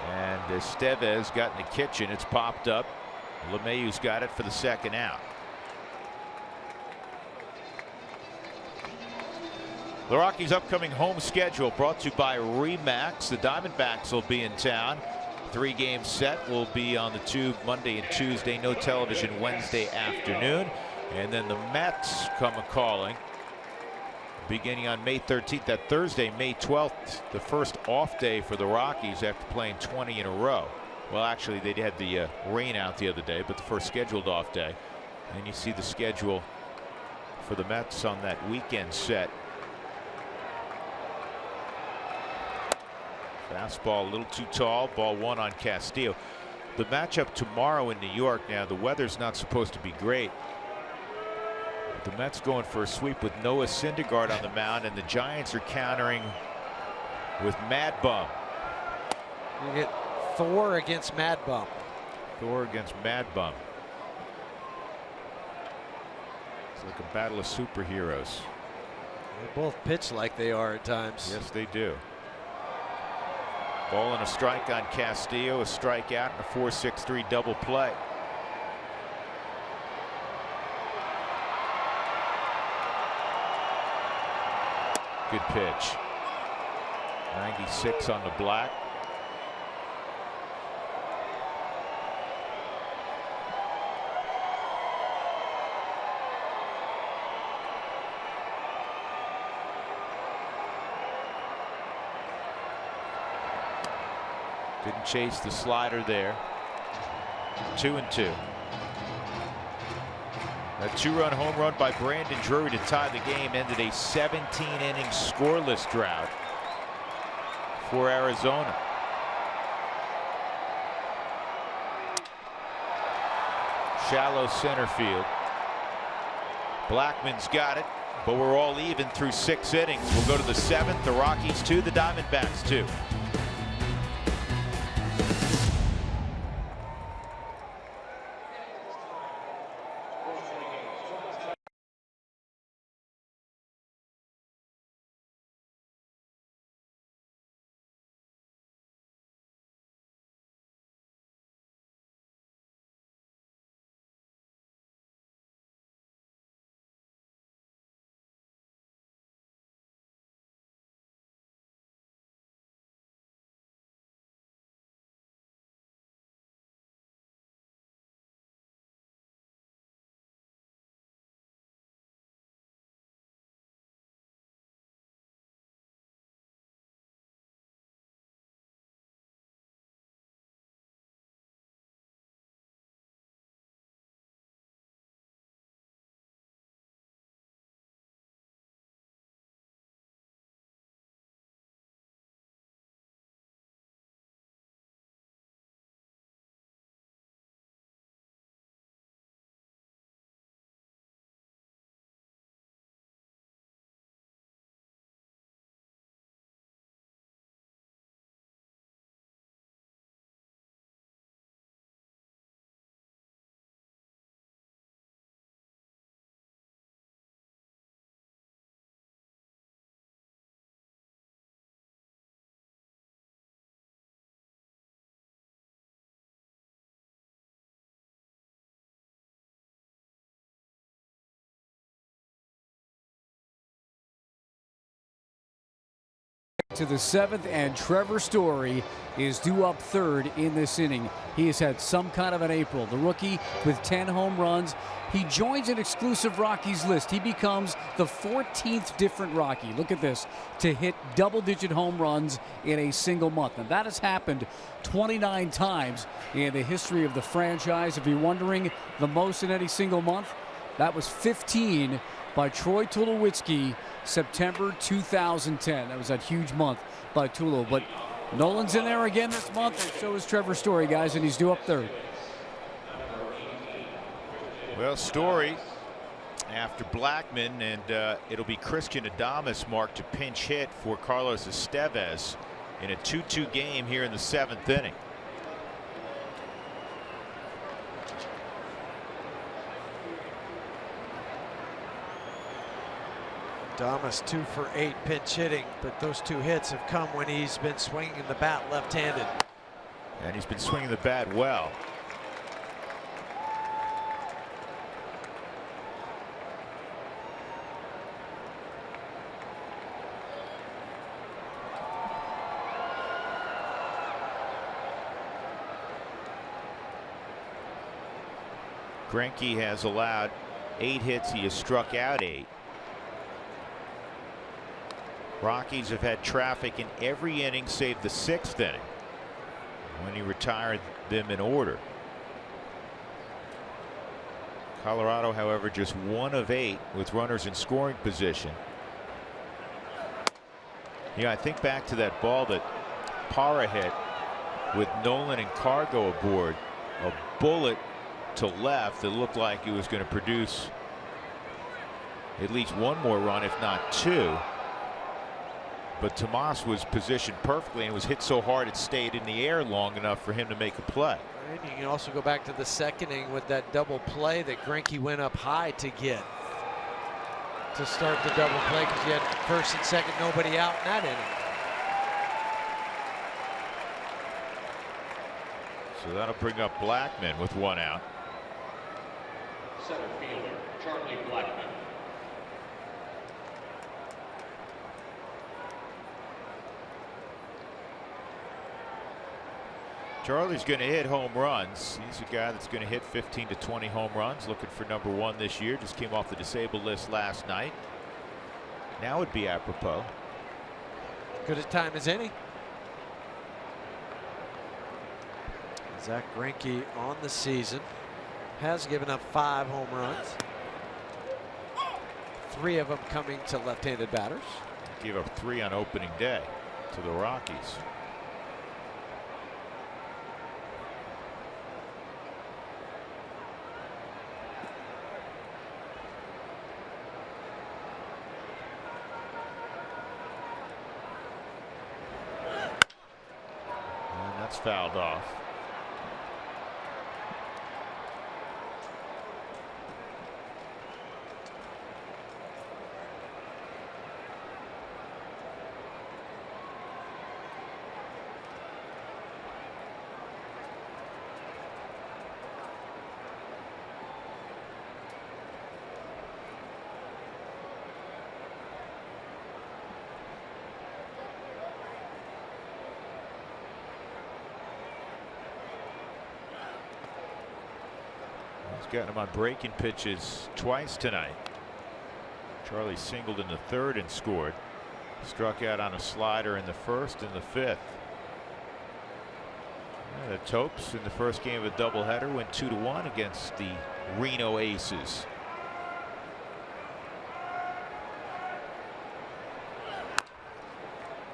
And Estevez got in the kitchen. It's popped up. LeMahieu's got it for the second out. The Rockies' upcoming home schedule brought to you by Remax. The Diamondbacks will be in town. 3-game set will be on the tube Monday and Tuesday. No television Wednesday afternoon. And then the Mets come a-calling beginning on May 13th. That Thursday, May 12th, the first off day for the Rockies after playing 20 in a row. Well, actually, they had the rain out the other day, but the first scheduled off day. And you see the schedule for the Mets on that weekend set. Fastball a little too tall. Ball 1 on Castillo. The matchup tomorrow in New York. Now the weather's not supposed to be great. The Mets going for a sweep with Noah Syndergaard on the mound, and the Giants are countering with Mad Bum. You get Thor against Mad Bum. Thor against Mad Bum. It's like a battle of superheroes. They both pitch like they are at times. Yes, they do. Ball and a strike on Castillo, a strikeout, and a 4-6-3 double play. Good pitch. 96 on the black. Didn't chase the slider there. 2-2. A 2-run home run by Brandon Drury to tie the game ended a 17-inning scoreless drought for Arizona. Shallow center field. Blackmon's got it, but we're all even through 6 innings. We'll go to the 7th. The Rockies 2, the Diamondbacks 2. To the 7th, and Trevor Story is due up 3rd in this inning. He has had some kind of an April. The rookie with 10 home runs. He joins an exclusive Rockies list. He becomes the 14th different Rocky. Look at this, to hit double-digit home runs in a single month. And that has happened 29 times in the history of the franchise. If you're wondering the most in any single month, that was 15 by Troy Tulowitzki, September 2010. That was that huge month by Tulo. But Nolan's in there again this month, and so is Trevor Story, guys, and he's due up 3rd. Well, Story after Blackman, and it'll be Christian Adames marked to pinch hit for Carlos Estevez in a 2-2 game here in the 7th inning. Adames 2 for 8 pinch hitting, but those 2 hits have come when he's been swinging the bat left-handed. And he's been swinging the bat well. Greinke has allowed 8 hits. He has struck out 8. Rockies have had traffic in every inning save the 6th inning, when he retired them in order. Colorado, however, just 1 of 8 with runners in scoring position. Yeah, I think back to that ball that Parra hit with Nolan and Cargo aboard. A bullet to left that looked like it was going to produce at least 1 more run, if not 2. But Tomas was positioned perfectly and was hit so hard it stayed in the air long enough for him to make a play. And you can also go back to the 2nd inning with that double play that Greinke went up high to get to start the double play, because you had 1st and 2nd, nobody out in that inning. So that'll bring up Blackman with 1 out. Center fielder, Charlie Blackman. Charlie's going to hit home runs. He's a guy that's going to hit 15 to 20 home runs. Looking for number 1 this year. Just came off the disabled list last night. Now would be apropos. Good a time as any. Zach Greinke on the season has given up 5 home runs. 3 of them coming to left-handed batters. Gave up 3 on opening day to the Rockies. And that's fouled off. He's gotten him on breaking pitches twice tonight. Charlie singled in the 3rd and scored. Struck out on a slider in the 1st and the 5th. The Topes in the first game of a doubleheader went 2-1 against the Reno Aces.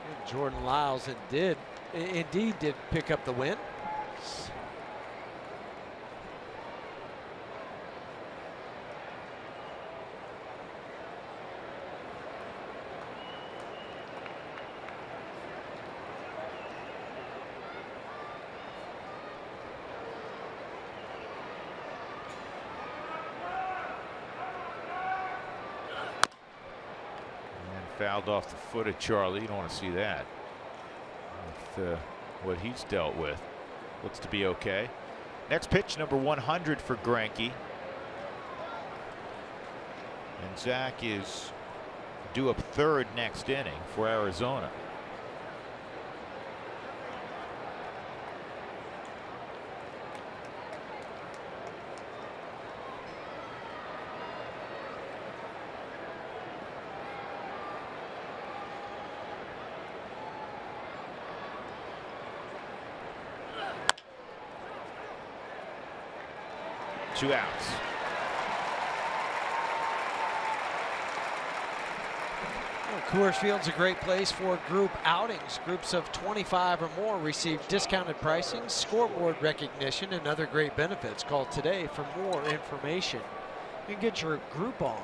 And Jordan Lyles indeed did pick up the win. Fouled off the foot of Charlie. You don't want to see that. With what he's dealt with. Looks to be okay. Next pitch, number 100 for Greinke. And Zach is due up 3rd next inning for Arizona. 2 outs. Well, Coors Field's a great place for group outings. Groups of 25 or more receive discounted pricing, scoreboard recognition, and other great benefits. Call today for more information and get your group on.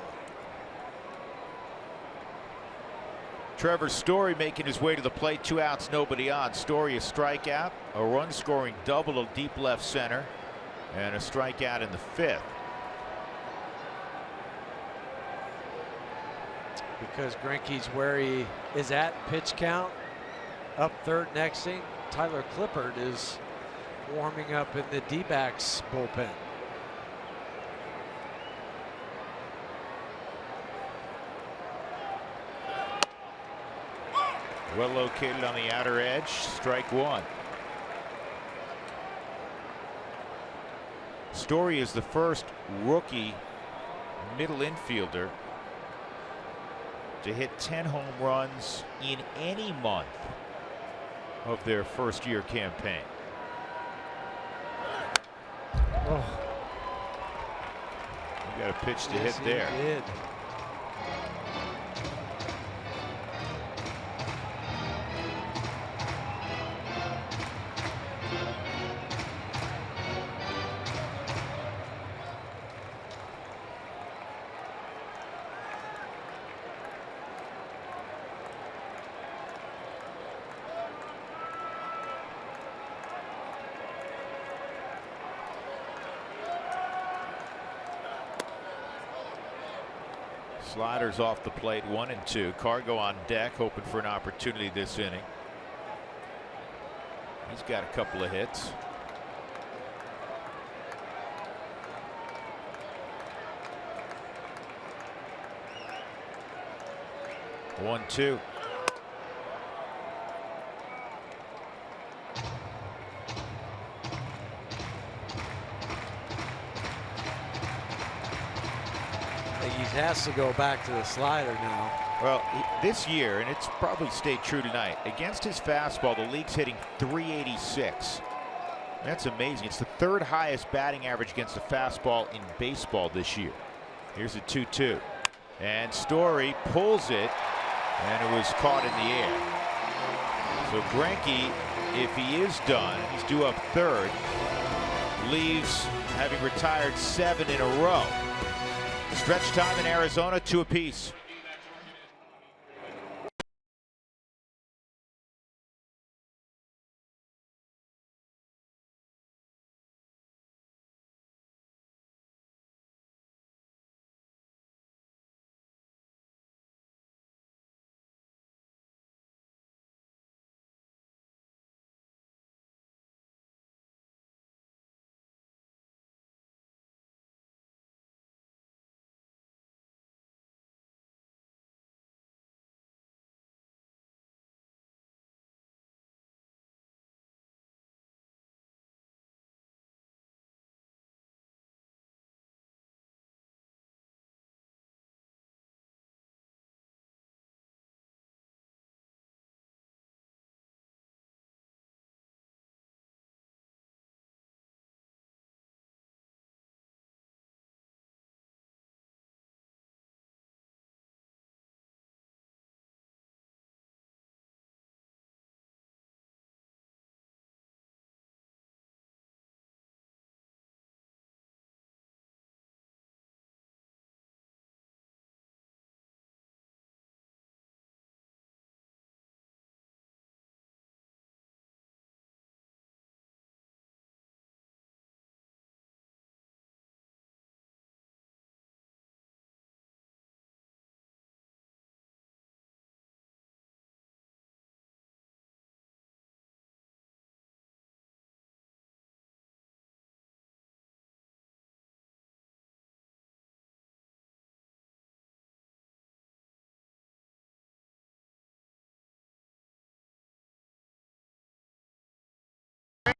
Trevor Story making his way to the plate. 2 outs, nobody on. Story a strikeout, a run scoring double to deep left center, and a strikeout in the 5th. Because Greinke's where he is at pitch count, up third. Next thing, Tyler Clippard is warming up in the D-backs bullpen. Well located on the outer edge. Strike 1. Story is the first rookie middle infielder to hit 10 home runs in any month of their first-year campaign. Oh. You got a pitch to Yes, hit there. he did. Sliders off the plate, 1 and 2. Cargo on deck, hoping for an opportunity this inning. He's got a couple of hits. One, 2. He has to go back to the slider now. Well, this year, and it's probably stayed true tonight, against his fastball, the league's hitting .386. That's amazing. It's the 3rd highest batting average against a fastball in baseball this year. Here's a 2-2. And Story pulls it, and it was caught in the air. So Greinke, if he is done, he's due up 3rd, leaves having retired 7 in a row. Stretch time in Arizona, 2 apiece.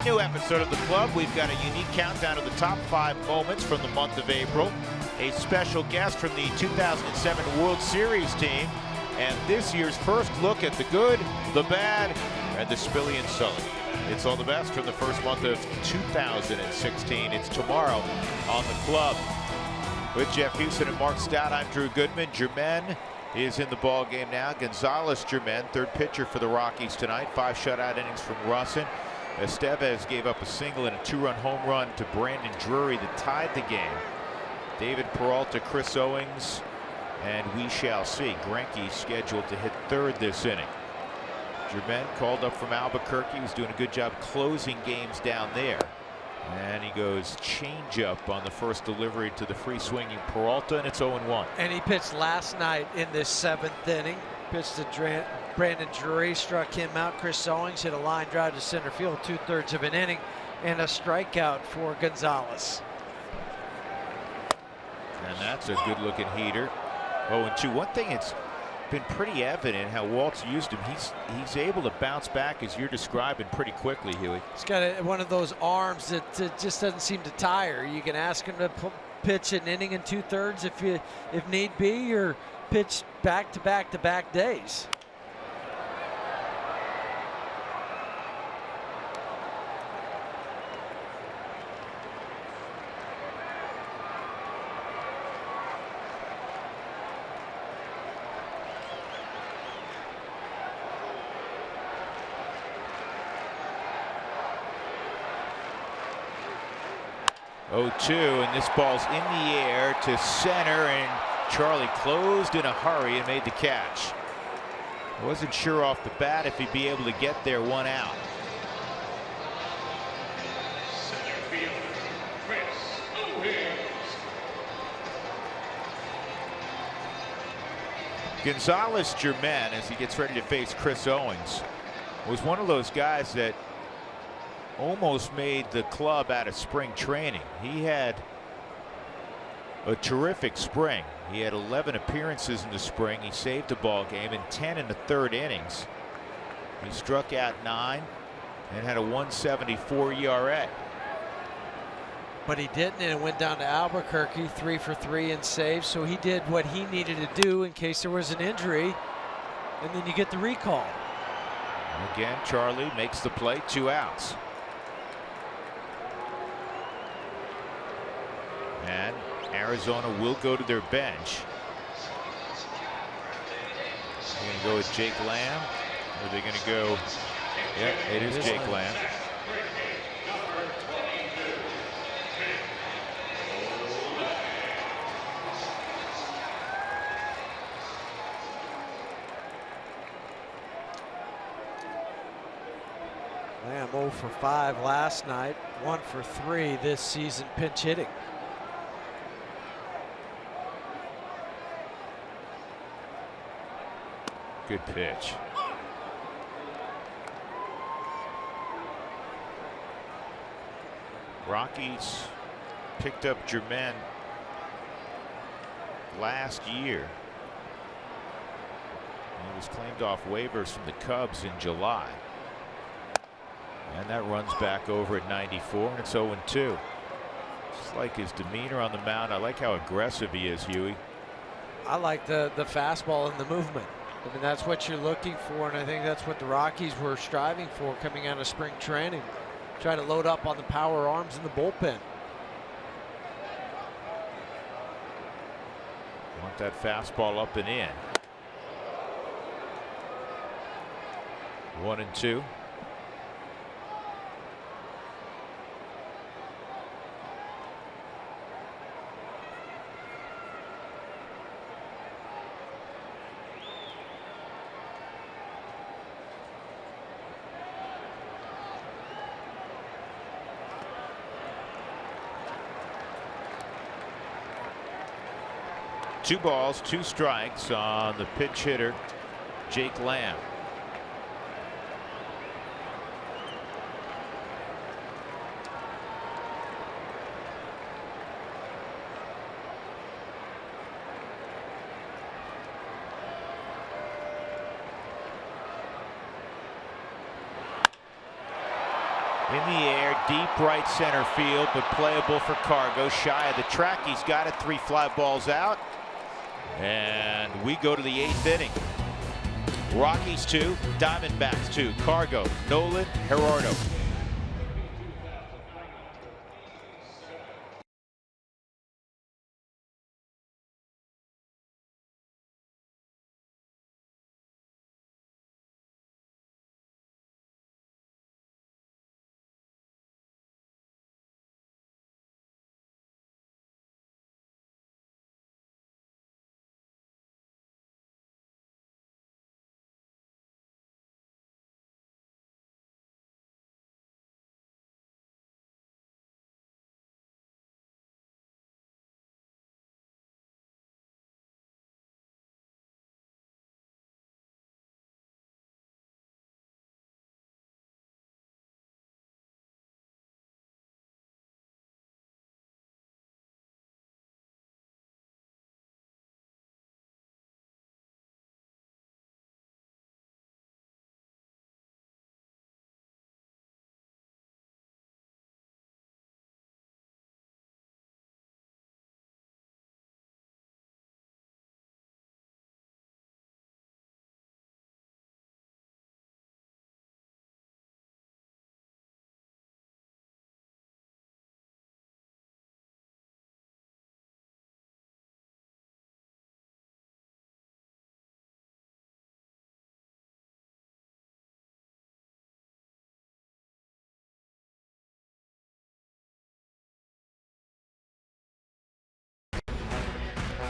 New episode of the club. We've got a unique countdown of the top 5 moments from the month of April. A special guest from the 2007 World Series team, and this year's first look at the good, the bad, and the Spilly and Sully. It's all the best from the first month of 2016. It's tomorrow on the club. With Jeff Houston and Mark Stout, I'm Drew Goodman. Germain is in the ball game now. Gonzalez Germain, third pitcher for the Rockies tonight. 5 shutout innings from Russin. Estevez gave up a single and a 2-run home run to Brandon Drury that tied the game. David Peralta, Chris Owings, and we shall see. Greinke scheduled to hit third this inning. Germain called up from Albuquerque. He was doing a good job closing games down there. And he goes changeup on the first delivery to the free swinging Peralta, and it's 0-1. And he pitched last night in this 7th inning. Pitched to Brandon Drury, struck him out. Chris Owings hit a line drive to center field, 2/3 of an inning, and a strikeout for Gonzalez. And that's a good looking heater. 0-2. One thing it's been pretty evident how Walt's used him. He's able to bounce back, as you're describing, pretty quickly, Huey. He's got one of those arms that just doesn't seem to tire. You can ask him to pitch an inning in 2/3 if need be, or pitch back to back days. And this ball's in the air to center, and Charlie closed in a hurry and made the catch. Wasn't sure off the bat if he'd be able to get there 1 out. Center fielder, Chris Owings. Gonzalez Germain, as he gets ready to face Chris Owings, was one of those guys that almost made the club out of spring training. He had a terrific spring. He had 11 appearances in the spring. He saved a ball game in 10 in the 3rd innings. He struck out 9 and had a 1.74 ERA. But he didn't, and it went down to Albuquerque, 3 for 3 in saves. So he did what he needed to do in case there was an injury, and then you get the recall. Again, Charlie makes the play, 2 outs. And Arizona will go to their bench. They're going to go with Jake Lamb, or they're going to go. Yeah, it is Jake Lamb. Lamb 0 for 5 last night, 1 for 3 this season pinch hitting. Good pitch. Rockies picked up Germain last year. He was claimed off waivers from the Cubs in July. And that runs back over at 94, and it's 0-2. Just like his demeanor on the mound. I like how aggressive he is, Huey. I like the fastball and the movement. I mean, that's what you're looking for, and I think that's what the Rockies were striving for coming out of spring training. Try to load up on the power arms in the bullpen. Want that fastball up and in. 1-2. Two balls, 2 strikes on the pitch hitter, Jake Lamb. In the air, deep right center field, but playable for Cargo. Shy of the track. He's got it. 3 fly balls out. And we go to the 8th inning. Rockies 2, Diamondbacks 2. Cargo, Nolan, Gerardo.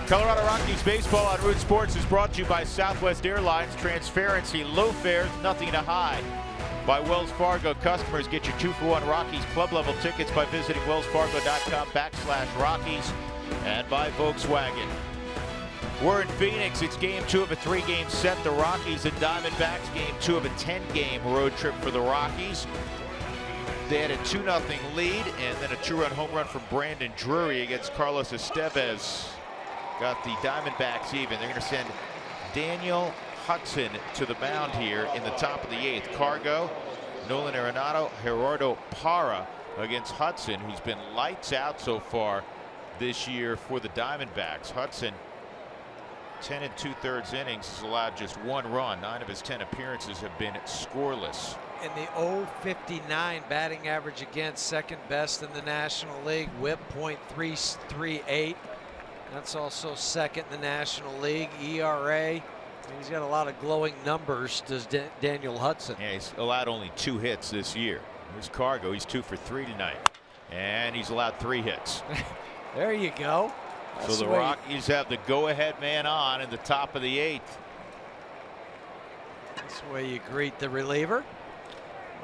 Colorado Rockies baseball on Root Sports is brought to you by Southwest Airlines. Transparency, low fares, nothing to hide. By Wells Fargo, customers get your 2-for-1 Rockies club level tickets by visiting wellsfargo.com/Rockies. And by Volkswagen. We're in Phoenix. It's game 2 of a 3-game set. The Rockies and Diamondbacks. Game 2 of a 10-game road trip for the Rockies. They had a 2-0 lead, and then a 2-run home run from Brandon Drury against Carlos Estevez. Got the Diamondbacks even. They're going to send Daniel Hudson to the mound here in the top of the 8th. Cargo, Nolan Arenado, Gerardo Parra against Hudson, who's been lights out so far this year for the Diamondbacks. Hudson, 10 2/3 innings, has allowed just 1 run. 9 of his 10 appearances have been scoreless. In the .059 batting average against, second best in the National League. WHIP .338. That's also second in the National League. ERA. He's got a lot of glowing numbers, does Daniel Hudson. Yeah, he's allowed only 2 hits this year. Here's Cargo. He's 2 for 3 tonight. And he's allowed 3 hits. There you go. That's so the Rockies have the go-ahead man on in the top of the 8th. That's the way you greet the reliever.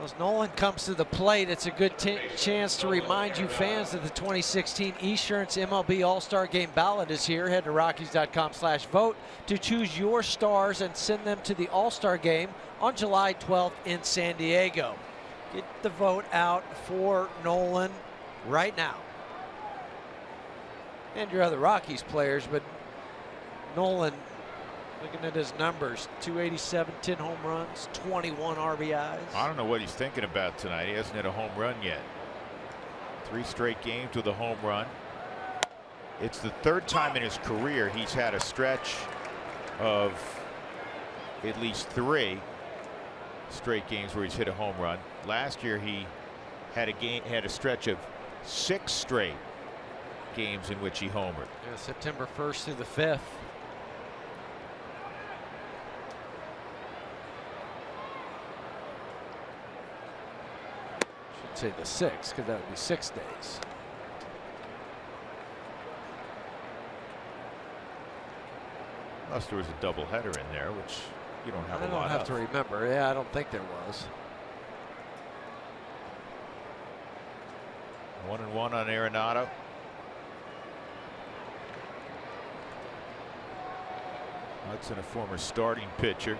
As Nolan comes to the plate, it's a good chance to remind you fans that the 2016 Esurance MLB All-Star Game ballot is here. Head to Rockies.com/vote to choose your stars and send them to the All-Star Game on July 12th in San Diego. Get the vote out for Nolan right now. And your other Rockies players, but Nolan, looking at his numbers, 287, 10 home runs, 21 RBIs. I don't know what he's thinking about tonight. He hasn't hit a home run yet. 3 straight games with a home run. It's the 3rd time in his career he's had a stretch of at least 3 straight games where he's hit a home run. Last year he had a stretch of 6 straight games in which he homered. Yeah, September 1st through the 5th. Should say the 6th, because that would be 6 days. Unless there was a doubleheader in there, which you don't have a lot of. I don't have to remember. Yeah, I don't think there was. 1-1 on Arenado. Hudson, a former starting pitcher.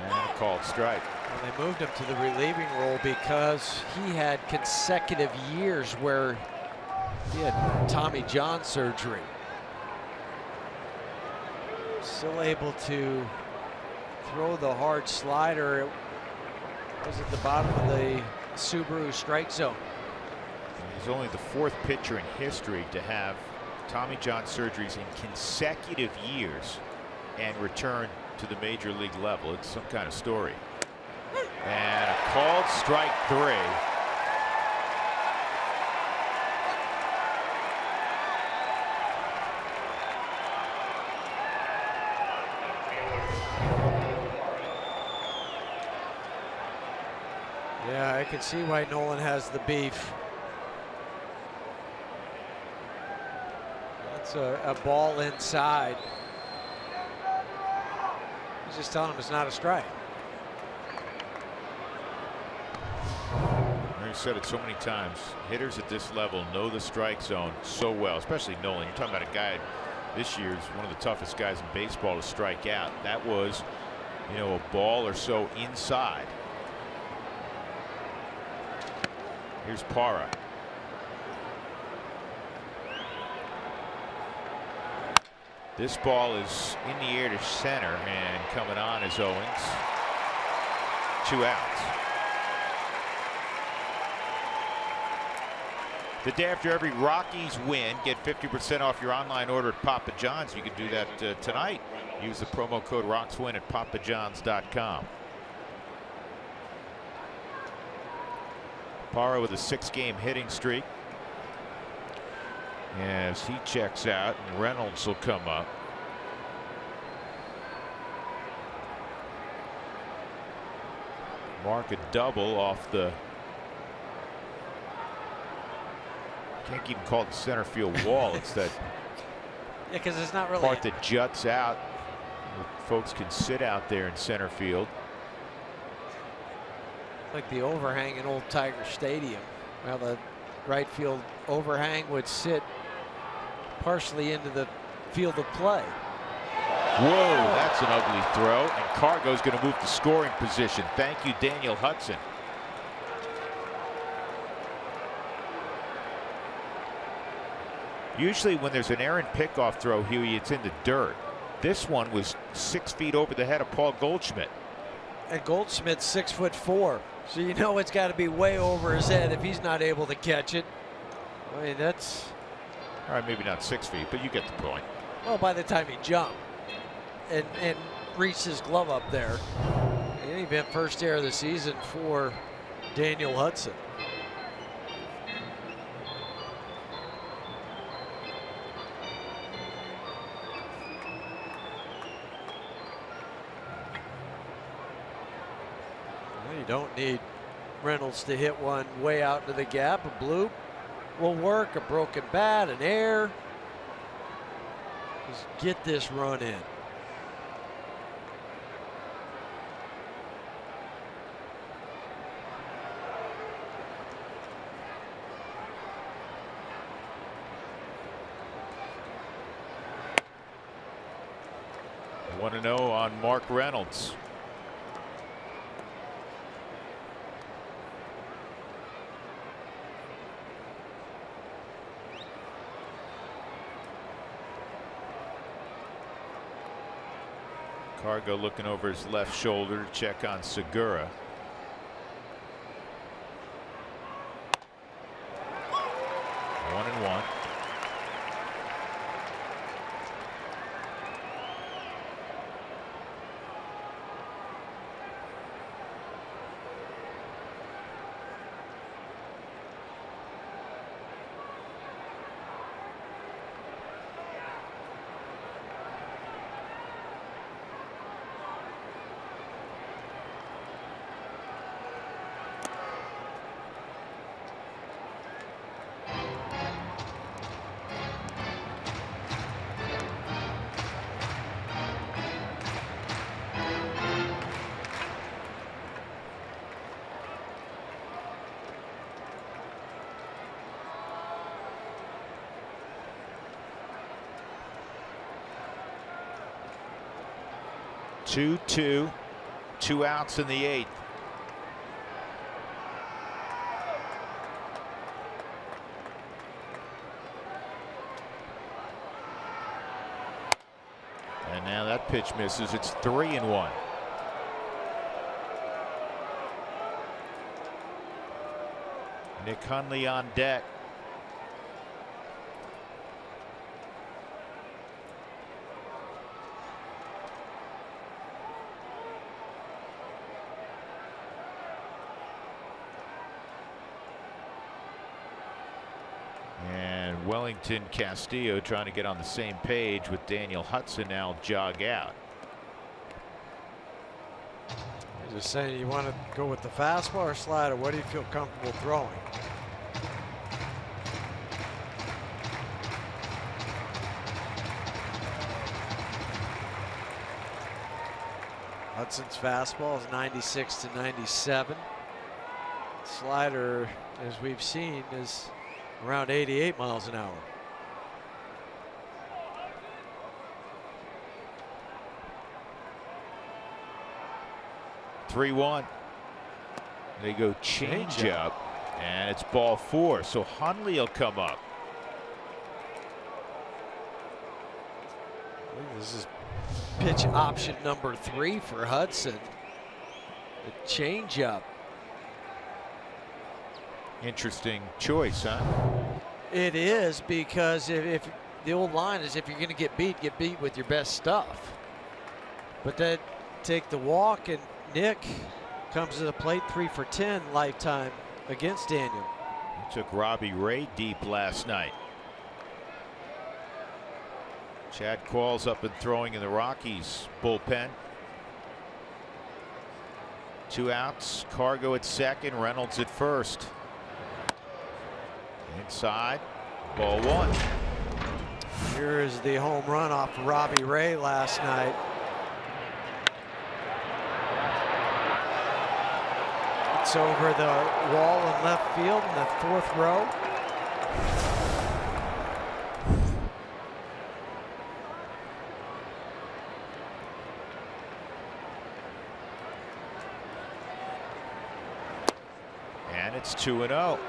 And a called strike. Well, they moved him to the relieving role because he had consecutive years where he had Tommy John surgery. Still able to throw the hard slider. It was at the bottom of the Subaru strike zone. He's only the 4th pitcher in history to have Tommy John surgeries in consecutive years and return to the major league level. It's some kind of story. And a called strike 3. Yeah, I can see why Nolan has the beef. That's a ball inside. He's just telling him it's not a strike. I've said it so many times. Hitters at this level know the strike zone so well, especially Nolan. You're talking about a guy this year is one of the toughest guys in baseball to strike out. That was, you know, a ball or so inside. Here's Parra. This ball is in the air to center, and coming on is Owens. 2 outs. The day after every Rockies win, get 50% off your online order at Papa John's. You can do that tonight. Use the promo code ROCKSWIN at papajohns.com. Parra with a 6-game hitting streak. As he checks out, and Reynolds will come up. Mark a double off the Can't even call it the center field wall. It's that Yeah, because it's not really part that juts out. Folks can sit out there in center field. like the overhang in Old Tiger Stadium. Well, the right field overhang would sit partially into the field of play. Whoa, that's an ugly throw. And Cargo's going to move to scoring position. Thank you, Daniel Hudson. Usually when there's an errant pickoff throw, Huey, it's in the dirt. This one was 6 feet over the head of Paul Goldschmidt. And Goldschmidt's 6'4", so you know it's got to be way over his head if he's not able to catch it. I mean, that's... All right, maybe not 6 feet, but you get the point. Well, by the time he jumped and reached his glove up there, it ain't been first error of the season for Daniel Hudson. You don't need Reynolds to hit one way out into the gap. A bloop will work, a broken bat, an error. Just get this run in. I want to know on Mark Reynolds. Cargo looking over his left shoulder to check on Segura. One and one. Two outs in the 8th. And now that pitch misses. It's 3-1. Nick Hundley on deck. Wellington Castillo trying to get on the same page with Daniel Hudson now jog out. Just saying, you want to go with the fastball or slider? What do you feel comfortable throwing? Hudson's fastball is 96 to 97. Slider, as we've seen, is around 88 miles an hour. Three-one. They go change up, and it's ball 4. So Hundley will come up. This is pitch option number 3 for Hudson. The change up. Interesting choice, huh? It is, because if the old line is, if you're going to get beat with your best stuff. But then take the walk, and Nick comes to the plate 3 for 10 lifetime against Daniel. He took Robbie Ray deep last night. Chad Qualls up and throwing in the Rockies bullpen. 2 outs. Cargo at second, Reynolds at first. Inside, Ball one. Here is the home run off Robbie Ray last night. It's over the wall in left field in the 4th row. And it's 2-0.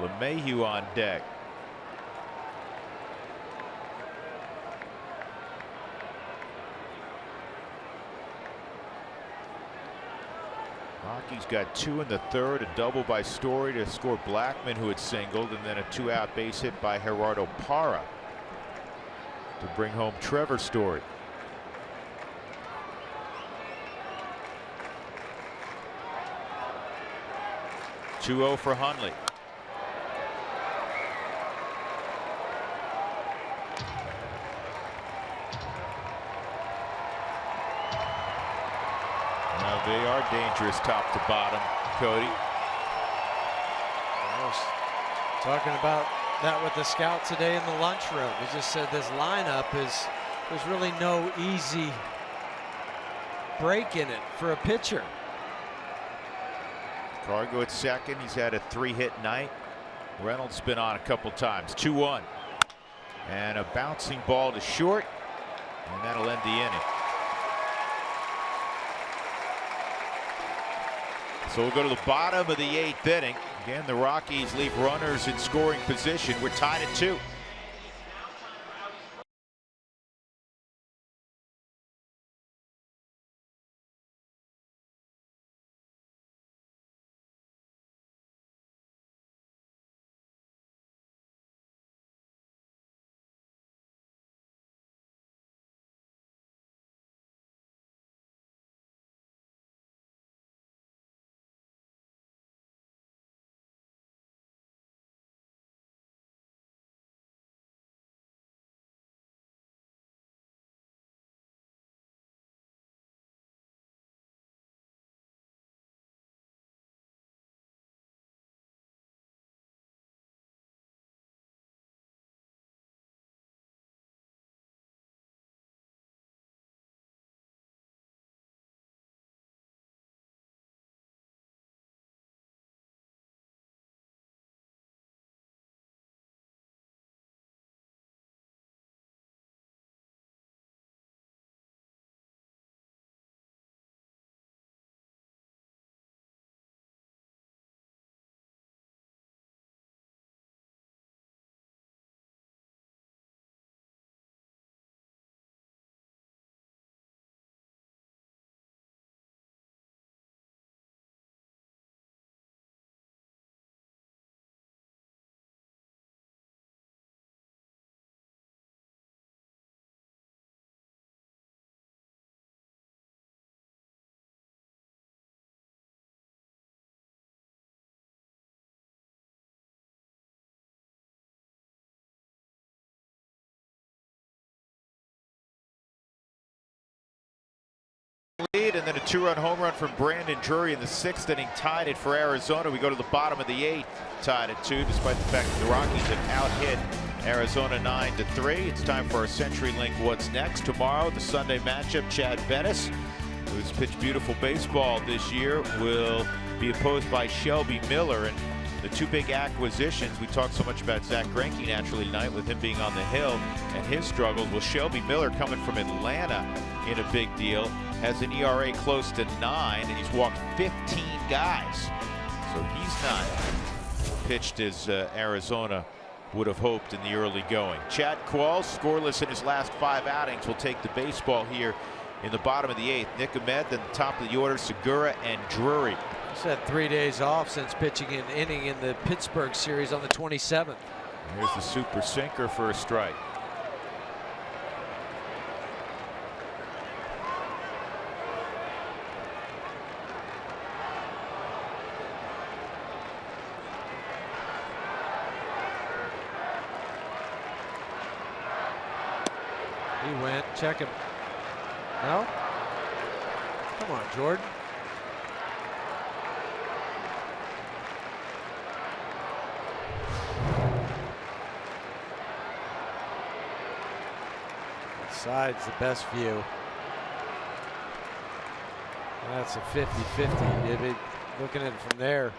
LeMahieu on deck. Rockies got 2 in the 3rd, a double by Story to score Blackman, who had singled, and then a 2-out base hit by Gerardo Parra to bring home Trevor Story. (2-0) for Hundley. Now they are dangerous top to bottom, Cody. I was talking about that with the scout today in the lunchroom. He just said this lineup there's really no easy break in it for a pitcher. Cargo at second. He's had a 3-hit night. Reynolds been on a couple times. 2-1. And a bouncing ball to short. And that'll end the inning. So we'll go to the bottom of the 8th inning. Again, the Rockies leave runners in scoring position. We're tied at 2. Lead, and then a 2-run home run from Brandon Drury in the 6th inning tied it for Arizona. We go to the bottom of the 8th, tied at 2, despite the fact that the Rockies have out-hit Arizona 9-3. It's time for our CenturyLink What's Next. Tomorrow, the Sunday matchup, Chad Bettis, who's pitched beautiful baseball this year, will be opposed by Shelby Miller. And the 2 big acquisitions, we talked so much about Zach Greinke naturally tonight with him being on the hill and his struggles. Well, Shelby Miller, coming from Atlanta in a big deal, has an ERA close to 9, and he's walked 15 guys. So he's not pitched as Arizona would have hoped in the early going. Chad Qualls, scoreless in his last 5 outings, will take the baseball here in the bottom of the 8th. Nick Ahmed, then the top of the order, Segura and Drury. He's had 3 days off since pitching an inning in the Pittsburgh series on the 27th. Here's the super sinker for a strike. He went. Check him. No? Come on, Jordan. Side's the best view. That's a 50-50. You'd be looking at it from there.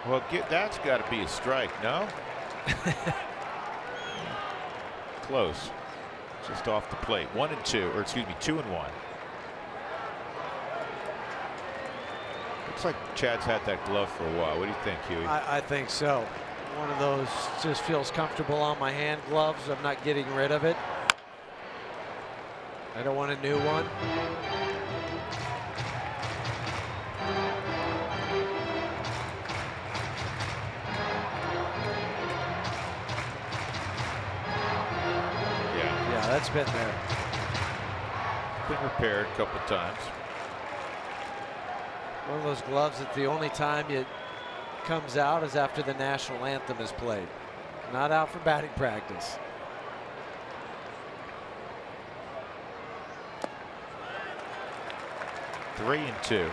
Well, that's got to be a strike, no? Close. Just off the plate. 1-2, or excuse me, 2-1. Looks like Chad's had that glove for a while. What do you think, Huey? I think so. One of those just feels comfortable on my hand gloves. I'm not getting rid of it. I don't want a new one. Yeah, that's been there. Been repaired a couple times. One of those gloves that the only time it comes out is after the national anthem is played. Not out for batting practice. Three and 2.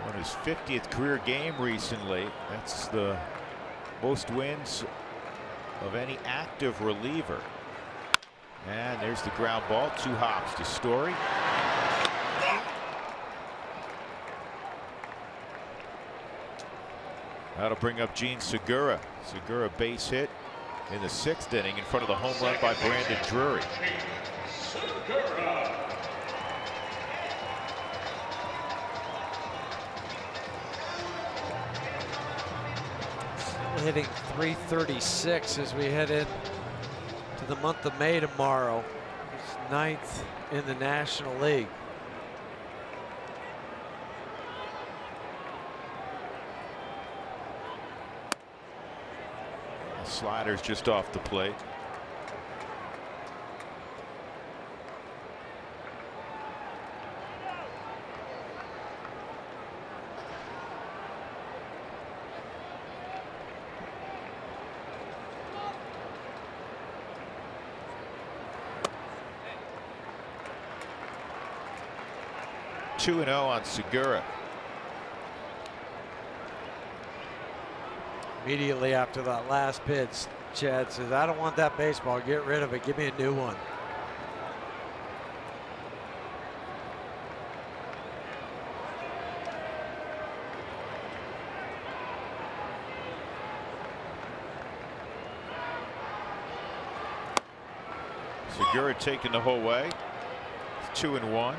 On his 50th career game recently. That's the most wins of any active reliever. And there's the ground ball. 2 hops to Story. That'll bring up Gene Segura. Segura base hit in the 6th inning in front of the home run by Brandon Drury. Hitting .336 as we head in to the month of May tomorrow. He's 9th in the National League. The slider's just off the plate. Two 2-0 on Segura. Immediately after that last pitch, Chad says, I don't want that baseball. Get rid of it. Give me a new one. Segura taking the whole way. 2-1.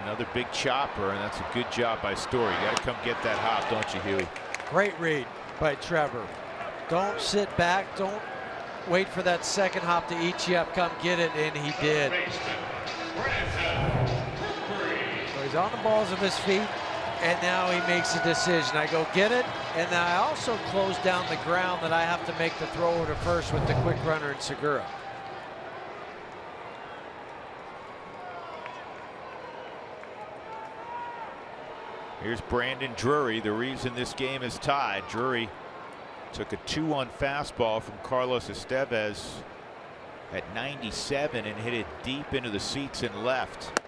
Another big chopper, and that's a good job by Story. You got to come get that hop, don't you, Huey? Great read by Trevor. Don't sit back. Don't wait for that second hop to eat you up. Come get it, and he did. So he's on the balls of his feet, and now he makes a decision. I go get it, and then I also close down the ground that I have to make the throw over to first with the quick runner in Segura. Here's Brandon Drury, the reason this game is tied. Drury took a 2-1 fastball from Carlos Estevez at 97 and hit it deep into the seats and left.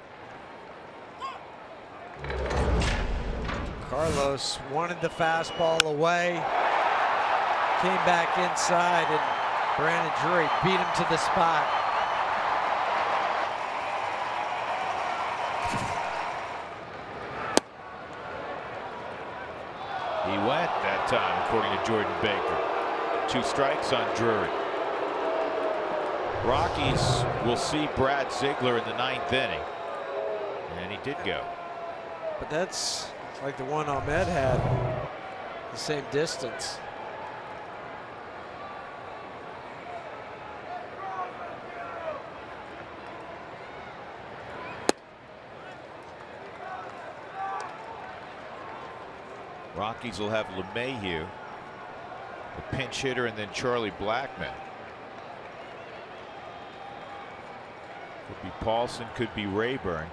Carlos wanted the fastball away, came back inside, and Brandon Drury beat him to the spot. He went that time, according to Jordan Baker. 2 strikes on Drury. Rockies will see Brad Ziegler in the 9th inning. And he did go. But that's like the one Ahmed had, the same distance. Rockies will have LeMahieu, the pinch hitter, and then Charlie Blackmon. Could be Paulson, could be Rayburn.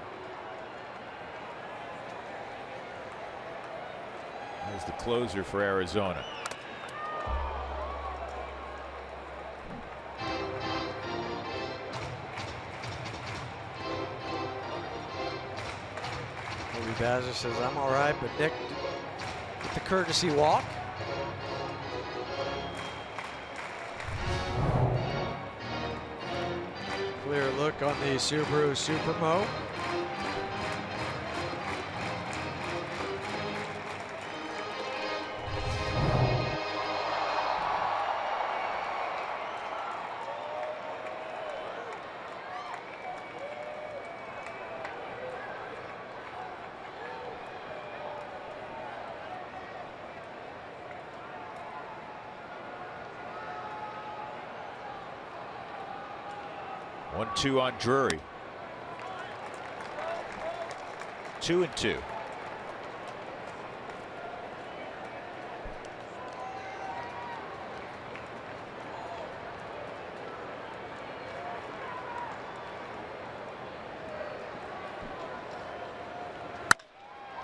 as the closer for Arizona. Maybe Bazzer says, I'm all right, but Nick with the courtesy walk. Clear look on the Subaru Supermo. One-two on Drury. 2-2.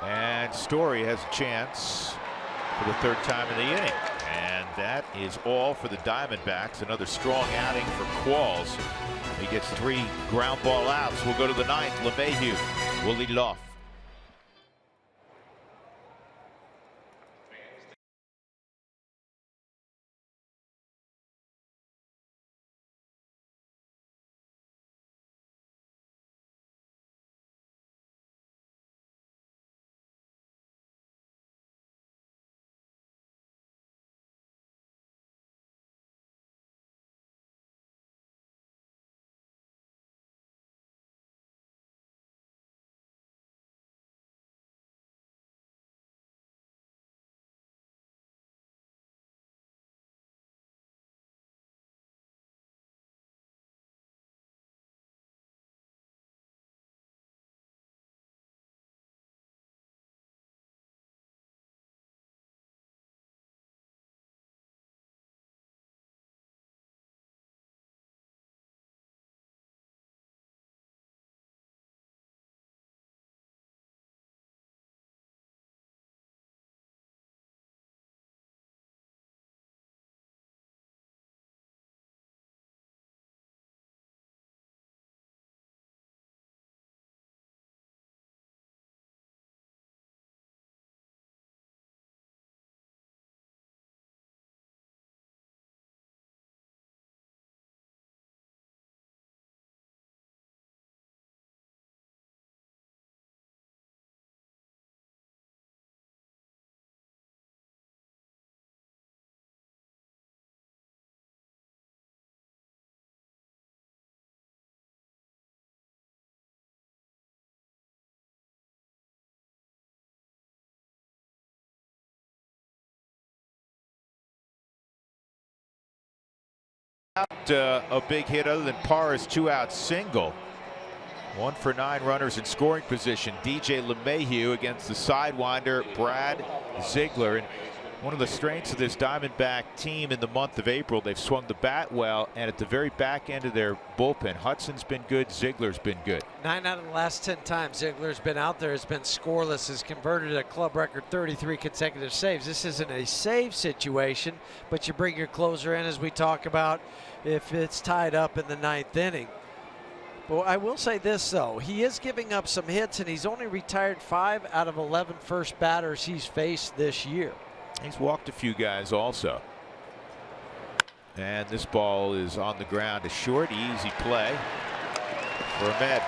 And Story has a chance for the third time in the inning. And that is all for the Diamondbacks. Another strong outing for Qualls. He gets 3 ground ball outs. We'll go to the 9th. LeMahieu will lead it off. A big hit other than Parra's 2-out single. 1 for 9 runners in scoring position. DJ LeMahieu against the sidewinder Brad Ziegler. And one of the strengths of this Diamondback team in the month of April, they've swung the bat well, and at the very back end of their bullpen, Hudson's been good, Ziegler's been good. 9 out of the last 10 times Ziegler's been out there has been scoreless, has converted a club record 33 consecutive saves. This isn't a save situation, but you bring your closer in, as we talk about, if it's tied up in the 9th inning. But I will say this, though. He is giving up some hits, and he's only retired 5 out of 11 first batters he's faced this year. He's walked a few guys also. And this ball is on the ground. A short, easy play for Ahmed.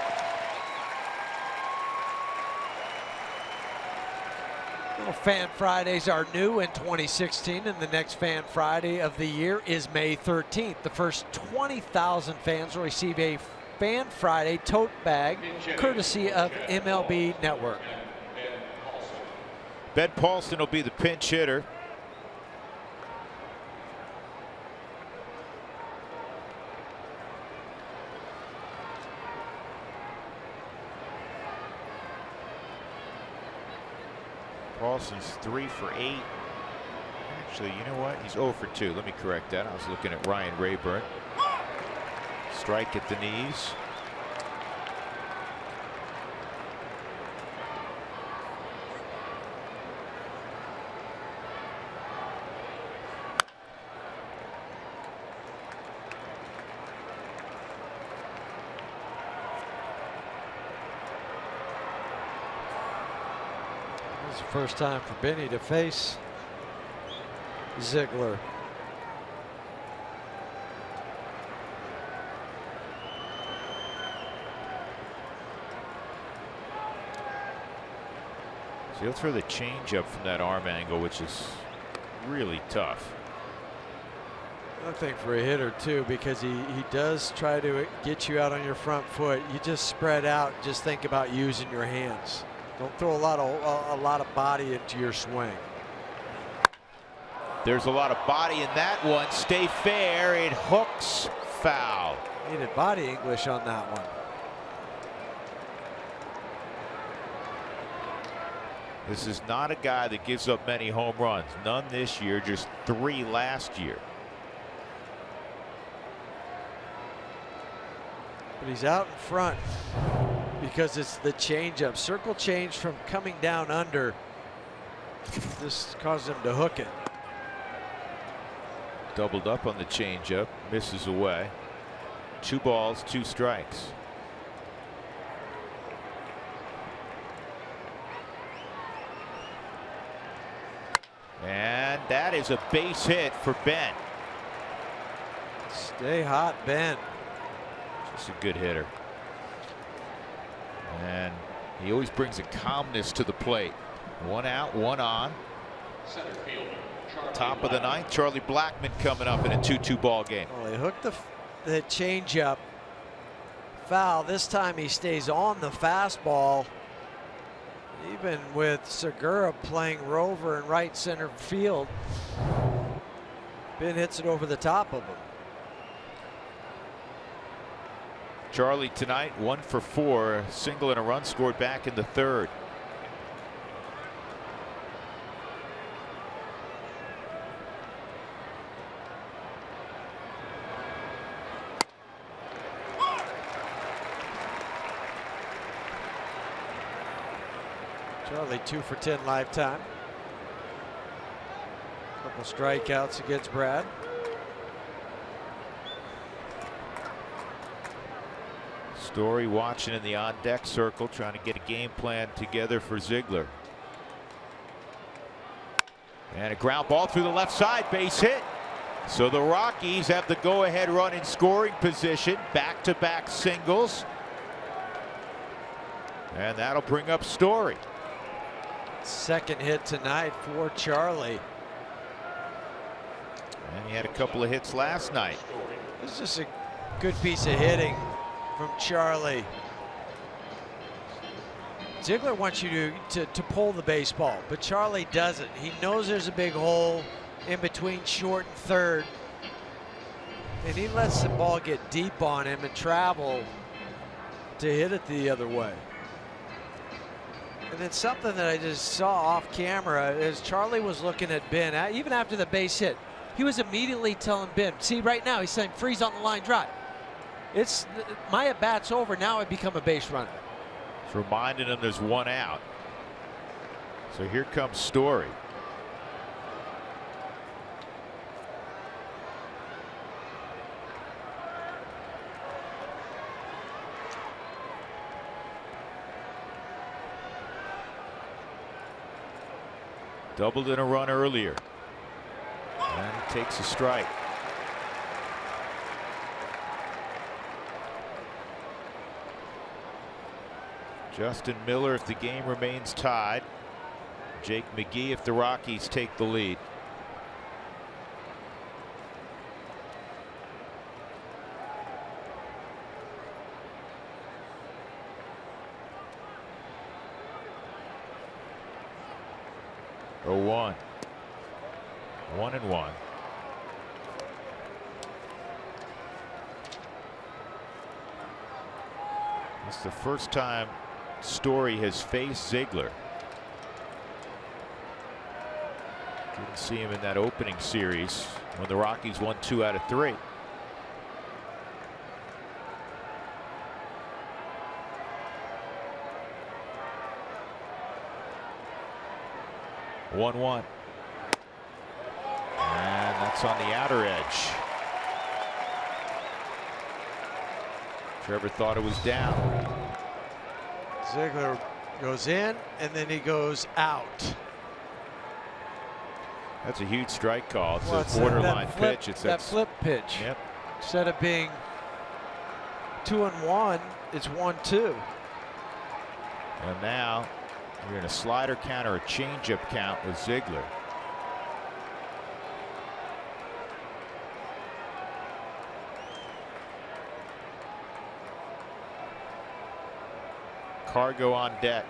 Well, Fan Fridays are new in 2016, and the next Fan Friday of the year is May 13th. The first 20,000 fans will receive a Fan Friday tote bag courtesy of MLB Network. Ben Paulson will be the pinch hitter. Paulson's 3 for 8. Actually, you know what? He's 0 for 2. Let me correct that. I was looking at Ryan Rayburn. Strike at the knees. It's the first time for Benny to face Ziegler. So he'll throw the changeup from that arm angle, which is really tough. Another thing for a hitter too, because he does try to get you out on your front foot. You just spread out. Just think about using your hands. Don't throw a lot of body into your swing. There's a lot of body in that one. Stay fair. It hooks, foul. Needed body English on that one. This is not a guy that gives up many home runs. None this year, just 3 last year. But he's out in front because it's the changeup. Circle change from coming down under. This caused him to hook it. Doubled up on the changeup, misses away. 2 balls, 2 strikes. And that is a base hit for Ben. Stay hot, Ben. Just a good hitter. And he always brings a calmness to the plate. 1 out, 1 on. Center fielder, Top of the 9th, Charlie Blackmon coming up in a 2-2 ball game. Well, he hooked the changeup. Foul. This time he stays on the fastball. Even with Segura playing rover in right center field, Ben hits it over the top of him. Charlie tonight 1 for 4, a single and a run scored back in the 3rd. Charlie 2 for 10 lifetime. Couple strikeouts against Brad. Story watching in the on deck circle, trying to get a game plan together for Ziegler. And a ground ball through the left side, base hit. So the Rockies have the go ahead run in scoring position. Back-to-back singles. And that'll bring up Story. Second hit tonight for Charlie. And he had a couple of hits last night. This is just a good piece of hitting from Charlie. Ziegler wants you to pull the baseball, but Charlie doesn't. He knows there's a big hole in between short and third, and he lets the ball get deep on him and travel to hit it the other way. And then something that I just saw off camera is Charlie was looking at Ben, even after the base hit. He was immediately telling Ben, see right now, he's saying freeze on the line drive. It's my at bat's over, now I become a base runner. It's reminding him there's 1 out. So here comes Story. Doubled in a run earlier. And he takes a strike. Justin Miller if the game remains tied. Jake McGee if the Rockies take the lead. Oh, 1. 1-1. It's the first time Story has faced Ziegler. Didn't see him in that opening series when the Rockies won 2 out of 3. One. And that's on the outer edge. Trevor thought it was down. Ziegler Goes in, and then he goes out. That's a huge strike call. It's Well, a borderline pitch. It's that flip pitch. Yep. Instead of being 2-1, it's 1-2. And now you're in a slider count or a changeup count with Ziegler. Cargo on deck.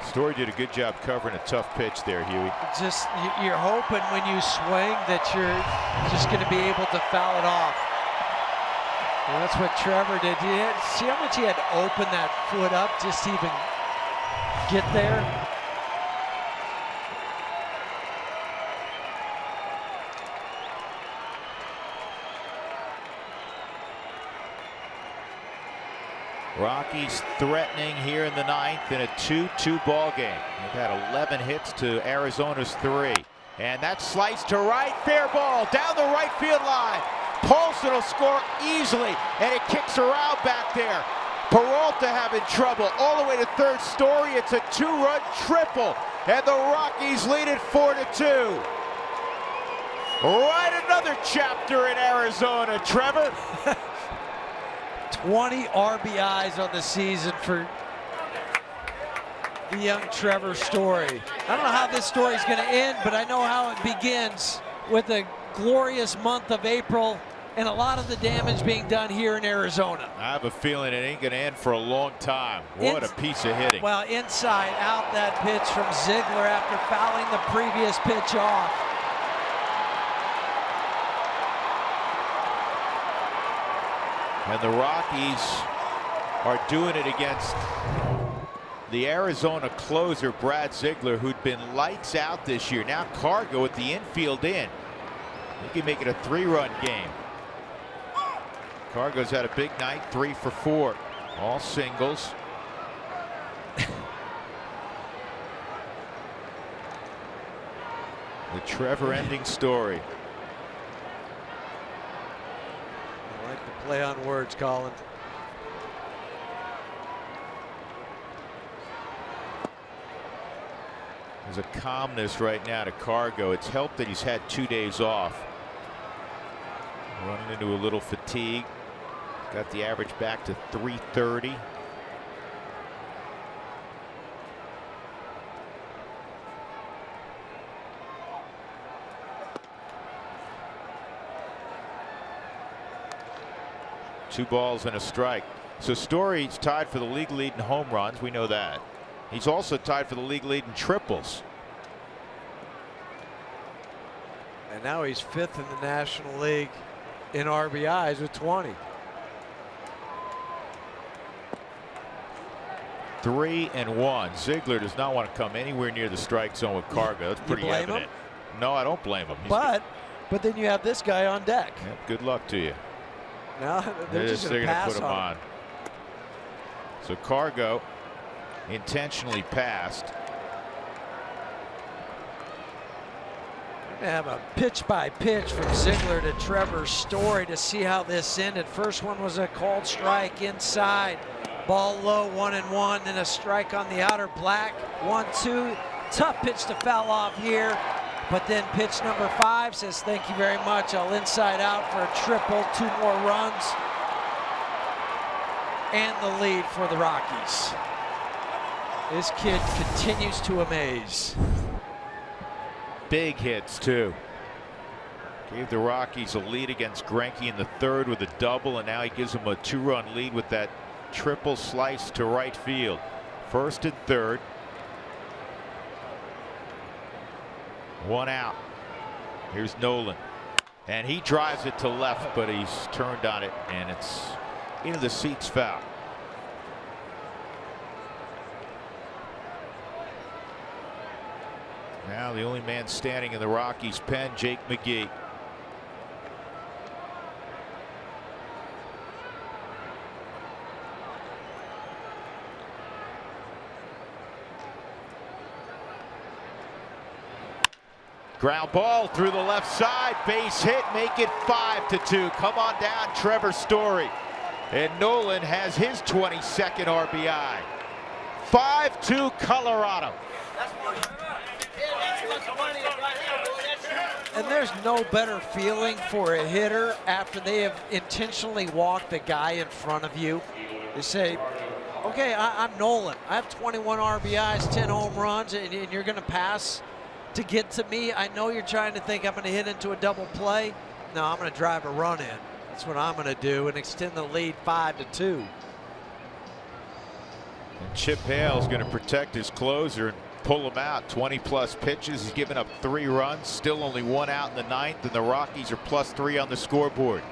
Story did a good job covering a tough pitch there, Huey. Just you're hoping when you swing that you're just going to be able to foul it off. And that's what Trevor did. See how much he had to open that foot up just to even get there? Rockies threatening here in the ninth in a 2-2 ball game. They've had 11 hits to Arizona's 3. And that slice to right, fair ball down the right field line. Paulson will score easily, and it kicks around back there. Peralta having trouble all the way to third. Story. It's a 2-run triple, and the Rockies lead it 4-2. Write another chapter in Arizona, Trevor. 20 RBIs on the season for the young Trevor Story. I don't know how this story is going to end, but I know how it begins with a glorious month of April and a lot of the damage being done here in Arizona. I have a feeling it ain't going to end for a long time. What a piece of hitting. Well, inside out that pitch from Ziegler after fouling the previous pitch off. And the Rockies are doing it against the Arizona closer, Brad Ziegler, who'd been lights out this year. Now Cargo with the infield in. He can make it a 3-run game. Cargo's had a big night, 3 for 4. All singles. The Trevor ending story. I like the play on words, Colin. There's a calmness right now to Cargo. It's helped that he's had 2 days off. Running into a little fatigue. Got the average back to 330. Two balls and a strike. So Story's tied for the league lead in home runs. We know that. He's also tied for the league lead in triples. And now he's 5th in the National League in RBIs with 20. 3-1. Ziegler does not want to come anywhere near the strike zone with Cargo. That's pretty evident. Him? No, I don't blame him. But then you have this guy on deck. Yep, good luck to you. Now they're just going to put him on. So Cargo intentionally passed. We're going to have a pitch by pitch from Ziegler to Trevor Story to see how this ended. First one was a called strike inside. Ball low, 1-1, then a strike on the outer black. 1-2. Tough pitch to foul off here. But then pitch number 5 says, thank you very much. I'll inside out for a triple, 2 more runs. And the lead for the Rockies. This kid continues to amaze. Big hits, too. Gave the Rockies a lead against Greinke in the 3rd with a double, and now he gives them a 2-run lead with that triple slice to right field. 1st and 3rd. 1 out. Here's Nolan. And he drives it to left, but he's turned on it, and it's into the seats foul. Now the only man standing in the Rockies' pen, Jake McGee. Ground ball through the left side, base hit, make it 5-2. Come on down, Trevor Story. And Nolan has his 22nd RBI. 5-2 Colorado. And there's no better feeling for a hitter after they have intentionally walked the guy in front of you. They say, okay, I'm Nolan. I have 21 RBIs, 10 home runs, and you're going to pass to get to me. I know you're trying to think I'm going to hit into a double play. No, I'm going to drive a run in. That's what I'm going to do and extend the lead 5-2. And Chip Hale's going to protect his closer and pull him out. 20-plus pitches. He's given up 3 runs. Still only 1 out in the 9th, and the Rockies are +3 on the scoreboard.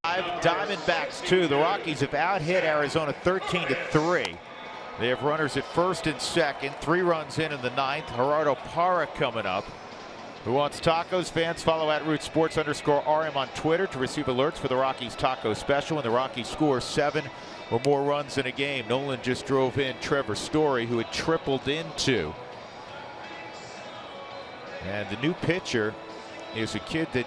Diamondbacks 2. The Rockies have out-hit Arizona 13-3. They have runners at first and second. 3 runs in the 9th. Gerardo Parra coming up. Who wants tacos? Fans follow @RootsSports_RM on Twitter to receive alerts for the Rockies taco special. And the Rockies score 7 or more runs in a game. Nolan just drove in Trevor Story, who had tripled into. And the new pitcher is a kid that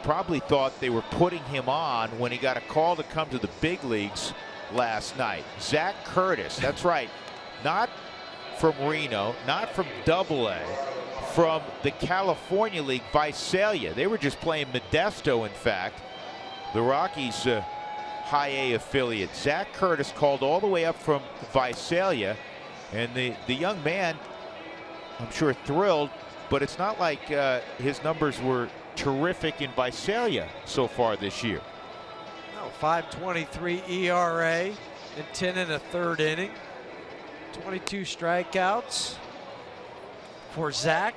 probably thought they were putting him on when he got a call to come to the big leagues last night. Zach Curtis, that's right, not from Reno, not from AA, from the California League, Visalia. They were just playing Modesto, in fact. The Rockies high A affiliate. Zach Curtis called all the way up from Visalia, and the young man, I'm sure, thrilled, but it's not like his numbers were terrific in Visalia so far this year. No, 5.23 ERA in 10 1/3 inning. 22 strikeouts for Zach.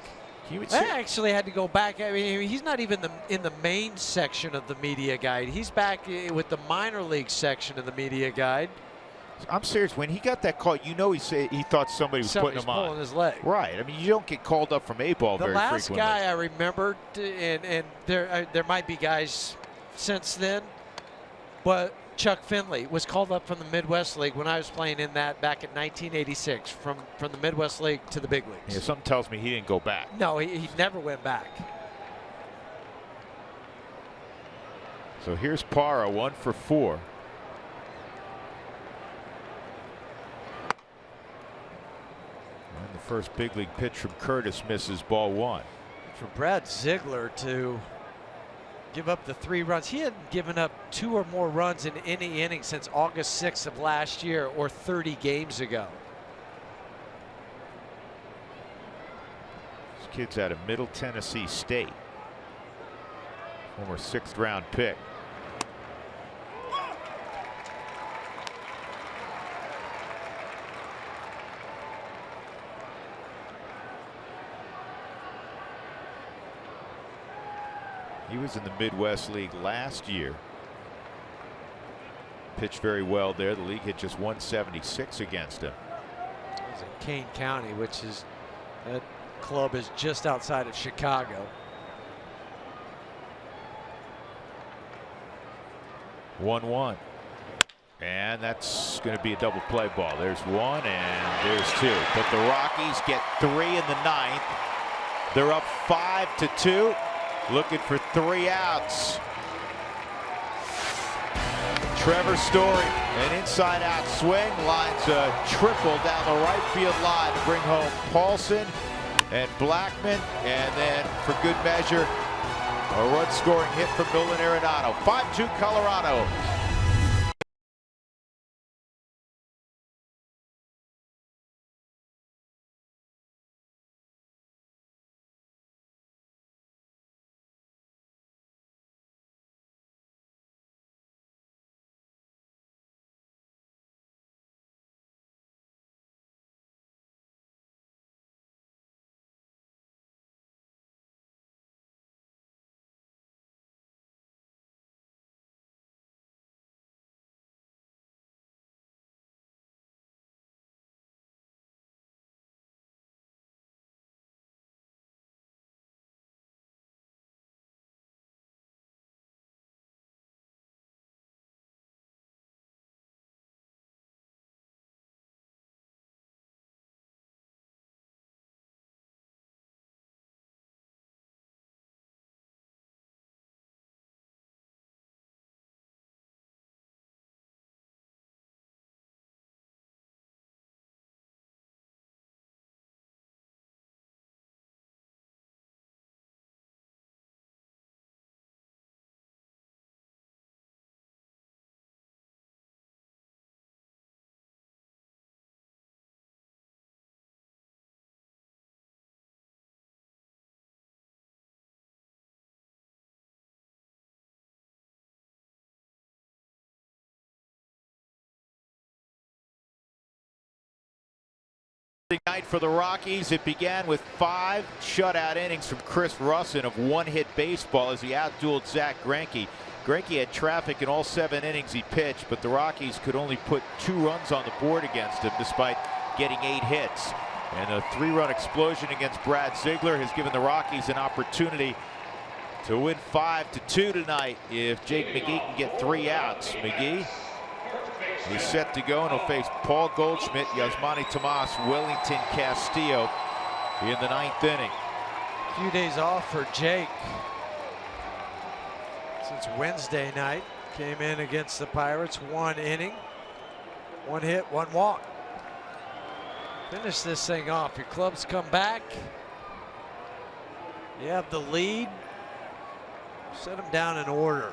I actually had to go back. I mean, he's not even in the main section of the media guide. He's back with the minor league section of the media guide. I'm serious. When he got that call, you know, he thought somebody was putting him on. Pulling his leg. Right. I mean, you don't get called up from A-ball very frequently. The last guy I remembered, and there might be guys since then, but Chuck Finley was called up from the Midwest League when I was playing in that back in 1986, from the Midwest League to the big leagues. Yeah, something tells me he didn't go back. No, he never went back. So here's Parra, 1 for 4. And the first big league pitch from Curtis misses, ball 1. For Brad Ziegler to give up the 3 runs. He hadn't given up 2 or more runs in any inning since August 6th of last year, or 30 games ago. This kid's out of Middle Tennessee State. Former 6th round pick. He was in the Midwest League last year. Pitched very well there. The league hit just 176 against him. It was in Kane County, which is, that club is just outside of Chicago. 1-1. And that's going to be a double play ball. There's one and there's two. But the Rockies get 3 in the 9th. They're up 5-2. Looking for 3 outs. Trevor Story, an inside-out swing, lines a triple down the right field line to bring home Paulson and Blackman, and then for good measure, a run-scoring hit from Nolan Arenado. 5-2 Colorado. Night for the Rockies. It began with 5 shutout innings from Chris Russin of one-hit baseball as he outdueled Zach Greinke. Greinke had traffic in all 7 innings he pitched, but the Rockies could only put 2 runs on the board against him despite getting 8 hits. And a 3-run explosion against Brad Ziegler has given the Rockies an opportunity to win 5-2 tonight if Jake McGee can get 3 outs. McGee is set to go, and he'll face Paul Goldschmidt, Yasmani Tomas, Wellington Castillo in the 9th inning. A few days off for Jake since Wednesday night. Came in against the Pirates, 1 inning, 1 hit, 1 walk. Finish this thing off. Your clubs come back. You have the lead. Set them down in order.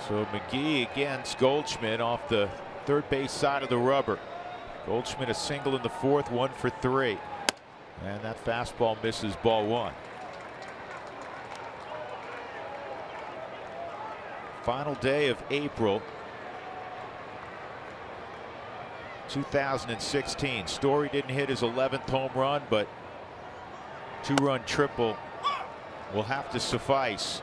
So McGee against Goldschmidt off the third base side of the rubber. Goldschmidt a single in the 4th, 1 for 3. And that fastball misses, ball 1. Final day of April 2016. Story didn't hit his 11th home run, but 2-run triple will have to suffice.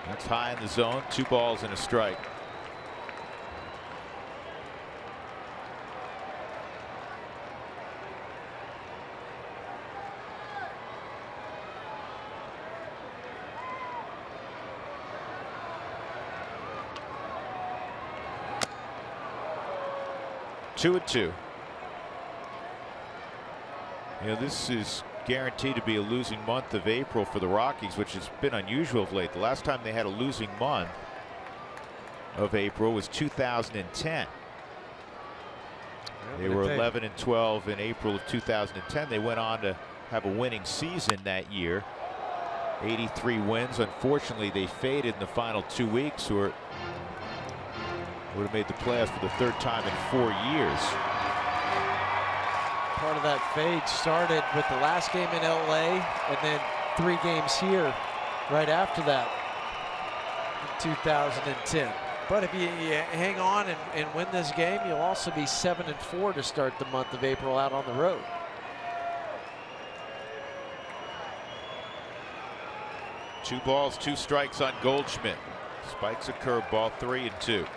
That's high in the zone. 2 balls and a strike. Two and 2. You know, this is guaranteed to be a losing month of April for the Rockies, which has been unusual of late. The last time they had a losing month of April was 2010. They were 11-12 in April of 2010. They went on to have a winning season that year. 83 wins. Unfortunately, they faded in the final 2 weeks, or would have made the playoffs for the 3rd time in 4 years. part of that fade started with the last game in LA and then 3 games here right after that in 2010. But if you hang on and win this game, you'll also be 7-4 to start the month of April out on the road. Two balls, 2 strikes on Goldschmidt. Spikes a curveball, 3-2.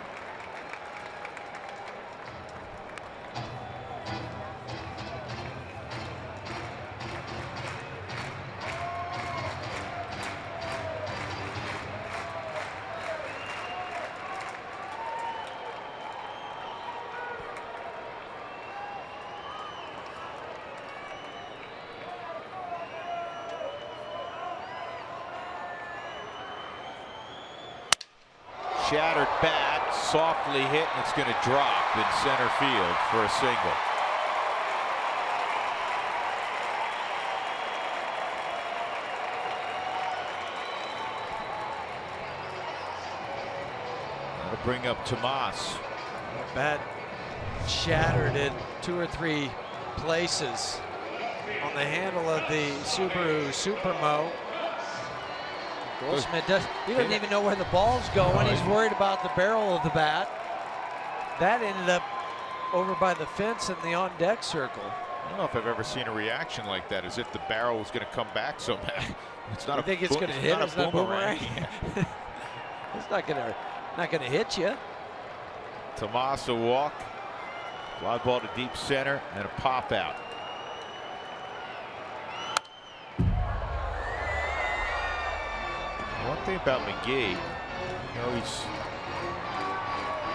Shattered bat, softly hit, and it's going to drop in center field for a single. That'll bring up Tomas. The bat shattered in 2 or 3 places on the handle of the Subaru Supermo. Goldschmidt doesn't even know where the ball's going. He's worried about the barrel of the bat. That ended up over by the fence in the on-deck circle. I don't know if I've ever seen a reaction like that, as if the barrel was going to come back somehow. It's not. You think it's going to hit? It's not a boomerang. It's not going to hit you. Tomas a walk, fly ball to deep center, and a pop out. One thing about McGee, you know, he's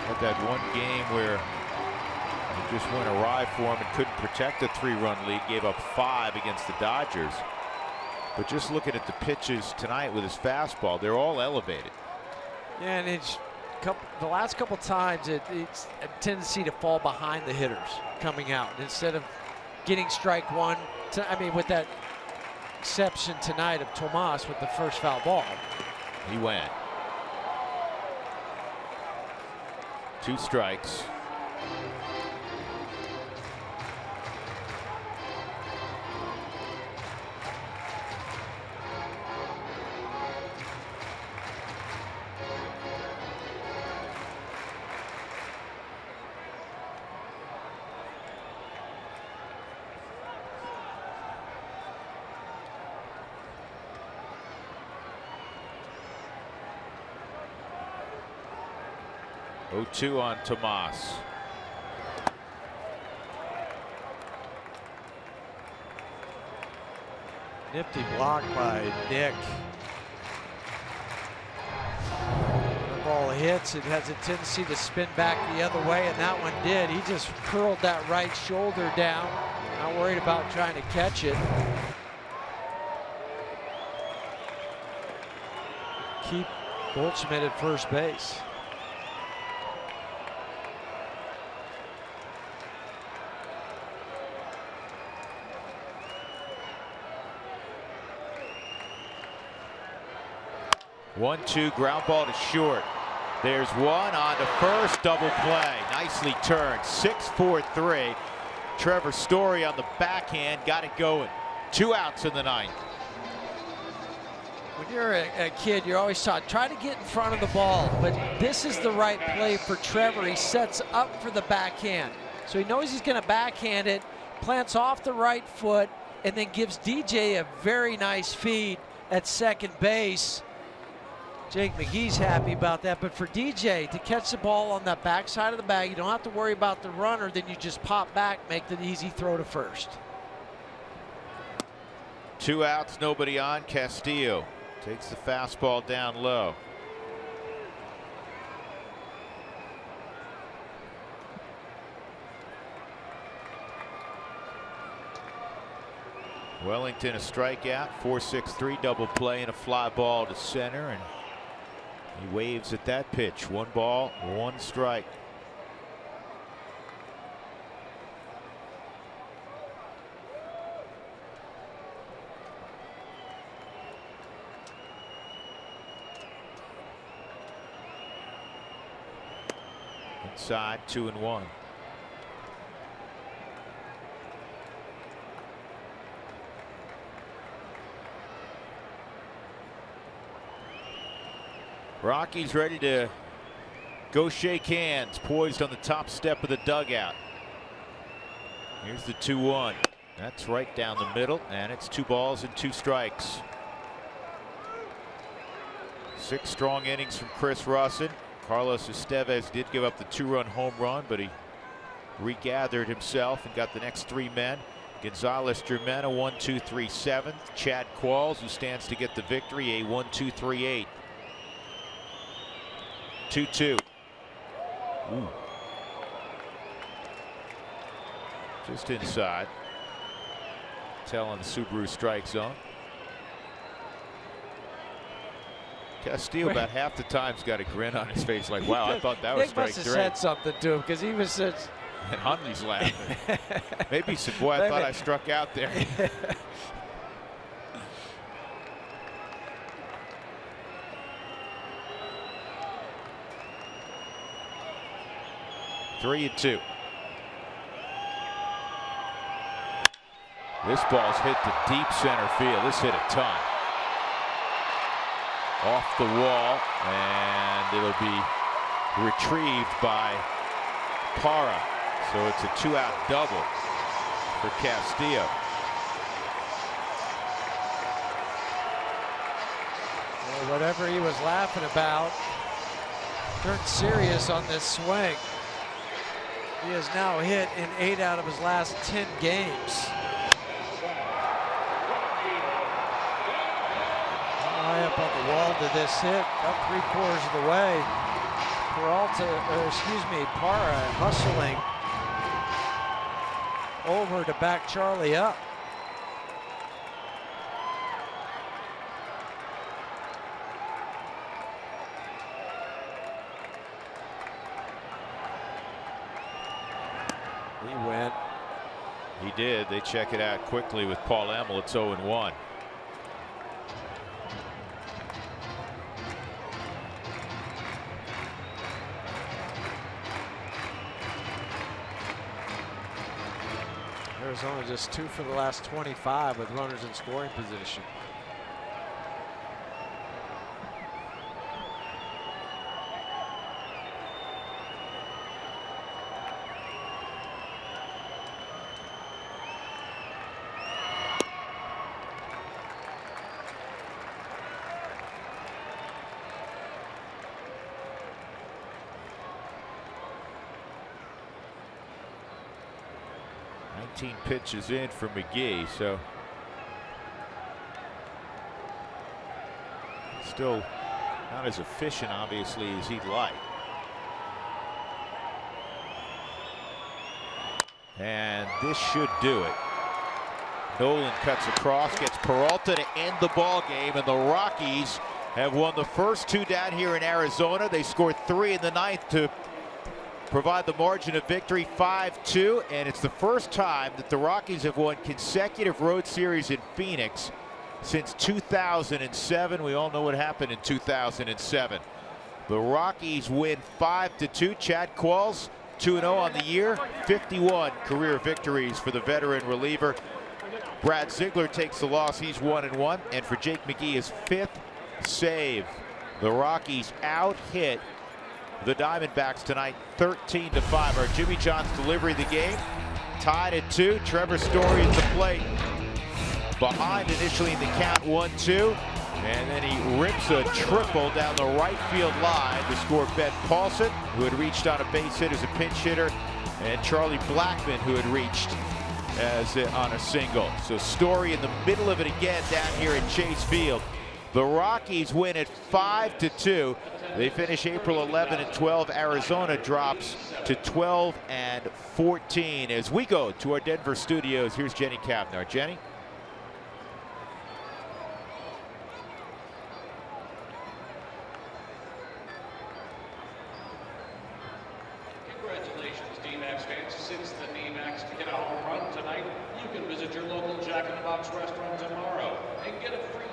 had that one game where it just went awry for him and couldn't protect a 3-run lead, gave up 5 against the Dodgers. But just looking at the pitches tonight with his fastball, they're all elevated. Yeah, and the last couple times it's a tendency to fall behind the hitters coming out instead of getting strike one. With that exception tonight of Tomas with the first foul ball. He went. 2 strikes. Oh-2 on Tomas. Nifty block by Nick. The ball hits, it has a tendency to spin back the other way, and that one did. He just curled that right shoulder down. Not worried about trying to catch it. Keep Goldschmidt at first base. 1-2, ground ball to short. There's one on to first, double play. Nicely turned. 6-4-3. Trevor Story on the backhand, got it going. 2 outs in the 9th. When you're a kid, you're always taught, try to get in front of the ball, but this is the right play for Trevor. He sets up for the backhand. So he knows he's going to backhand it, plants off the right foot, and then gives DJ a very nice feed at second base. Jake McGee's happy about that, but for DJ to catch the ball on that backside of the bag, you don't have to worry about the runner, then you just pop back, make the easy throw to first. 2 outs, nobody on. Castillo takes the fastball down low. Wellington a strikeout, 4-6-3 double play and a fly ball to center, and he waves at that pitch. 1 ball, 1 strike. Inside, 2-1. Rockies ready to go shake hands, poised on the top step of the dugout. Here's the 2-1. That's right down the middle, and it's 2 balls and 2 strikes. 6 strong innings from Chris Russin. Carlos Estevez did give up the 2-run home run, but he regathered himself and got the next 3 men. Gonzalez Germana 1-2-3 7th. Chad Qualls, who stands to get the victory, a 1-2-3 8th. 2-2. Ooh. Just inside. Tell on the Subaru strike zone. Castillo about half the time's got a grin on his face like, wow, I thought that was strike 3. Nick must have said something to him because he was such. And Hundley's laughing. Maybe he said, boy, I thought I struck out there. 3-2. This ball's hit to deep center field. This hit a ton. Off the wall, and it'll be retrieved by Parra. So it's a 2-out double for Castillo. Well, whatever he was laughing about turned serious on this swing. He has now hit in 8 out of his last 10 games. High up on the wall to this hit, up 3/4 of the way. Parra hustling over to back Charlie up. He went. He did. They check it out quickly with Paul Emmel. It's 0-1. Arizona just 2 for the last 25 with runners in scoring position. Pitches in for McGee, so still not as efficient, obviously, as he'd like. And this should do it. Nolan cuts across, gets Peralta to end the ball game, and the Rockies have won the first 2 down here in Arizona. They scored 3 in the 9th to provide the margin of victory, 5-2, and it's the first time that the Rockies have won consecutive road series in Phoenix since 2007. We all know what happened in 2007. The Rockies win 5-2. Chad Qualls 2-0 on the year, 51 career victories for the veteran reliever. Brad Ziegler takes the loss. He's 1-1, and for Jake McGee, his 5th save. The Rockies out-hit the Diamondbacks tonight 13-5. Our Jimmy John's delivery of the game, tied at 2. Trevor Story at the plate, behind initially in the count 1-2, and then he rips a triple down the right field line to score Ben Paulson, who had reached on a base hit as a pinch hitter, and Charlie Blackmon, who had reached as on a single. So Story in the middle of it again down here at Chase Field. The Rockies win at 5-2. They finish April 11-12. Arizona drops to 12-14. As we go to our Denver studios, here's Jenny Kapner. Jenny? Congratulations, D-Backs fans. Since the D-Backs hit a home run tonight, you can visit your local Jack in the Box restaurant tomorrow and get a free